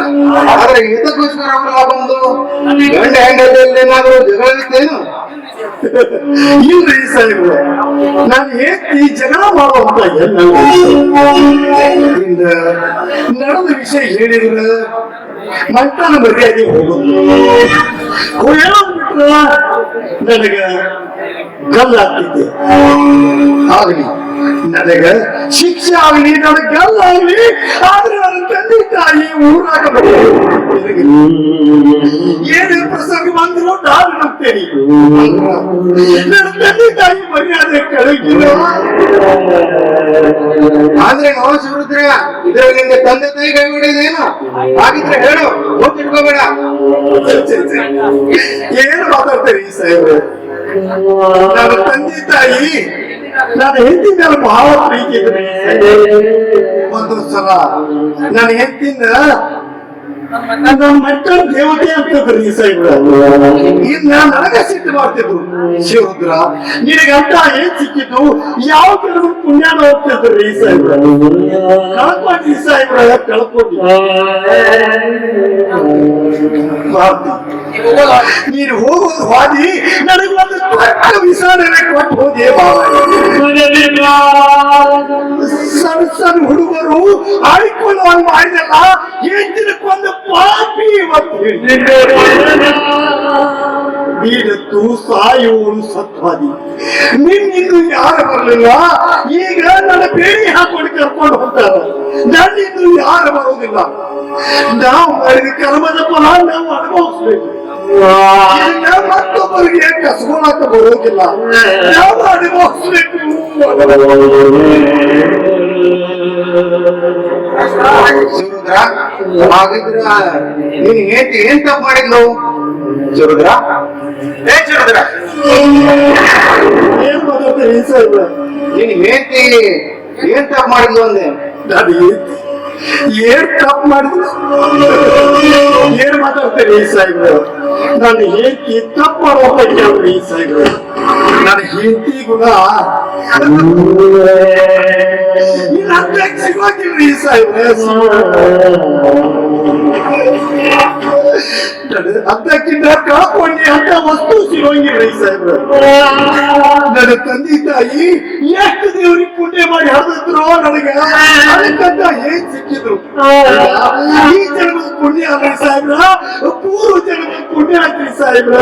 Speaker 4: ಆದ್ರೆ ಇದಕ್ಕೋಸ್ಕರ ಅವ್ರೆಲ್ಲ ಬಂದು ಗಂಡ ಹೆಂಡತಿಯಲ್ಲಿ ಏನಾದ್ರು ಜಗಳ ಇತ್ತೇನು?
Speaker 2: ಇಲ್ರಿ ಸಾಹೇಬ್ರೆ, ನಾನು ಈ ಜಗಳ ಮಾಡುವಂತ ಎಲ್ಲ ನಡೆದ ವಿಷಯ ಹೇಳಿದ್ರ ಮಂಟನ ಮರ್ಯಾದೆ ಹೋಗುದು ಬಿಟ್ರ ನನಗ ಗಲ್ಲಾಗ್ತಿದ್ದೆ ಆಗಲಿ ನನಗ ಶಿಕ್ಷೆ ಆಗಲಿ ನನಗ ಗಲ್ಲಾಗ್ಲಿ ಆದ್ರೆ ನನ್ನ ತಂದೆ ತಾಯಿ ಊರಾಗ ಏನೇ ಪ್ರಸಂಗ ಬಂದ್ರು ನಾನು ಹೋಗ್ತೇನೆ ನನ್ನ ತಂದೆ ತಾಯಿ ಮರ್ಯಾದೆ ಕಳಗಿಲ್ಲ
Speaker 4: ಆದ್ರೆ ನಾವು ಶಿವರುದ್ರ ಇದ್ರಲ್ಲಿ ನಿನ್ಗೆ ತಂದೆ ತಾಯಿ ಕೈ ಹೊಡೆದೇನು ಹಾಗಿದ್ರೆ ಹೇಳು ಓದ್ತಿಟ್ಕೋಬೇಡ.
Speaker 2: ಏನು ಮಾತಾಡ್ತಾರೆ ಈ ಸಾಹೇಬ್ರೆ? ನನ್ನ ತಂದೆ ತಾಯಿ ನಾನು ಹೆಂಡತಿ ಮೇಲೆ ಬಹಳ ಪ್ರೀತಿ ಇದ್ರೆ ಒಂದು ಸಲ ನನ್ನ ಹೆಂಡತಿನ ನನ್ನ ಮಕ್ಕಳ ದೇವತೆ ಅಂತಂದ್ರಿ ಸಾಹೇಬ್ರ. ಇನ್ನ ನನಗ ಸಿಟ್ಟು ಮಾಡ್ತಿದ್ರು, ಶಿವರುದ್ರ ನಿನಗಂತ ಏನ್ ಸಿಕ್ಕಿದ್ದು ಯಾವ ಕೆಲವು ಪುಣ್ಯಾನ ಹೋಗ್ತಿದ್ರಿ ಸಾಹೇಬ್ರ. ಕಳ್ಕೊಂಡ್ರಿ ಸಾಹೇಬ್ರ, ಕಳ್ಕೊಂಡ್ರಿ. ನೀನು ಹೋಗೋದು ಹಾದಿ ನನಗೊಂದು ವಿಚಾರಣೆ ಕೊಟ್ಟು ಹೋದೆ. ಸಣ್ಣ ಸಣ್ಣ ಹುಡುಗರು ಆಡಿಕೊಳ್ಳುವ ಮಾಡಿದಲ್ಲ ಹೆಚ್ಚಿನಕ್ಕೊಂದು ಪಾಪಿ ನೀನತ್ತು ಸಾಯುವವರು ಸತ್ವಾದಿ. ನಿನ್ನಿಂದು ಯಾರು ಬರಲಿಲ್ಲ, ಈಗ ನನ್ನ ಬೇಡಿ ಹಾಕೊಂಡು ಕರ್ಕೊಂಡು ಹೋಗ್ತಾರ. ನನ್ನಿಂದು ಯಾರು ಬರೋದಿಲ್ಲ. ನಾವು ಮಾಡಿದ ಕರ್ಮದ ಫಲ ನಾವು ಅನುಭವಿಸ್ಬೇಕು. ಮತ್ತೊಬ್ಬರಿಗೆ ಕಸ್ಕೊಳಕ ಬರೋದಿಲ್ಲ, ನಾವು ಅನುಭವಿಸ್ಬೇಕು.
Speaker 4: ಶಿವರುದ್ರ ಹಾಗಿದ್ರ ನೀನ್ ಹೇಳ್ತಿ ಏನ್ ತಪ್ಪು ಮಾಡಿದ್ಲು? ಶಿವರುದ್ರ ಶಿವರುದ್ರ
Speaker 2: ಏನ್ ಮಾತಾಡ್ತಾರೆ ಸಾಹೇಬ್ರ?
Speaker 4: ನೀನ್ ಹೇಳ್ತಿ ಏನ್ ತಪ್ಪು ಮಾಡಿದ್ಲು ಅಂದೆ.
Speaker 2: ನಾನು ಏನ್ ತಪ್ಪು ಮಾಡಿದ್ರು? ಏನ್ ಮಾತಾಡ್ತೇನೆ ಈ ಸಾಹೇಬ್ರ? ನಾನು ಹೆಂಡತಿ ತಪ್ಪು ಮಾಡೋಕೆ ಈ ಸಾಹೇಬ್ರ. ನನ್ನ ಹೆಂಡತಿ ಗುಣ ಸಿಗೋದಿಲ್ರಿ ಈ ಸಾಹೇಬ್ರ. ಅದಕ್ಕಿಂತ ಕಾಪಾಡಿ ಅಂತ ವಸ್ತು ಸಿಗೋಂಗಿಲ್ರಿ ಸಾಹೇಬ್ರ. ನನ್ನ ತಂದೆ ತಾಯಿ ಎಷ್ಟು ದೇವ್ರಿಗೆ ಪುಣ್ಯ ಮಾಡಿ ಹರಿದ್ರು ನನಗ ಅದಕ್ಕಂತ ಏನ್ ಸಿಕ್ಕಿದ್ರು. ಈ ಜನ್ಮದ ಪುಣ್ಯ ಅಲ್ರಿ ಸಾಹೇಬ್ರ, ಪೂರ್ವ ಜನ್ಮದ ಪುಣ್ಯ ಆಗ್ರಿ ಸಾಹೇಬ್ರ.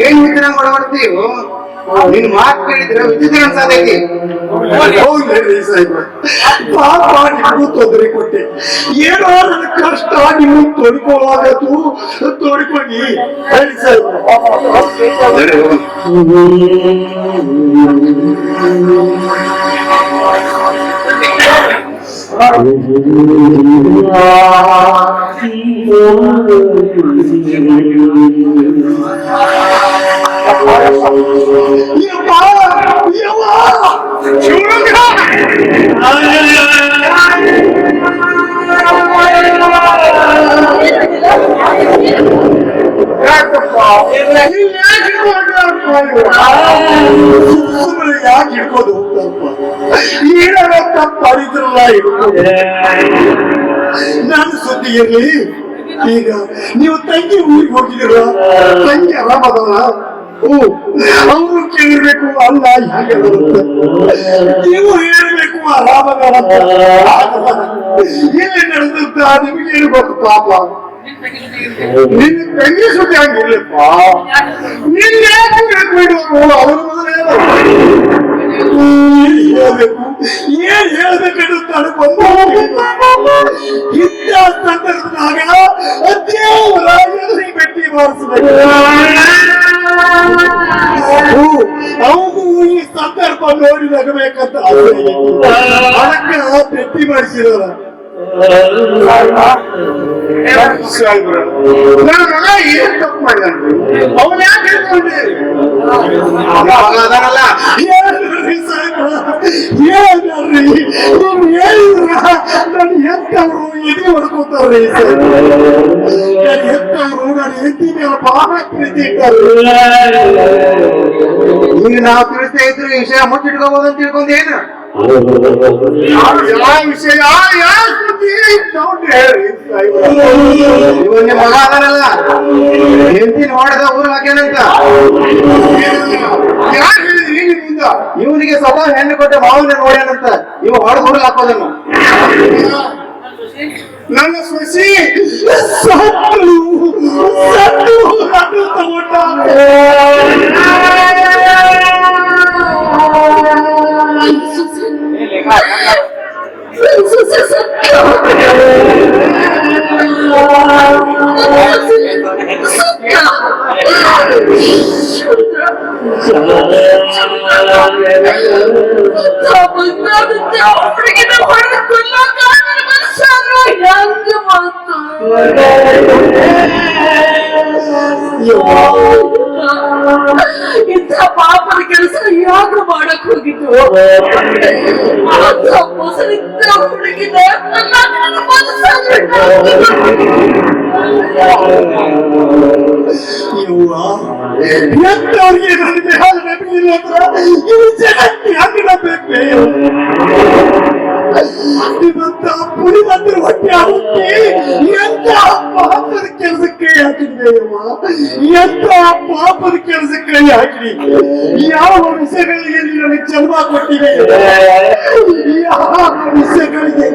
Speaker 4: ಏನ್ ವಿಚಾರ ಮಾಡಬಾರ್ತೀವಿ? ನಿನ್ ಮಾತು ಕೇಳಿದ್ರೆ ವಿಚಿತ್ರ ಅನ್ಸಾದೈತಿ.
Speaker 2: ಹೌದ್ರಿ ಸಾಹೇಬ್ರ, ಪಾಪ ನಿಮಗೂ ತೊಂದರೆ ಕೊಟ್ಟೆ. ಏನೋ ನನ್ನ ಕಷ್ಟ ನೀವು ತೊಡ್ಕೊಳ್ಳೋದು ತೊಡ್ಕೊಂಡು ಹೇಳಿ ಸಾಹೇಬ್ರ. ಸುಮ್ಮನೆ ಯಾಕೆ ಹಿಡ್ಕೊಂಡು ಹೋಗ್ತಾರಪ್ಪ? ಏನಾರ ತಪ್ಪು ಮಾಡಿದ್ರಲ್ಲ ಹಿಡ್ಕೊಂಡು. ನಾನು ಸುದ್ದಿ ಇರ್ಲಿ. ಈಗ ನೀವು ತಂಗಿ ಊರಿಗೆ ಹೋಗಿದ್ದೀರ, ತಂಗಿ ಆರಾಮದಲ್ಲ? ಅವರು ಕೇಳಿರ್ಬೇಕು ಅಲ್ಲ ಹೀಗೆ ಬರುತ್ತೆ, ನೀವು ಹೇಳ್ಬೇಕು ಆರಾಮದಾರ. ಇಲ್ಲಿ ನಡೆದ ನಿಮಗೆ ಹೇಳ್ಬೇಕು ಪಾಪ. ನಿನ್ನ ತಂಗಿ ಸುದ್ದಿ ಹಂಗಿರ್ಲಪ್ಪ. ನಿನ್ನ ಅವರು ಮೊದಲೇ ಹೇಳ್ಬೇಕು, ಏನ್ ಹೇಳ್ಬೇಕಂತ ತಡ್ಕೊಂಡು ಇಂಥ ಸಂದರ್ಭದಾಗ ದೇವರ ಎದುರಿಗೆ ಭೇಟಿ ಮಾಡಿಸ್ಬೇಕು. ಅವನು ಈ ಸಂದರ್ಭ ನೋಡಿ ನಗಬೇಕಂತ ಅದಕ್ಕೆ ಭೇಟಿ ಮಾಡಿಸಿರೋರ. ನನ್ನ ಮಗ ಏನ್ ತಪ್ಪು ಮಾಡಿದ? ಅವನ್ ಯಾಕೆ ಹೇಳ್ಕೊಂಡೆ?
Speaker 4: ಅದಲ್ಲ
Speaker 2: ಹೇಳ್ರಿ ಸಾಹೇಬ್ರ, ಹೇಳ್ರಿ. ನೀವ್ ಹೇಳಿದ್ರ ನನ್ನ ಹೆತ್ತವರು ಎದೆ ಹೊಡ್ಕೋತಾರ್ರಿ ಸಾಹೇಬ್ರ. ನನ್ನ ಹೆತ್ತವರು ನನ್ನ ಹೆಂಡತಿ ಮೇಲೆ ಬಹಳ ಪ್ರೀತಿ ಇಟ್ಟಾರೆ.
Speaker 4: ಈಗ ನಾವು ತಿಳಿಸ್ತಾ ಇದ್ರು ಈ ವಿಷಯ ಮುಚ್ಚಿಟ್ಕೋಬಹುದು ಅಂತ ತಿಳ್ಕೊಂಡೇನು?
Speaker 2: ಯಾವ ವಿಷಯ ಯಾವ ಸುದ್ದಿ ಹೇಳ್ರಿ ಸಾಹೇಬ್ರ.
Speaker 4: ಇವನ್ ಮಗ ಅದನಲ್ಲ ಹೆಂಡತಿ ನೋಡಿದ ಊರ್ ಹಾಕ್ಯಾನಂತ.
Speaker 2: ಯಾರು ಹೇಳಿದ್ರಿ ನಿಮ್ಮಿಂದ?
Speaker 4: ಇವನಿಗೆ ಸ್ವತಃ ಹೆಣ್ಣು ಕೊಟ್ಟ ಮಾವನ್ನ ನೋಡ್ಯಾನಂತ. ಇವ ಹೊಡೆದು ಊರ್ಗ್ ಹಾಕೋದನ್ನು
Speaker 2: ನನ್ನ ಸೊಸಿ ಸತ್ತು ಅದು ತಗೊಂಡ
Speaker 3: ಇಂಥ ಪಾಪದ ಕೆಲಸ ಯಾಕೆ ಮಾಡಕ್ ಹೋಗಿದ್ದು ಮೊಸರಿದ್ದ ಹುಡುಗಿದ
Speaker 2: ಎಂತವ್ರಿಗೆ ನನ್ನ ಹಾಲು ನೆನಪಿಲ್ಲ ಅಂದ್ರೆ ಇವು ಜಗತ್ತಿ ಹಂಗಿಡಬೇಕು ಇವತ್ತ ಪುಡಿ ಬಂದ್ರೆ ಹೊಟ್ಟೆ ಆಗುತ್ತೆ ಎಂತ ಪಾಪದ ಕೆಲಸಕ್ಕೆ ಹಾಕಿದ್ವೇಯವ್ವ ಎಂತ ಪಾಪದ ಕೆಲಸಕ್ಕೆ ಹಾಕಿರಿ ಯಾವ ವಿಷಯಗಳಿಗೆ ನನಗೆ ಜನ್ಮ ಕೊಟ್ಟಿವೆ ಯಾವ ವಿಷಯಗಳಿಗೆ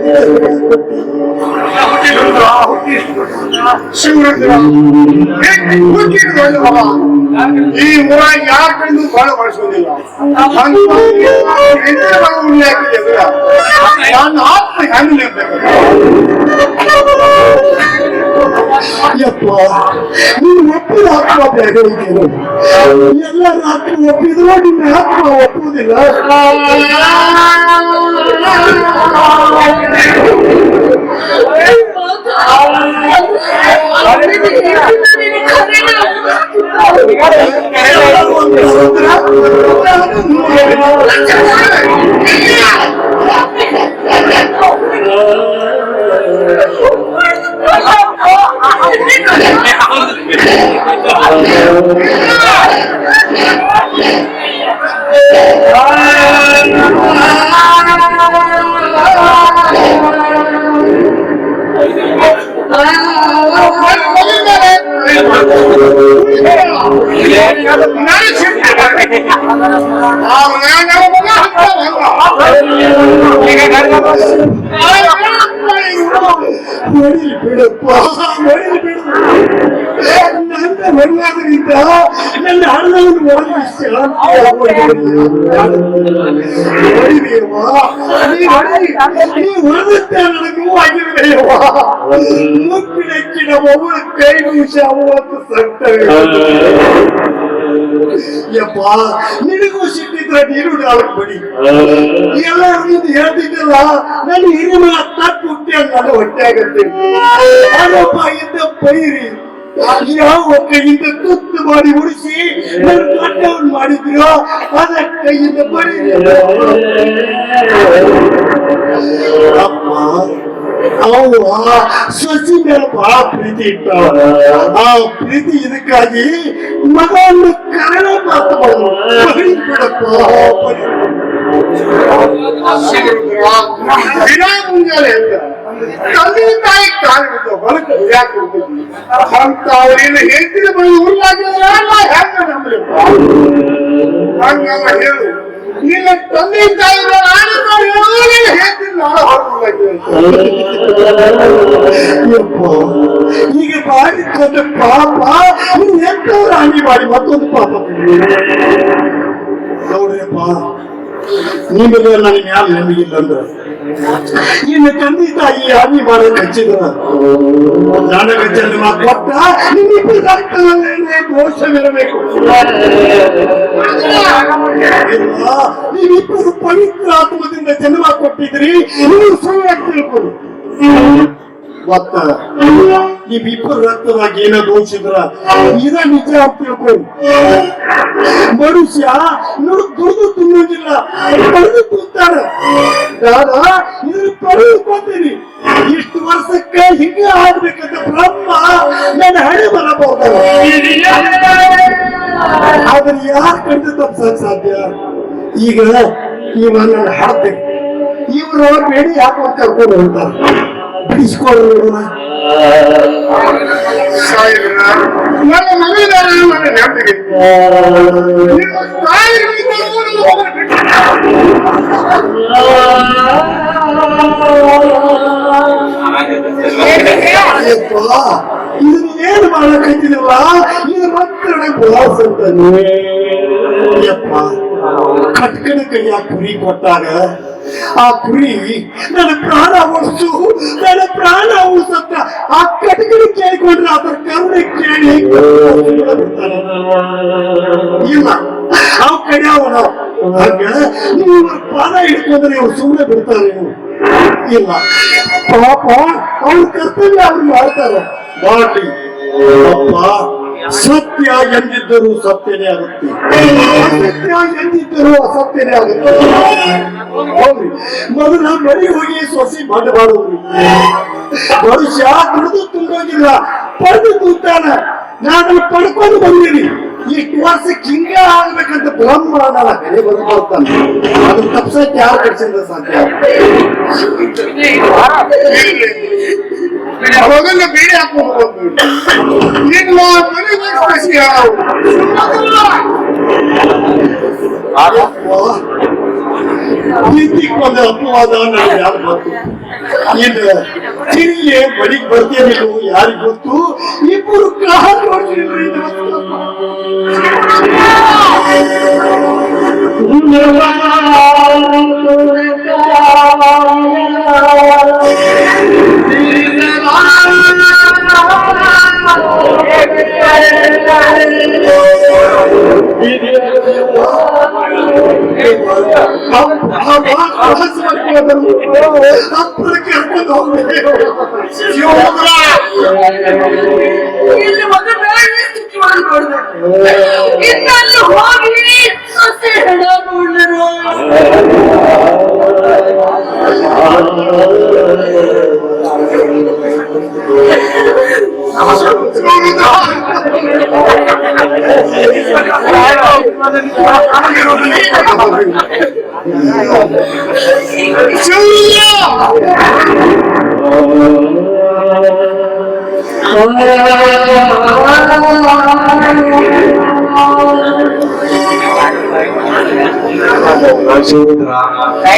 Speaker 2: ಈ ಊರ ಯಾರ ಕಣ್ಣು ಬಹಳ ಬಳಸೋದಿಲ್ಲ ನನ್ನ ಆತ್ಮ ಹೆಣ್ಣು ನೆನಪು ಯಪ್ಪ ನೀನು ಒಪ್ಪಿದ ಆತ್ಮ ಬೇರೆ ಇದೆಯೇನು ಎಲ್ಲರ ಆತ್ಮ ಒಪ್ಪಿದ್ರು ನಿನ್ನ ಆತ್ಮ ಒಪ್ಪುವುದಿಲ್ಲ ಬಿಡಪ್ಪ ನನ್ನ ಮರ್ಯಾದರಿಂದ ನನ್ನ ಹಣವನ್ನು ಹೊರದುತ್ತೆ ನನಗೂ ಆಗಿರಬೇಯವ್ವ ಮುಕ್ಕಿನ ಒಬ್ಬರು ಕೈ ನಿಮಿಷ 30 ಸತ್ತವೆ ಯಪ್ಪ ನಿನಗೂ ಸಿಟ್ಟಿದ್ರೆ ನೀರು ನಾಲ್ಕು ಬಡಿ ಎಲ್ಲರೂ ನೀನು ಹೇಳ್ತಿದ್ದಲ್ಲ ನನ್ನ ಹಿರಿಮನ ತಟ್ಟು ಹುಟ್ಟಿ ಅಂತ ನನ್ನ ಹೊಟ್ಟೆ ಆಗತ್ತೆ ಆರೋಪ ಇದ್ದ ಪೈರಿ ಯಾವ ಕೈಯಿಂದ ತುತ್ತು ಮಾಡಿ ಉಡಿಸಿ ನನ್ನ ಕಟ್ಟವನ್ನು ಮಾಡಿದ್ರೋ ಅದ ಕೈಯಿಂದ ಬಡಿ ಅಪ್ಪ ಅವ್ವ ಸಸಿ ಮೇಲೆ ಬಹಳ ಪ್ರೀತಿ ಇಟ್ಟ ಆ ಪ್ರೀತಿ ಇದಕ್ಕಾಗಿ ಮಗವನ್ನು ಕರಣ ಮಾತು ಬಿಡಪ್ಪ ದಿನ ಮುಂಜಾನೆ ಅಂತ ತಂದೆ ತಾಯಿ ಕಾಲಿದ್ದು ಹೊಲಕ್ಕೆ ಯಾಕೆ ಹೋಗ್ತೀವಿ ಅಂತ ಅವ್ರೇನು ಹೇಳ್ತಿದ ಬಳಿ ಉರುಳಾಗಿದ್ರೆ ಹೆಂಗ ನಂಬಲಿಪ್ಪ ಹಂಗಲ್ಲ ಹೇಳು ನಿನ್ನ ತಂದೆ ತಾಯಿ ಹೇಳ್ತೀನಿ ಈಗ ಮಾಡಿಕೊಂಡ ಪಾಪ ನೀನು ಎಂತವ್ರು ಹಾನಿ ಮಾಡಿ ಮತ್ತೊಂದು ಪಾಪ ನೋಡ್ರಿಯಪ್ಪ ನಿಮಗೆ ನನ್ನ ಮ್ಯಾಲ ನಂಬಿಗಿಲ್ಲ ಅಂದ್ರೆ ನಿನ್ನ ತಂದೆ ತಾಯಿ ಹಾನಿ ಮಾಡೋದು ಹಚ್ಚಿದ್ರ ನನಗೆ ಜನ್ಮ ಕೊಟ್ಟ ನಿನ್ನಿಬ್ಬರೇ ದೋಷವಿರಬೇಕು ನೀವಿಬ್ಬರು ಪವಿತ್ರ ಆತ್ಮದಿಂದ ಜನ್ಮ ಕೊಟ್ಟಿದ್ರಿ ನೀವು ಸುಳ್ಳು ತಿಳ್ಕೊಂಡು ಮತ್ತ ನೀವಿಬ್ಬರು ರಕ್ತವಾಗಿ ಏನೋ ದೋಷಿದ್ರ ಇದ ನಿಜ ಅಂತ ತಿಳ್ಕೊಂಡು ಮನುಷ್ಯ ನೋಡಿ ದುಡ್ದು ತಿನ್ನೋದಿಲ್ಲ ಪಡೆದು ತಿಂತಾರ ನಾನು ಇದ್ರ ಪಡೆದುಕೊಂತೀನಿ ಇಷ್ಟು ವರ್ಷಕ್ಕೆ ಹಿಂಗೆ ಆಗ್ಬೇಕಂತ ಬ್ರಹ್ಮ ನನ್ನ ಹಣೆ ಬರಬಹುದು ಆದ್ರೆ ಯಾರು ಕಂಡು ತಪ್ಪಿಸಕ್ ಸಾಧ್ಯ ಈಗ ಇವ ನನ್ನ ಹಾಡ್ಬೇಕು ಇವರು ಬೇಡಿ ಹಾಕೊಂಡು ಕರ್ಕೊಂಡು ಹೋಗ್ತಾರೆ ಬಿಡಿಸ್ಕೊಂಡು ನೋಡೋಣ ನನ್ನ ಮಗನ ನನ್ನ ನೆನಪಿಗೆ ನಿಮ್ಮ ತಾಯಿ ಯಪ್ಪ ಇದನ್ನ ಏನು ಮಾಡಕತ್ತಿದಲ್ಲ ಇದು ಮತ್ತೆ ಬ್ಲಾಸ್ ಅಂತಾನೆ ಯಪ್ಪ ಕಟ್ಕನ ಕೈಯ ಕುರಿ ಕೊಟ್ಟಾಗ ಆ ಕುರಿ ನನ್ನ ಪ್ರಾಣ ಉಳಿಸತ್ತ ಆ ಕಟ್ಕನ ಕೇಳಿಕೊಂಡ್ರೆ ಅದರ ಕರುಣೆ ಕೇಳಿ ಇಲ್ಲ ಅವ್ ಕಡಿಯವನ ಹಂಗ ನೀವು ಪ್ರಾಣ ಹಿಡ್ಕೊಂಡ್ರೆ ಇವ್ರು ಸುಮ್ಮನೆ ಬಿಡ್ತಾರೆ ಇಲ್ಲ ಪಾಪ ಅವ್ರ ಕರ್ತವ್ಯ ಅವ್ರು ಮಾಡ್ತಾರೆ ಮಾಡಿ ಅಪ್ಪ ಸತ್ಯ ಎಂದಿದ್ದರೂ ಸತ್ಯನೇ ಆಗುತ್ತೆ ಅಸತ್ಯ ಎಂದಿದ್ದರೂ ಅಸತ್ಯನೇ ಆಗುತ್ತೆ ಹೋಗ್ರಿ ಮೊದಲ ಮರಿ ಹೋಗಿ ಸೊಸಿ ಮಾಡಬಾರದ್ರಿ ಮನುಷ್ಯ ದುಡಿದು ತುಂಬೋಗಿಲ್ಲ ಪಡೆದು ತುಂಬ್ತಾನ ನಾನು ಪಡ್ಕೊಂಡು ಬಂದೀನಿ ಇಷ್ಟು ವರ್ಷಕ್ಕೆ ಹಿಂಗೆ ಆಗ್ಬೇಕಂತ ಬ್ರಹ್ಮ ಅನ್ನಲ್ಲ ಬೆಲೆ ಬರ್ತಾನೆ ಅದನ್ನ ತಪ್ಸಕ್ಕೆ ಯಾರು ಕಟ್ಸಿದ್ರೆ ಸಾಧ್ಯ
Speaker 4: ಅವಾಗೆಲ್ಲ ಬೇರೆ ಹಾಕೊಂಡು
Speaker 2: ಪ್ರೀತಿಗೊಂದು ಅಪವಾದ ನನಗೆ ಯಾರು ಗೊತ್ತು ಇದು ತಿರಿಯೇ ಬಳಿಗೆ ಬರ್ತೇನಿಲ್ಲ ಯಾರಿಗ್ ಗೊತ್ತು ಇಬ್ಬರು ಕಾರ್ ನೋಡ್ತಿರ್ಲಿ
Speaker 3: ಇಲ್ಲಿ ಮಗನ ಸ್ಥಿತಿ ಮಾಡಿ ನೋಡಿದೆ ಇನ್ನಲ್ಲಿ ಹೋಗಿ ಸೊಸೆ ಹೆಣ ನೋಡಿದ್ರು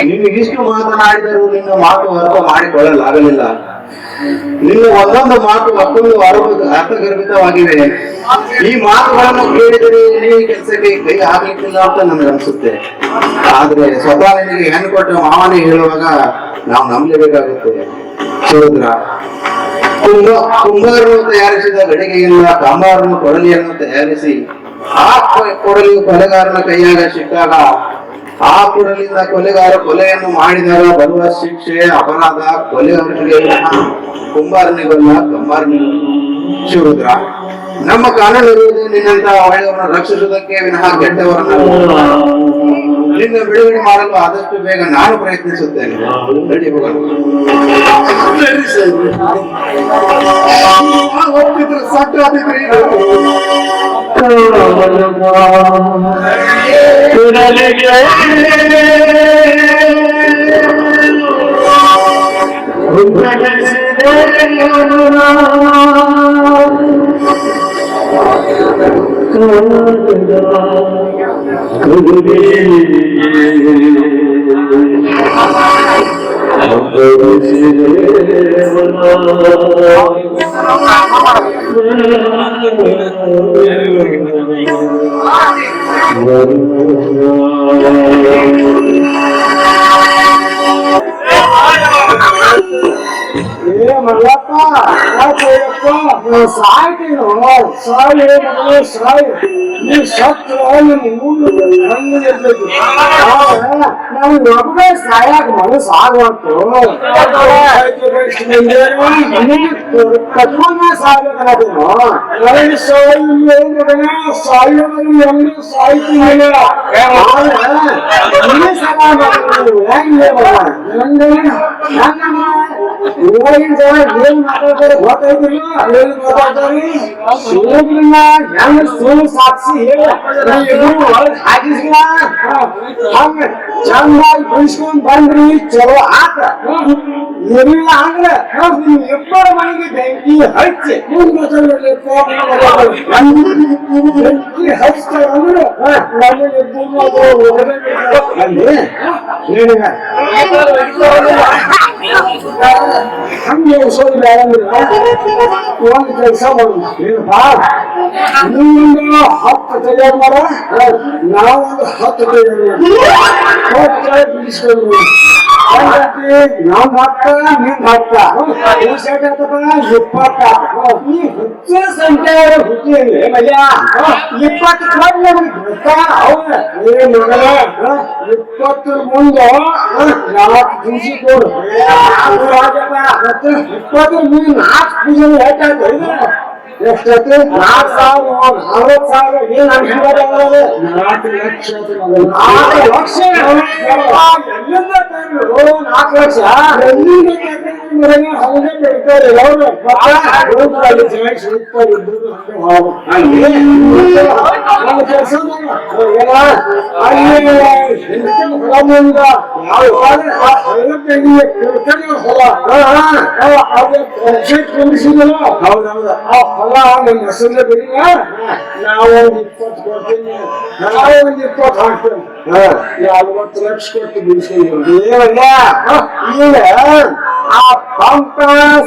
Speaker 4: ನಿನಗಿಷ್ಟು ಮಾತನಾಡಿದರೂ ನಿನ್ನ ಮಾತು ಅರ್ಥ ಮಾಡಿಕೊಳ್ಳಲಾಗಲಿಲ್ಲ. ನಿನ್ನ ಒಂದೊಂದು ಮಾತು ಮತ್ತೊಂದು ಅರ್ಥಗರ್ಭಿತವಾಗಿವೆ. ಈ ಮಾತುಗಳನ್ನು ಕೇಳಿದರೆ ನೀವು ಕೆಲಸಕ್ಕೆ ಕೈ ಹಾಕಲಿಕ್ಕಿಲ್ಲ ಅಂತ ನನಗೆ ಅನ್ಸುತ್ತೆ. ಆದ್ರೆ ಸ್ವತಃ ನಿನಗೆ ಹೆಣ್ಣು ಕೊಟ್ಟ ಮಾವನೇ ಹೇಳುವಾಗ ನಾವು ನಂಬಲೇಬೇಕಾಗುತ್ತೆ. ಶಿವರುದ್ರ ಕುಂಬಾರನು ತಯಾರಿಸಿದ ಗಡಿಗೆಯಿಂದ ಕಾಂಬಾರನು ಕೊಡಲಿಯನ್ನು ತಯಾರಿಸಿ ಆ ಕೊಡಲಿಯು ಕೊಲೆಗಾರನ ಕೈಯಾಗ ಸಿಕ್ಕಾಗ ಆ ಕೊಡಲಿಂದ ಕೊಲೆಗಾರ ಕೊಲೆಯನ್ನು ಮಾಡಿದಾಗ ಬರುವ ಶಿಕ್ಷೆ ಅಪರಾಧ ಕೊಲೆಗಾರನಿಗೆ ಕುಂಬಾರನಿಗಲ್ಲ ಕಂಬಾರನಿಗೆ. ಶಿವರುದ್ರ ನಮ್ಮ ಕಾನೂನು ಇರುವುದು ನಿನ್ನಂತ ಒಳ್ಳೆಯವರನ್ನು ರಕ್ಷಿಸುವುದಕ್ಕೆ ವಿನಃ ಕೆಟ್ಟವರನ್ನು ನಿನ್ನ ಬಿಡುಗಡೆ ಮಾಡಲು ಆದಷ್ಟು ಬೇಗ ನಾನು ಪ್ರಯತ್ನಿಸುತ್ತೇನೆ. ನಡಿ ಹೋಗೋಣ.
Speaker 2: ಒಪ್ಪಿದ್ರೆ ಸಾಕಾದಿದ್ರೆ ಮಲ್ಲಪ್ಪ ಸಾಯ್ತೀನೋ ಸಾಯಿ ಸಾಯಿ ನೀ ಸತ್ತು ನನ್ ಒಬ್ಬನೇ ಸಾಯಾಕ ಮನಸ್ಸು ಆಗುವಂತು ಕಟ್ಕೊಂಡ ಸಾಯ್ಬೇಕನ್ನೋದೇನು ಸಾಯೋದ್ರಲ್ಲಿ ಎಲ್ಲರೂ ಸಾಯ್ತೀನಿ ಏನ್ ಮಾತಾಡ್ತಾರೆ ಗೊತ್ತಾಯ್ತಿಲ್ಲ ಏನ್ ಮಾತಾಡ್ತಾರೆ ಸೋದ್ರನ್ನ ಹೆಂಗ ಸೋಲು ಸಾಧಿಸಿ ಹಾಕಿಸಿಲ್ಲ ಹಂಗ ಚಂದಾಗಿ ಬೆಳೆಸ್ಕೊಂಡ್ ಬಂದ್ರಿ ಚಲೋ ಆತ ಇಲ್ಲ ಅಂದ್ರೆ ನೀವು ಇಬ್ಬರ ಮನೆಗೆ ಬೆಂಕಿ ಹಚ್ಚಿ ಬೆಂಕಿ ಹಚ್ತಾರೆ ಅಂದ್ರೆ ನಮಗೆ
Speaker 1: ಹಂಗೆ ಸೋದಿಲ್ಲ ಒಂದು ಕೆಲಸ ಮಾಡೋದು ಏನಪ್ಪಾ, ನೀವೊಂದು 10 ತಯಾರು ಮಾಡ, ನಾವೊಂದು 10 ತಯಾರು ಬಿಡಿಸ್ಕೊಂಡು ನಾವ್ ಹಾಕ್ತ ನೀವ್ ಹಾಕ್ತ 20 ನೀ ಹುಚ್ಚ ಸಂಖ್ಯೆ ಹುಟ್ಟಿ ಮಲ್ಯ 20 20 ಮುಂದೆ 4 ದಿವಸ ಕೊಡು 20 ಮುಂದೆ 4 ಪೂಜೆ ಹೆಚ್ಚಾಯ್ತು ಎಷ್ಟೈತಿ 4,000 ಏನ್ 4 ಲಕ್ಷ 4 ಲಕ್ಷ ಎಲ್ಲಿಂದ ತಂದ್ರು 4 ಲಕ್ಷ ಹಂಗೆ ಬೆಳಿತಾರೆ ಅವರು ಕೆಲಸ ಹೊಲ ನಮ್ಮ ಹೆಸರಲ್ಲೇ ಬೆಳಿ, ನಾವೊಂದು 20 ಕೊಡ್ತೀನಿ, ನಾವೊಂದು 20 ಹಾಕ್ತೇನೆ, 40 ಲಕ್ಷ ಕೊಟ್ಟು ಬಿಡಿಸ್ಕೊಂಡು ಈಗ ಆ ಪಂಪ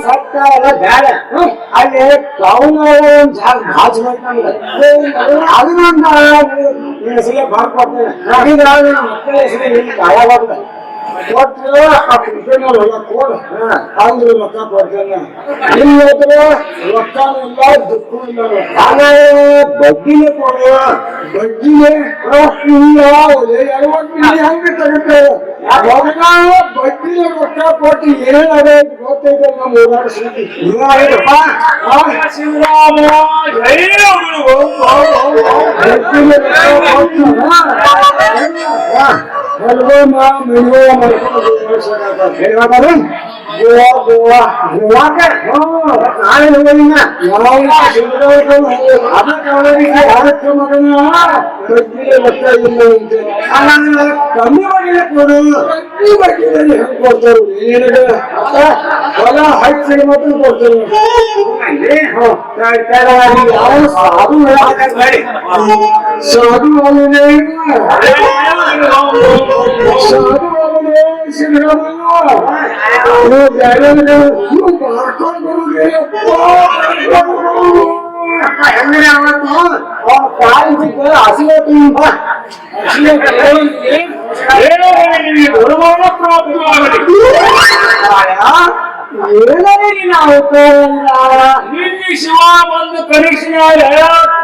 Speaker 1: ಸತ್ತ ಎಲ್ಲ ಬೇಡ, ಅಲ್ಲಿ ಕೌನ ಜಾಗ ಭಾಜ್ ಮಾಡ್ಕೊಂಡು ಅದನ್ನೊಂದು ಹೆಸರೇ ಬರ್ಕೊಡ್ತೇನೆ, ಮಕ್ಕಳ ಹೆಸರೇ ಆವಾಗದ ಕೊಟ್ಟರೆ ಆ ಕೃಷಿನ ಹೊಲ ಕೊಡು, ಅಂದ್ರೆ ರೊಕ್ಕ ಕೊಡ್ತೇನೆ. ಇಲ್ಲದ್ರೆ ರೊಕ್ಕನೂ ಇಲ್ಲ ದುಃಖೂ ಇಲ್ಲ, ಬಡ್ಡಿನೇ ಕೊಡು, ಬಡ್ಡಿನೇ ಹಂಗೆ ತಗೋತೇವೆ. ಬಡ್ಡಿನ ರೊಕ್ಕ ಕೊಟ್ಟು ಏನಾಗ ಗೊತ್ತೈತೆ ನಮ್ಮ ಊರಾಗ ಸುದ್ದಿ ಇವಾಗಪ್ಪ ಶಿವರಾಮ ಕಮ್ಮಿ ಮಾಡಿಲ್ಲ ಕೊಡು, ಬಡ್ಡಿಯಲ್ಲಿ ಹೆಂಗ್ ಕೊಡ್ತಾರೆ ಹೊಲ ಹಚ್ಚಿ ಮಾತ್ರ ಕೊಡ್ತಾರೆ. ಸಾಧು ಸಾಧು ಹಸಿವೆ ತುಂಬ
Speaker 5: ಇಲ್ಲಿ ಶಿವ ಬಂದು ಪರೀಕ್ಷೆಯಾಗ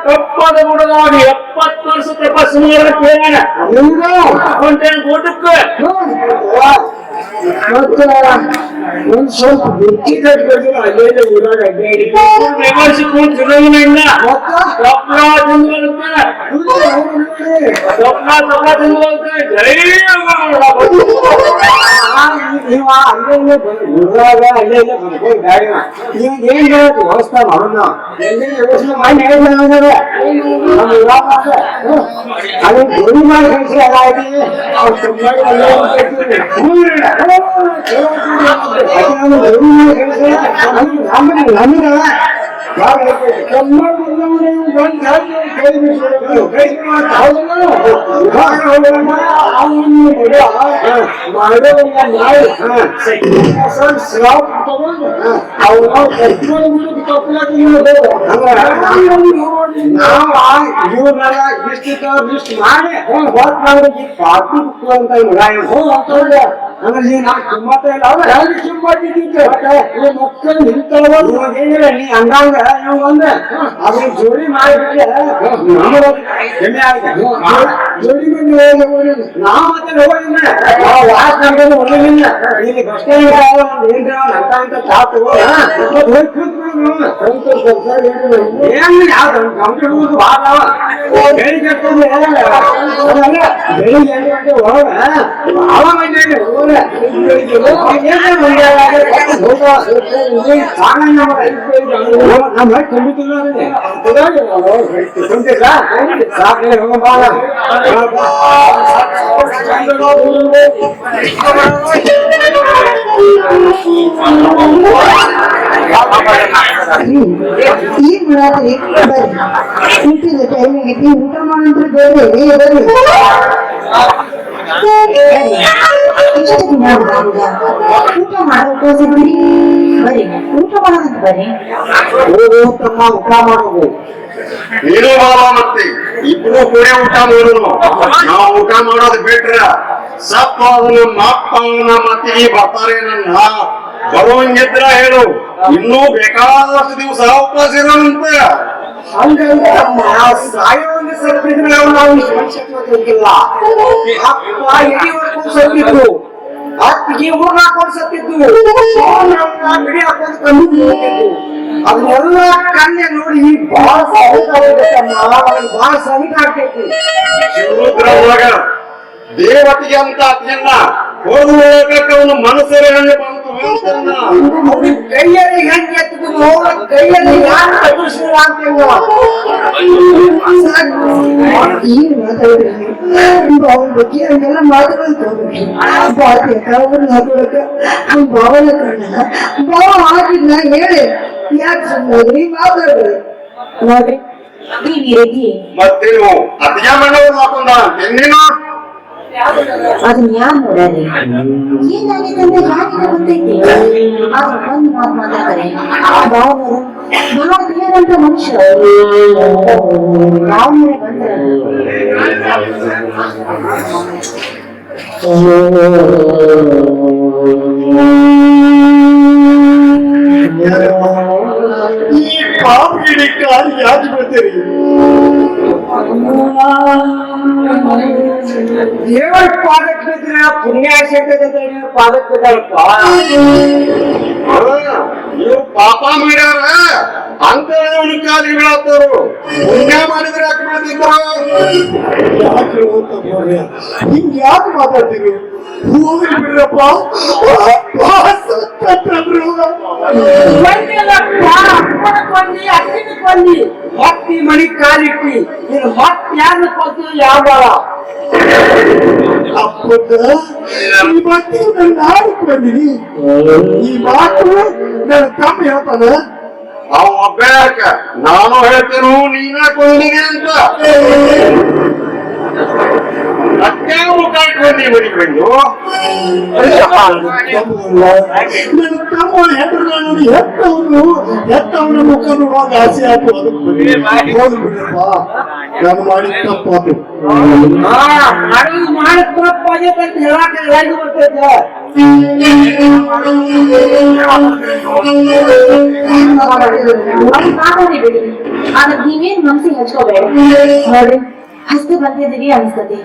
Speaker 5: ತಪ್ಪದ ಗುಡದಾಗ 70 ವರ್ಷ ತಪಸ್ಸು ಮಾಡಕ್ಕೆ ಊಟಕ್ಕೆ
Speaker 1: ಒಂದ್ ಸ್ವಲ್ಪ ಬುದ್ಧಿ ಕಟ್ಬೇಕು, ಅಲ್ಲೇ ಊರಾಗ ಅಡ್ಡಾಡಿ ನೀವ ಅಲ್ಲೇ ಊರಾಗ ಅಲ್ಲೇ ಬಂದ್ಕೊಂಡು ಗಾಡಿ ನೀವ್ ಏನ್ ವ್ಯವಸ್ಥೆ ಮಾಡೋಣ, ಎಲ್ಲಿ ವ್ಯವಸ್ಥೆ ಮಾಡಿ ಅದು ಗುರಿ ಮಾಡಿ ಕಳಿಸಿ ಅದಾಗಿ ಆಮೇಲೆ ನಾವು ಕಿಮ್ಮತ್ತ ಇಲ್ಲ ಅವ್ರು ಕಿಮ್ಮತ್ತಿದ್ದೆ ಮಕ್ಕಳು ನಿಂತಲ್ವ ಏನಿಲ್ಲ ನೀ ಹಂಗಂಗ ನೀವು ಬಂದ ಅದ್ರ ಜೋಡಿ ಮಾಡಿಬಿಟ್ರೆ ಹೆಮ್ಮೆ ಆಗಿದೆ. ಜೋಡಿ ಬಂದು ನಾವು ಮತ್ತೆ ಹೋಗಿಲ್ಲ, ನಾವು ವಾಸ್ ನಮ್ಗೆ ಒಳ್ಳೆಗಿಲ್ಲ, ಇಲ್ಲಿ ಬಸ್ ಸ್ಟ್ಯಾಂಡ್ ಏನ್ರ ಅಂತ ಅಂತ ಚಾಪು ಏನ್ ಯಾವ್ದು ಕಂಪ್ಯೂಟರ್ ಭಾಳ ಬೆಳಿ ಕಟ್ಕೊಂಡು ಬೆಳಿಗ್ಗೆ 8 ಗಂಟೆ ಹೋಗ ಭಾಳ ಮಂದಿ ಸಾಕು ಹೋಗ
Speaker 6: ಈಗ ರಾತ್ರಿ ಊಟದ ಟೈಮಿಗೆ ಊಟ ಮಾಡಂದ್ರೆ ಬೇರೆ ಬರ್ರಿ ಇಷ್ಟು ದಿನ ಊಟ ಮಾಡೋ ಉಪವಾಸ ಬಿಡಿ ಬರ್ರಿ ಊಟ ಮಾಡೋದಂತ ಬರ್ರಿ
Speaker 1: ಹೋಗು ತಮ್ಮ ಊಟ ಮಾಡೋದು.
Speaker 2: ನೀನು ಬಾಬಾ ಮತ್ತೆ ಇಬ್ರು ಕೂಡಿ ಊಟ ಮಾಡೋನು. ನಾವು ಊಟ ಮಾಡೋದು ಬಿಟ್ರೆ ಸಪ್ಪ ಅವನು ಮಪ್ಪ ಅವನ ಮತ್ತಿಗೆ ಬರ್ತಾರೆ ನನ್ನ ಬರುವಂಗಿದ್ರ ಹೇಳು. ಇನ್ನೂ ಬೇಕಾದಷ್ಟು ದಿವಸ ಉಪವಾಸ ಇರೋಣಂತ.
Speaker 1: ಹಂಗಂದ್ರೆ ಸಾಯೋಂದು ಸತ್ತಿದ್ರೆ ನಾವು ಮನುಷ್ಯತ್ವಕ್ಕಿಲ್ಲ. ಅಪ್ಪ ಎಡಿ ಹೊಡ್ಕೊಂಡು ಸತ್ತಿದ್ರು, ಅತ್ತಿಗೆ ಊರ್ನ ಹಾಕೊಂಡು ಸತ್ತಿದ್ದು, ಬಿಡಿ ಹಾಕೊಂಡು ಕಂಡು ಹೋಗಿದ್ದು. ಅದನ್ನೆಲ್ಲ ಕಣ್ಣೆ ನೋಡಿ ಬಹಳ ಸಹಿತ ಆಗ್ತೈತಿ.
Speaker 2: ಶಿವರುದ್ರವಾಗ ದೇವತೆಗೆ ಅಂತ ಅತ್ಯನ್ನ ಹೋಗುವವನು ಮನಸ್ಸರೇ ಹಣ್ಣು ಬಂತು
Speaker 1: ಅವ್ನಿಗೆ ಕೈಯಲ್ಲಿ ಹೆಂಗೆ ಎತ್ತಿದ್ರು ಕೈಯಲ್ಲಿ ಯಾರು ಎದುರಿಸಿಲ್ಲ ಅಂತ
Speaker 6: ಏನ್ ಮಾತಾಡ್ರಿ ಅವನ ಬಗ್ಗೆ ಹಂಗೆಲ್ಲ ಮಾತಾಡೋದು ಅವ್ರನ್ನ ಹಾಕೊಳಕ ಅವ್ನ ಭಾವನ ಕಾರಣ ಭಾವ ಆಗಿದ್ನ ಹೇಳಿ ಯಾಕೆ ಸುಮ್ಮನೆ ಮಾತಾಡ್ರಿ ನೋಡ್ರಿ ನೀವ್ ಈ ರೀತಿ
Speaker 2: ಮತ್ತೇನು ಅತಿಯ ಮಣ್ಣವ್ರು ಹಾಕೊಂಡ ನೀನು
Speaker 6: ಅದನ್ನ ಯಾರು ನೋಡ್ರಿ ಏನಾಗಿದೆ ಅಂದ್ರೆ ಯಾರಿಗೆ ಗೊತ್ತೈತಿ ಆದ್ರೆ ಒಂದ್ ಮಾತು ಮಾತಾಡ್ತಾರೆ ಭಾವನವರು ಬಹಳ ಏನಂತ ಮನುಷ್ಯ ಭಾವನೆ ಬಂದ್ರೆ
Speaker 2: ಈ ಪಾಪಿಡಿ ಕಾಲು ಯಾಕೆ ಬರ್ತೀರಿ?
Speaker 1: ದೇವರ ಪಾದಕ್ಕೆ ಬಿದ್ರೆ ಪುಣ್ಯ ಸಿಗ್ತದೆ. ಪಾದಕ್ಕೆ ಬಿದ್ದಾರಪ್ಪ
Speaker 2: ನೀವು ಪಾಪ ಮಾಡ್ಯಾರ ಅಂತ ಕಾಲಿಗೆ ಬೀಳತ್ತವರು. ಪುಣ್ಯ ಮಾಡಿದ್ರೆ ಯಾಕೆ ಬೀಳ್ತಿದ್ರು? ಹಿಂಗ್ ಯಾಕೆ ಮಾತಾಡ್ತೀರಿ? ಹೋಗ್ಲಿ ಬಿಡ್ರಪ್ಪ.
Speaker 1: ಮತ್ತಿ ಮನಿ ಕಾಲಿಟ್ಟಿ ನೀನು ಮತ್ ಯಾರನ್ನ ಕೊಡ್ತೀವಿ ಯಾವ
Speaker 2: ಅಪ್ಪದ ಈ ಮಾತು ನನ್ನ ನಾಡಕ್ಕೆ ಬಂದಿನಿ. ಈ ಮಾತು ನನ್ನ ತಮ್ಮ ಹೇಳ್ತಾನ. ಅವ ಒಬ್ಬ ನಾನು ಹೇಳ್ತೇನು ನೀನ ಕೊಂದಿನಿ ಅಂತ. ಅತ್ಯಾವ ಕಾಯ್ಕೊಂಡಿ ಮರಿಕೊಂಡು ನನ್ನ ತಮ್ಮ ಹೆಣ್ಣು ನೋಡಿ ಹೆತ್ತವನ ಮುಖ ನೋಡುವಾಗ ಆಸೆ ಆಯ್ತು. ಅದಕ್ಕೆ ಹೋಗಿ ಬಿಡ್ರಪ್ಪ, ನಾನು ಮಾಡಿದ ತಪ್ಪಾತು.
Speaker 1: ಮಾಡಕ್ ತಪ್ಪಾಗೈತೆ ಅಂತ ಹೇಳಾಕ ಯಾರಿಗೂ ಬರ್ತೈತೆ.
Speaker 6: ಮಾತಾಡಿ ಬಿಡಿ ಆದ್ರೆ ನೀವೇನ್ ಮನ್ಸಿಗೆ ಹಚ್ಕೋಬೇಡ ನೋಡ್ರಿ ಹಸ್ತು ಬಂದಿದ್ದೀವಿ ಅನ್ಸ್ತತಿ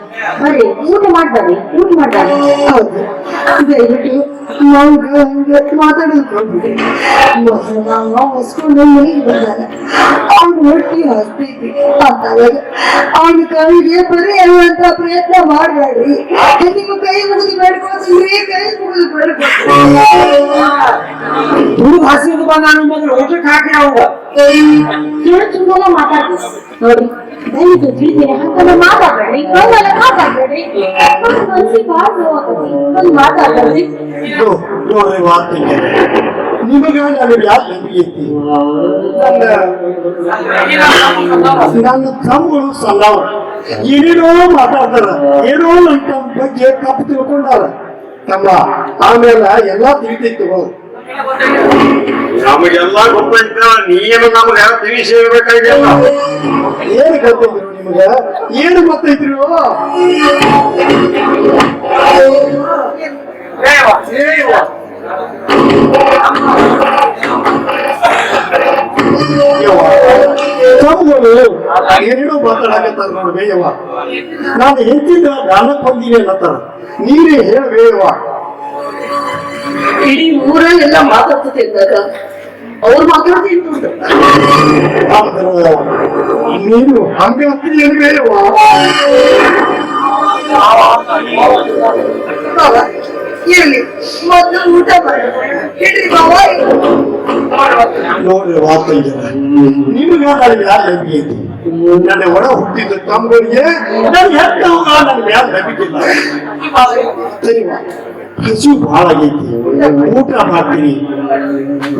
Speaker 6: ಬರ್ರಿ ಊಟ ಮಾಡ್ಬರ್ರಿ ಊಟ ಮಾಡ್ಬಾರಿ ಹೌದು ದಯವಿಟ್ಟು ನಾವು ಮಾತಾಡೋದು ನಾವು ಸ್ಕೂಲ್ ಮನೆಗೆ ಬಂದಾಗ ಅವ್ನ ಹೊಟ್ಟಿ ಹಸ್ತೈತಿ ಅಂತಾಗ ಅವ್ನ ಕವಿಗೆ ಬರೀ ಹೇಳುವಂತ ಪ್ರಯತ್ನ ಮಾಡ್ಬೇಡ್ರಿ. ನಿಮ್ಮ ಕೈ ಮುಗಿದು ಬೇಡ್ಕೊಳ್ತೀವಿ, ಕೈ ಮುಗಿದು ಬೇಡ್ಕೊಳ್ತೀವಿ.
Speaker 1: ಹುಡುಗ ಹಸಿದು ಬಂದ ಮೊದಲು ಊಟಕ್ಕೆ ಹಾಕಿ ಅವಾಗ
Speaker 6: ತುಂಬಾ ಮಾತಾಡ್ತೀವಿ ನೋಡಿ ದಯವಿಟ್ಟು ತಿಳಿತೀನಿ ಹಂಗಲ್ಲ ಮಾತಾಡ್ಬೇಡ್ರಿ ಹಂಗಲ್ಲ ಮಾತಾಡ್ಬೇಡ್ರಿ ಮನ್ಸಿಗೆ ಭಾಳ ನೋವಾಗತಿ ಒಂದು ಮಾತಾಡ್ಬೇಡ್ರಿ.
Speaker 2: ನೋಡ್ರಿ ವಾರ್ತೆಗೆ ನಿಮಗ ನನಗೆ ಯಾಕೆ ನಂಬಿಕೆ ಐತಿ? ನನ್ನ ತಮ್ಮಗಳು ಸಣ್ಣವ ಏನೇನೋ ಮಾತಾಡ್ತಾರ, ಏನೋ ನನ್ನ ತಮ್ಮ ಬಗ್ಗೆ ತಪ್ಪು ತಿಳ್ಕೊಂಡಾರ. ತಮ್ಮ ಆಮೇಲೆ ಎಲ್ಲಾ ತಿಳಿತೈತು. ನಮಗೆಲ್ಲ ಗೊತ್ತೈತ, ನೀನು ನಮ್ಗೆ ತಿಳಿಸಿ ಹೇಳ್ಬೇಕಾಗಿಲ್ಲ. ಏನು ಗೊತ್ತೈತ್ರಿ ನಿಮ್ಗ? ಏನು ಗೊತ್ತೈತ್ರಿ? ತಮ್ಮಗಳು ಏನೇನೋ ಮಾತಾಡಕತ್ತಾರ ನೋಡ್ಬೇಯವ್ವ. ನಾನು ಹೆಂಚಿದ ಗಾನಕ್ ಬಂದೀನಿ ಅನ್ನತ್ತಾರ. ನೀರೇ ಹೇಳ್ಬೇಯವ್ವ.
Speaker 3: ಇಡೀ ಊರಲ್ಲೆಲ್ಲ ಮಾತಾಡ್ತಿದ್ದಾಗ ಅವ್ರು ಮಾತಾಡ್ತೀನಿ
Speaker 2: ನೀನು ಹಂಗಂತೀನಿ ಹೇಳ್ಬೇಯವ್ವ.
Speaker 3: ಇರ್ಲಿ ಮೊದಲು ಊಟ ಮಾಡಿ ಹೇಳ್ರಿ ಬಾಬಾ.
Speaker 2: ನೋಡ್ರಿ ವಾರ್ತೆ ನಿಮ್ಗ ನನಗೆ ಯಾರು ನಂಬಿಕೆ ಐತಿ? ನನ್ನ ಒಳ ಹುಟ್ಟಿದ ತಮ್ಮಗಳಿಗೆ ನನ್ನ ಹೆತ್ತವಾಗ ನನ್ಗೆ ಯಾರು ನಂಬಿಕೆ ಇಲ್ಲ. ಸರಿವಾ, ಹಸಿವು ಬಹಳ ಆಗೈತಿ, ಊಟ ಮಾಡ್ತೀನಿ.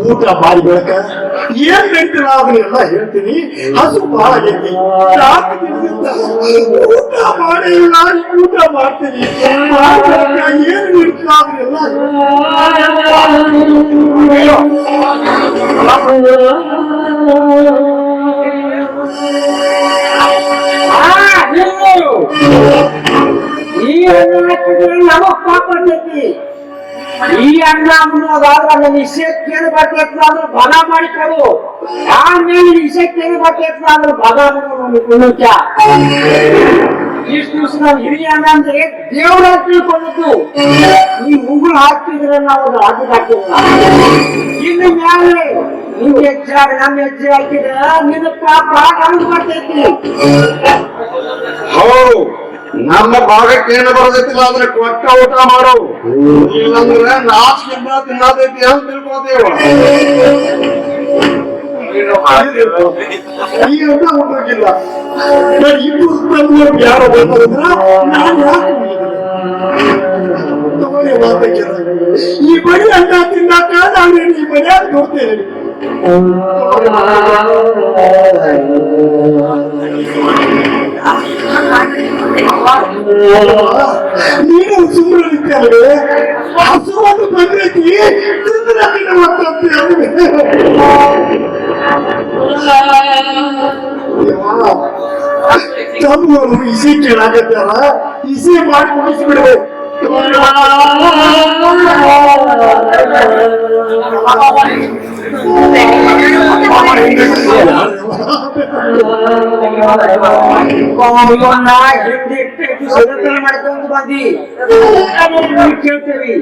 Speaker 2: ಊಟ ಮಾಡಿ ಬೆಳಕ ಏನ್ ಹೇಳ್ತೀರ ಅದನ್ನೆಲ್ಲ ಹೇಳ್ತೀನಿ. ಹಸು ಬಹಳ ಆಗೈತಿ, ರಾತ್ರಿ ತಿಂದಿದ್ದ ಊಟ ಮಾಡಿ ನಾನು ಊಟ ಮಾಡ್ತೀನಿ. ಏನ್ ಹೇಳ್ತೀರ ಅದನ್ನೆಲ್ಲ
Speaker 1: ಈ ಅನ್ನ ಹಾಕಿದ್ರೆ ನಮಗ್ ಪಾಪ ಬರ್ತೈತಿ. ಈ ಅನ್ನ ಅನ್ನೋದಾದ್ರೆ ನನ್ನ ವಿಷಯಕ್ಕೆ ಏನು ಬರ್ತೈತಿ ಅಂದ್ರೆ ಬಲ ಮಾಡಿಕೊಡು. ಆಮೇಲೆ ವಿಷಯಕ್ಕೆ ಏನು ಬರ್ತೈತಿ ಅಂದ್ರೆ ಬಲ ಕುಣಿತ. ಇಷ್ಟು ದಿವಸ ನಾವು ಹಿರಿಯ ಅನ್ನ ಅಂದ್ರೆ ದೇವರ ತಿಳ್ಕೊಂಡಿದ್ದು. ಈ ಉಗುಳು ಹಾಕಿದ್ರೆ ನಾವು ಅದು ಹಾಕಿಲ್ಲ. ಇನ್ನು ಮ್ಯಾಲೆ ನಿಮ್ಗೆ ಹೆಚ್ಚಾಗಿ ನಮ್ಮ ಹೆಜ್ಜೆ ಹಾಕಿದ್ರೆ ನಿನ್ನ ಪಾಪ ನಮ್ಗೆ ಬರ್ತೈತಿ.
Speaker 4: ಹೌದು, ನಮ್ಮ ಭಾಗಕ್ಕೆ ಏನು ಬರೋದೈತಿಲ್ಲ ಅಂದ್ರೆ ಕೊಟ್ಟ ಊಟ ಮಾಡೋ, ಇಲ್ಲಂದ್ರೆ ನಾಚಿಕೆಂದ ತಿನ್ನತೈತಿ ಅಂತ ತಿಳ್ಕೊತೇವ.
Speaker 2: ಈ ಅನ್ನ ಉಂಟೋಗಿಲ್ಲ. ನಾನು ಇಬ್ಬರು ತಂದು ಯಾರೋ ಬಂದ್ರ ನಾನು ಯಾಕೆ ತಗೊಳ್ಳಿ ಮಾತಕ್ಕೆ. ಈ ಬಡಿ ಅನ್ನ ತಿನ್ನಾಕ ನಾನು ಈ ಮನೆಯಾಗ ನೋಡ್ತೇನೆ. ನೀನು ಸುಮ್ಮನೆ ಅಲ್ವೇ? ಹಸುವನ್ನು ಬಂದೈತಿ ತಿಂದ್ರೆ ಮತ್ತಂತೆ ತಮ್ಮವರು ಇಸಿ ಕೇಳಾಕತ್ತಾರ, ಇಸಿ ಮಾಡಿ ಮುಗಿಸ್ಬಿಡ್ಬೇಕು.
Speaker 1: ಮಾಡ್ಕೊಂಡು ಬಂದಿ ಕೇಳ್ತೇವಿ.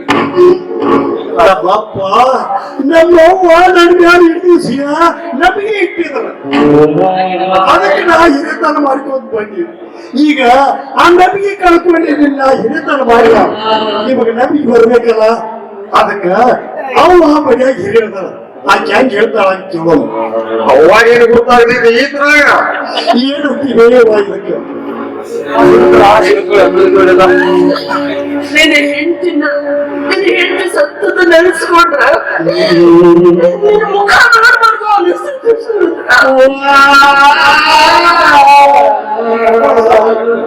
Speaker 2: ಬಾಪ, ನಮ್ಮವ್ವ ನನ್ಗೆ ಹಿಡಿಸಿಯ ನಮಗೆ ಇಟ್ಟಿದ್ರು, ಅದಕ್ಕೆ ನಾ ಹಿರಿತನ ಮಾಡ್ಕೊಂಡು ಬಂದಿ. ಈಗ ಆ ನಂಬಿಕೆ ಕಳ್ಕೊಂಡಿದ್ದಿಲ್ಲ, ಹಿರಿತನ ಮಾಡಿಲ್ಲ. ಇವಾಗ ನಂಬಿಕೆ ಬರ್ಬೇಕಲ್ಲ, ಅದಕ್ಕ ಅವ್ವ ಮನೆಯಾಗ ಹಿರಿಯದಾಳ. ಆಕೆ ಹೆಂಗ್ ಹೇಳ್ತಾಳ ಅಂತ ಕೇಳೋದು.
Speaker 4: ಅವಾಗೇನು ಗೊತ್ತಾಗಲಿಲ್ಲ ಈ ತರ
Speaker 2: ಏನು ಇದಕ್ಕೆ
Speaker 3: ನಿನ್ನ ಹೆಂಡತಿ ಸತ್ತದ ನೆನೆಸ್ಕೊಂಡ್ರ ನಿನ್ನ ಮುಖ ನೋಡ್ಬಾರ್ದು ಅನಿಸ್ತದೆ.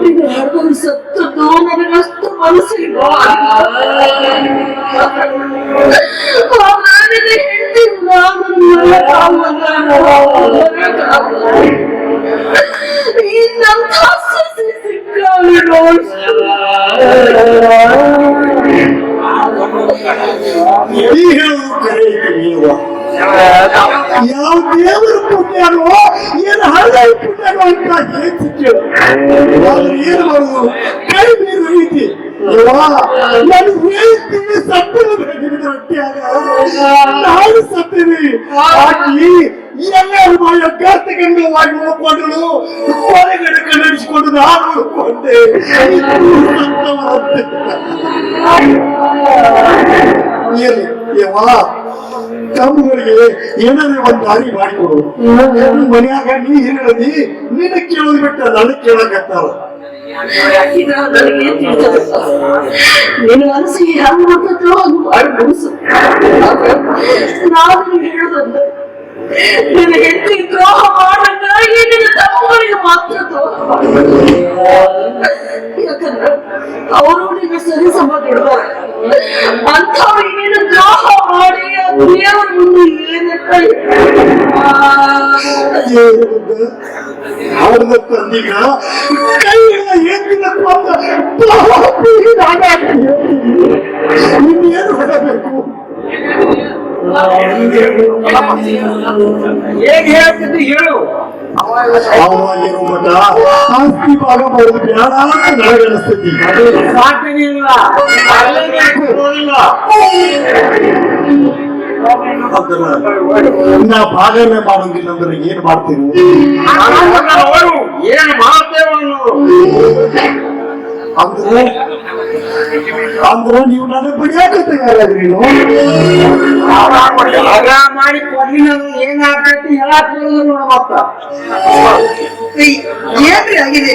Speaker 3: ನಿನ್ನ ಹಡಗರು ಸತ್ತದ್ದು ನನಗಷ್ಟು ಮನಸ್ಸಿಗೆ ನಿನ್ನ ಹೆಂಡತಿ ಇನ್ನಂತ
Speaker 2: ಯಾವ ದೇವರ ಪುಣ್ಯನೋ ಏನು ಹಳ್ಳ ಪುಣ್ಯನೋ ಅಂತ ಹೆಚ್ಚು ಕೇಳು. ಆದ್ರೆ ಏನು ಮಾಡುದು, ಕೈ ಮೀರು ರೀತಿ ನಾನು ಹೇಳ್ತೀನಿ. ಸತ್ತನ ರೊಟ್ಟಿಯಾಗ ನಾನು ಸತ್ತೀನಿ. ಹಾಕಿ ಎಲ್ಲರೂ ಮಾಡಿ ಗಾರ್ತಗಂಗವಾಗಿ ನೋಡ್ಕೊಂಡ್ರು, ಹೊರಗಡೆ ಕನ್ನಡಿಸಿಕೊಂಡು ನಾನು ನೋಡ್ಕೊಂಡೆ. ತಮ್ಮಗಳಿಗೆ ಏನಾದ್ರೆ ಒಂದು ದಾರಿ ಮಾಡಿಕೊಡು. ಮನ್ಯಾಗ ನೀ ಹೇಳದಿ, ನಿನ್ನ ಕೇಳೋದು ಬಿಟ್ಟ ನನಗ್ ಕೇಳಕತ್ತಾರ.
Speaker 3: ನಿನ್ನ ಮನಸ್ಸಿಗೆ ಹೆಂಗ್ ಬರ್ತದೋ ಅದು ಮಾಡಿ ಮುಗಿಸು. ನಾನು ಹೇಳುದಂದ್ರೆ ನಿನ್ನ ಹೆಂಡತಿಗೆ ದ್ರೋಹ ಮಾಡಕ್ಕಾಗಿ ನಿನ್ನ ತಮ್ಮಗಳಿಗೆ ಮಾತ್ರ ದ್ರೋಹ ಮಾಡಬೇಕು. ಯಾಕಂದ್ರೆ ಅವರು ನಿನ್ನ ಸರಿ ಸಮ ದುಡ್ದಾರ. ಅಂಥವ್ರಿಗೆ ನೀನು ದ್ರೋಹ ಮಾಡಿ ದೇವರ ಮುಂದೆ ಏನಂತ
Speaker 2: ಅವ್ರದ ತಂದಿಗ ಕೈ ಹೆಂಗಿನ ಇನ್ನೇನು ಮಾಡಬೇಕು?
Speaker 1: ಹೇಗೆ ಹೇಳ್ತಿದ್ದು ಹೇಳು.
Speaker 2: ಅವಾಗಿರೋ ಮಠ ಆಸ್ತಿ ಭಾಗ ಮಾಡೋದು ಬೇಡ ಅಂತ ನನಗನಿಸ್ತೈತಿ.
Speaker 1: ಸಾಧನೆ ಇಲ್ಲ,
Speaker 2: ನಾ ಭಾಗನೇ ಮಾಡೋಂಗಿಲ್ಲ ಅಂದ್ರೆ ಏನ್ ಮಾಡ್ತೀವಿ?
Speaker 1: ಏನ್ ಮಾಡ್ತೇವ
Speaker 2: ಅಂದ್ರೆ ನೀವು ನನಗೆ ಬಡಿಯಾಕ ತಯಾರಾದ್ರಿ.
Speaker 1: ಮಾಡಿ ಕೊಡ್ಲಿ ಏನಾಗ್ತೈತಿ ಹೇಳಕ್ ನೋಡಮತ್ತ.
Speaker 6: ಏನ್ರಿ ಆಗಿದೆ?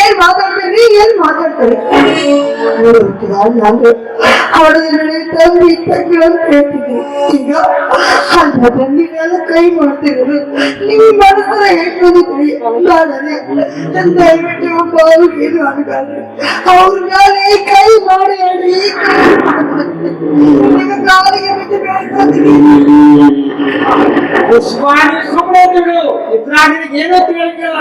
Speaker 6: ಏನ್ ಮಾತಾಡ್ತೀರಿ? ಏನ್ ಮಾತಾಡ್ತಾರೆ? ಹೊಡೆದ ತಂದು ಅಂತ ಹೇಳ್ತಿದ್ರಿ. ಈಗ ಅಲ್ಲ
Speaker 1: ನೀವೆಲ್ಲ ಕೈ ಮಾಡ್ತಿರೋದು ನಿಮ್ ಮನಸ್ಸರ ಹೆಂಗೋದಿದ್ರಿ ನಾಳೆ ದಯವಿಟ್ಟು ಬಾವಿಗೆ ಅನ್ಕಾದ್ರೆ ಅವ್ರ ಮೇಲೆ ಕೈ ಮಾಡಿ ಹೇಳ್ರಿ ನಿಮ್ಮ ಕಾಲಿಗೆ ಬಿಟ್ಟು ಬೇಡ್ಕೊತೀನಿ.
Speaker 5: ಉಸ್ಮಾನಿ ಸುಮ್ಮನೆ ಇದ್ರಾಗ ಏನೋ ತಿಳಿಯಂಗಿಲ್ಲ.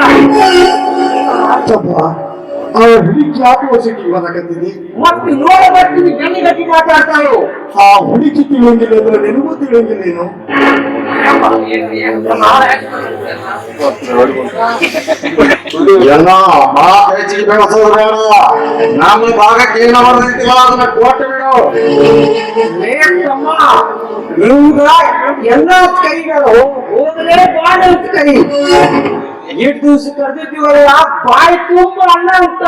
Speaker 2: ಆ ಹುಡುಕಿ ಯಾಕೆ ಸಿಟಿ ಬರಕತ್ತೀನಿ
Speaker 5: ಮತ್ತೆ ನೋಡ ಬರ್ತೀವಿ ಗಂಡಿ ಗಟ್ಟಿ ಮಾತಾಡ್ತಾಳು.
Speaker 2: ಆ ಹುಡುಕಿ ತಿಳಿಯಂಗಿಲ್ಲ ಅಂದ್ರೆ ನಿನಗೂ ತಿಳಿಯಂಗಿಲ್ಲ ಏನು
Speaker 4: ಎಲ್ಲ ಮಾತು ಹೆಚ್ಚಿಗೆ ಬೆಳೆಸೋದು ಬೇಡ. ನಮ್ಮ ಭಾಗಕ್ಕೆ ಏನ ಬರ್ತೈತಿಲ್ಲ ಅದನ್ನ ಕೊಟ್ಟು ಬಿಡು.
Speaker 1: ನಿಮ್ಗ ಎಲ್ಲ ಕೈಗಳು ಹೋಗಲೇ ಬಾಳ ಅಂತ ಕೈ ಎಷ್ಟು ದಿವಸ ಕರೆದಿದ್ದೀವಲ್ಲ ಬಾಯಿ ತುಂಬ ಅನ್ನ ಅಂತ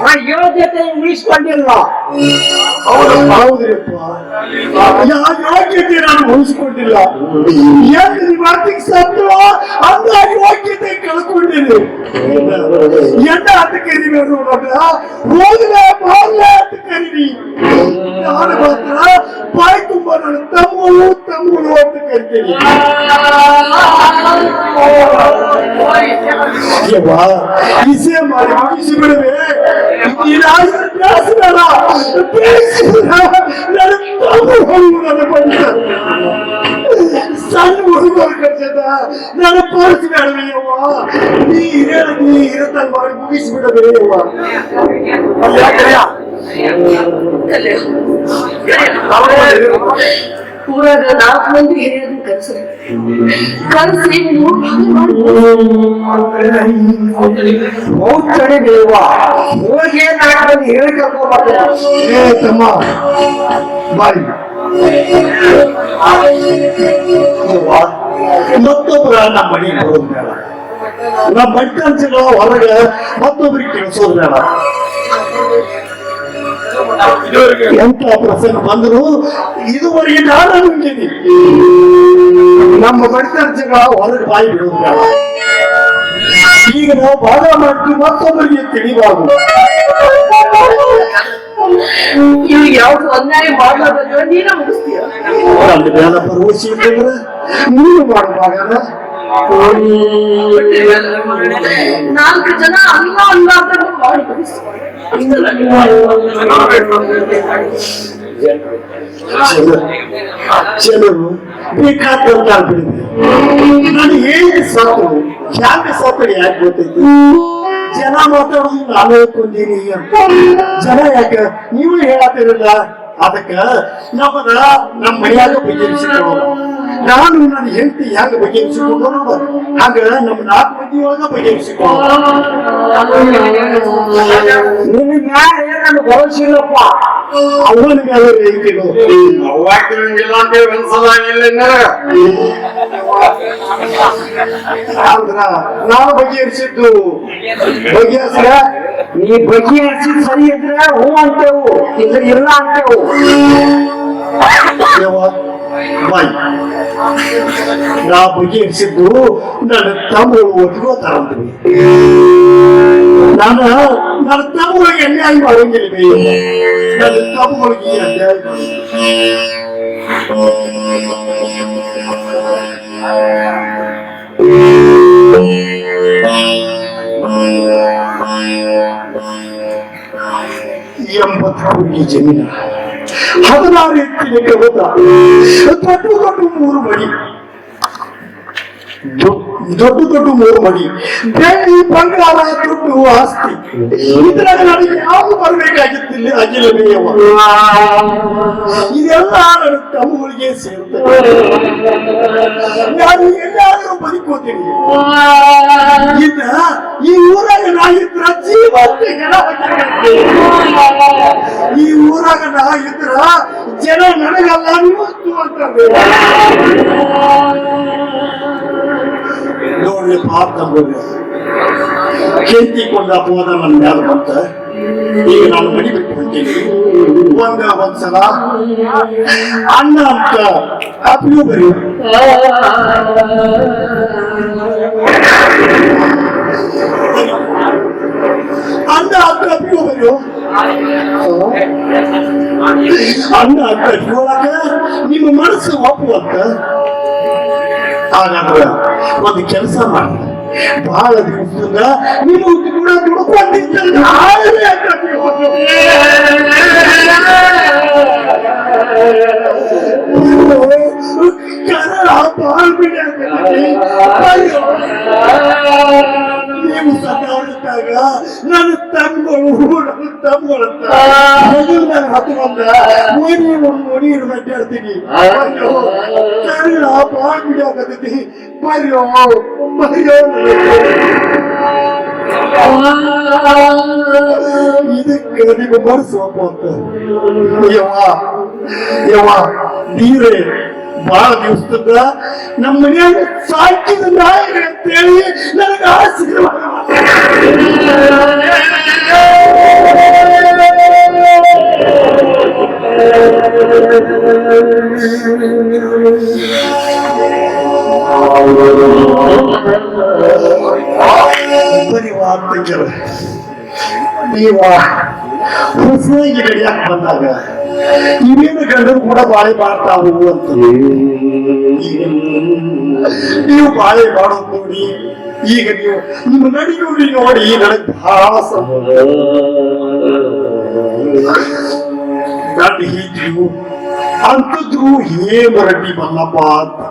Speaker 1: ನಾ ಯೋಗ್ಯತೆ ಉಳಿಸ್ಕೊಂಡಿಲ್ಲ.
Speaker 2: ಹೌದ್ರಿಪ್ಪ ಯೋಗ್ಯತೆ ನಾನು ಉಳಿಸ್ಕೊಂಡಿಲ್ಲ. ಎಂದು ನಿಮ್ಮ ಅತ್ತಿಗೆ ಸತ್ತು ಅಂತ ಯೋಗ್ಯತೆ ಕಳ್ಕೊಂಡಿರಿ. ಎಂದ ಅಂತ ಕರೀರಿ ನೋಡೋಣ ಹೋಗ್ಲೇ ಬಾಗ್ಲೇ ಅಂತ ಕರೀರಿ. ನಾನು ಮಾತ್ರ ಬಾಯಿ ತುಂಬ ನನ್ನ ತಮ್ಮಳು ಅಂತ ಕರಿತೀನಿ. ಇಸೆ ಮಾಡಿ ಮುಗಿಸಿ ಬಿಡುವೆ. ಸಣ್ಣ ಹುಡುಗರು ಕರ್ಸದ ನಾನು ತೋರಿಸ್ಬೇಡವೆ ಯವ್ವ. ನೀ ಇರತಲ್ ಮಾಡಿ ಮುಗಿಸಿ ಬಿಡಬೇ ಯವ್ವ.
Speaker 3: ಊರಾಗ 4 ಮಂದಿ ಹಿರಿಯರನ್ನ ಕರ್ಸಿ 3
Speaker 1: ಹೋಗ್ತಾನೆ ಬೇವ ಹೋಗಿ ನಾಲ್ಕು ಹೇಳಿ ಕರ್ಕೊಂಡ್ಬರ್ತಾರೆ.
Speaker 2: ಏ ತಮ್ಮ ಬಾರಿ ಮತ್ತೊಬ್ಬರ ನಮ್ಮ ಮನೆಗೆ ಬರೋದು ಬೇಡ. ನಮ್ಮ ಬಡ್ಡಿ ಕಲ್ಸಿರೋ ಹೊರಗೆ ಮತ್ತೊಬ್ಬರಿಗೆ ಕೇಳಿಸೋದು ಬೇಡ. ಎಂತ ಪ್ರಸಂಗ ಬಂದ್ರು ಇದುವರೆಗೆ ನಾನು ಅನ್ಕೊಂಡಿದ್ದೀನಿ. ನಮ್ಮ ಬಡ್ತರ್ಚಗಳ ಹೊರಗೆ ಬಾಯಿ ಬಿಡೋದು ಬೇಡ. ಈಗ ನಾವು ಭಾಗ ಮಾಡ್ತೀವಿ ಮತ್ತೊಬ್ಬರಿಗೆ ತಿಳಿಬಾರ್ದು.
Speaker 3: ಇವ್ರಿಗೆ ಯಾವ್ದು ಅನ್ಯಾಯ ಮಾಡ್ಲಾರ್ದಂಗ ನೀನ ಮುಗಿಸ್ತೀಯ.
Speaker 2: ಅಲ್ಲಿ ಬೇಡ ಭರವಸೆ ಇರ್ತಂದ್ರೆ ನೀನು ಮಾಡುವಾಗ
Speaker 3: 4 ಜನ ಅಲ್ಲಾರ್ದಂಗ ಮಾಡಿ ಮುಗಿಸ್ತೀಯ.
Speaker 2: ಜನರು ಬೇಕಾದಂತ ಬಿಡಿದೆ. ನಾನು ಹೇಗೆ ಸತ್ತು ಯಾಕೆ ಸತ್ತು ಯಾಕೆ ಗೊತ್ತೈತಿ. ಜನ ಮಾತಾಡೋದು ನಾನು ಕೊಂದೀನಿ ಅಂತ. ಜನ ಯಾಕೆ ನೀವು ಹೇಳತ್ತಿರಲ್ಲ. ಅದಕ್ಕ ನಮ್ಮ ಮನೆಯಾಗ ಬಗೆಹರಿಸಿಕೊಳ್ಳೋಣ. ನಾನು ನನ್ನ ಹೆಂಡತಿ ಹೆಂಗ ಬಗೆಹರಿಸಿಕೊಂಡು ನೋಡ ಹಾಗ ನಮ್ಮ 4 ಮಂದಿ ಒಳಗ ಬಗೆಹರಿಸಿಕೊಳ್ಳೋಣ.
Speaker 1: ನಿನ್ನ ಮ್ಯಾಲೆ ನನ್ಗೆ ಭವಿಷ್ಯ ಇಲ್ಲಪ್ಪ.
Speaker 2: ಅವನ ಮೇಲೆ ಹೇಳ್ತೀನೋ
Speaker 4: ಅವ್ವಾಗಿಲ್ಲ ಅಂತ ಒಂದ್ಸಲ ಇಲ್ಲ
Speaker 2: ಅಂದ್ರ ನಾನು ಬಗೆಹರಿಸಿದ್ದು ಬಗೆಹರಿಸಿದ
Speaker 1: ನೀ ಬಗೆಹರಿಸಿ ಸರಿ ಇದ್ರೆ ಹೂ ಅಂತೇವು ಇದ್ರೆ ಇಲ್ಲ ಅಂತೇವು.
Speaker 2: ಬಾಯಿ ನಾ ಬಗೆಹರಿಸಿದ್ದು ನನ್ನ ತಮ್ಮಗಳು ಒತ್ಕೋತಾರಂತೀವಿ. ನನ್ನ ತಮ್ಮಗಳಿಗೆ ಅನ್ಯಾಯ ಮಾಡಂಗಿಲ್ಲ. ನನ್ನ ತಮ್ಮಗಳಿಗೆ ಅನ್ಯಾಯ ಎಂಬತ್ತು ಜಮೀನ 16 ಎತ್ತಿನ ಹೋದ ದೊಡ್ಡ 3 ಮಡಿ ದೊಡ್ಡ 3 ಮಡಿ ಬೆಳ್ಳಿ ಬಂಗಾರ ದುಡ್ಡು ಆಸ್ತಿ ಇದ್ರಾಗ ನನಗೆ ಯಾವುದು ಬರಬೇಕಾಗಿತ್ತಿಲ್ಲ ಅಗಿಲ್ಲವೇಯವ. ಇದೆಲ್ಲ ನನ್ನ ತಮ್ಮಗಳಿಗೆ ಸೇರ್ತದೆ. ನಾನು ಎಲ್ಲಾದರೂ ಬದುಕೋತೀನಿ. ಇನ್ನ ಈ ಊರಾಗ ನಾ ಇದ್ರ ಜೀವಕ್ಕೆ ಈ ಊರಾಗ ನಾ ಇದ್ರ ಜನ ನನಗಲ್ಲ ನೀವತ್ತು ಅಂತಾರೆ. ನೋಡ್ರಿ ಪಾಪ ನಂಬೋದು ಕೆಂತಿ ಕೊಂಡ ಹೋದ ನನ್ನ ಮ್ಯಾಲ ಬಂತ. ಈಗ ನಾನು ಮಡಿ ಬಿಟ್ಟು ಹೊಂಟೀನಿ. ಒಂದ್ಸಲ ಅಣ್ಣ ಅಂತ ಅಪ್ಪಿಯೂ ಬರೀ ಅಣ್ಣ ಅಂತ ಅಪ್ಪಿಯೂ ಬರೀ ಅಣ್ಣ ಅಂತ ಇಟ್ಕೊಳಕ ನಿಮ್ಮ ಮನಸ್ಸು ಒಪ್ಪುವಂತ ಹಾಗಾದ್ರೆ ಒಂದು ಕೆಲಸ ಮಾಡಿ, ಬಹಳ ದಿವಸದಿಂದ ನೀವು ಕೂಡ ದುಡ್ಕೊಂಡಿದ್ದಲ್ಲ ನೀವು ಸಣ್ಣವರಿದ್ದಾಗ ನನ್ನ ತಮ್ಮಗಳು ನನ್ನ ಹತ್ತುಕೊಂಡ ನೋಡಿ ಮಾತಾಡ್ತೀನಿ ಕನ್ನಡ ಬಾಳ್ ಬಿಡಾಕತ್ತೈತಿ. ಬರ್ಯೋ ಇದಕ್ಕೆ ನೀವು ಬರ್ಸೋಪ ಅಂತ ಯವ್ವ ನೀರೇ ಬಹಳ ದಿವಸದ ನಮ್ಮ ಮನೆಯಾಗ ಸಾಕಿದ ನಾಯಿ ಅಂತೇಳಿ ನನಗೆ ಆಶೀರ್ವಾದ ಬರೀ ವಾರ್ತೆಗಳು ನೀವ ಹೊಸದಾಗಿ ರೆಡಿಯಾಗಿ ಬಂದಾಗ ಇವೇನು ಗಂಡರು ಕೂಡ ಬಾಳೆ ಮಾಡ್ತಾವು ಅಂತ ನೀವು ಬಾಳೆ ಮಾಡೋದು ನೋಡಿ ಈಗ ನೀವು ನಿಮ್ಮ ನಡಿಯೂರಿ ನೋಡಿ ನನಗೆ ಬಹಳ ಗಂಡ ಹೀಗಿರು ಅಂತಿದ್ರು ಹೇಮರಡ್ಡಿ ಮಲ್ಲಪ್ಪ ಅಂತ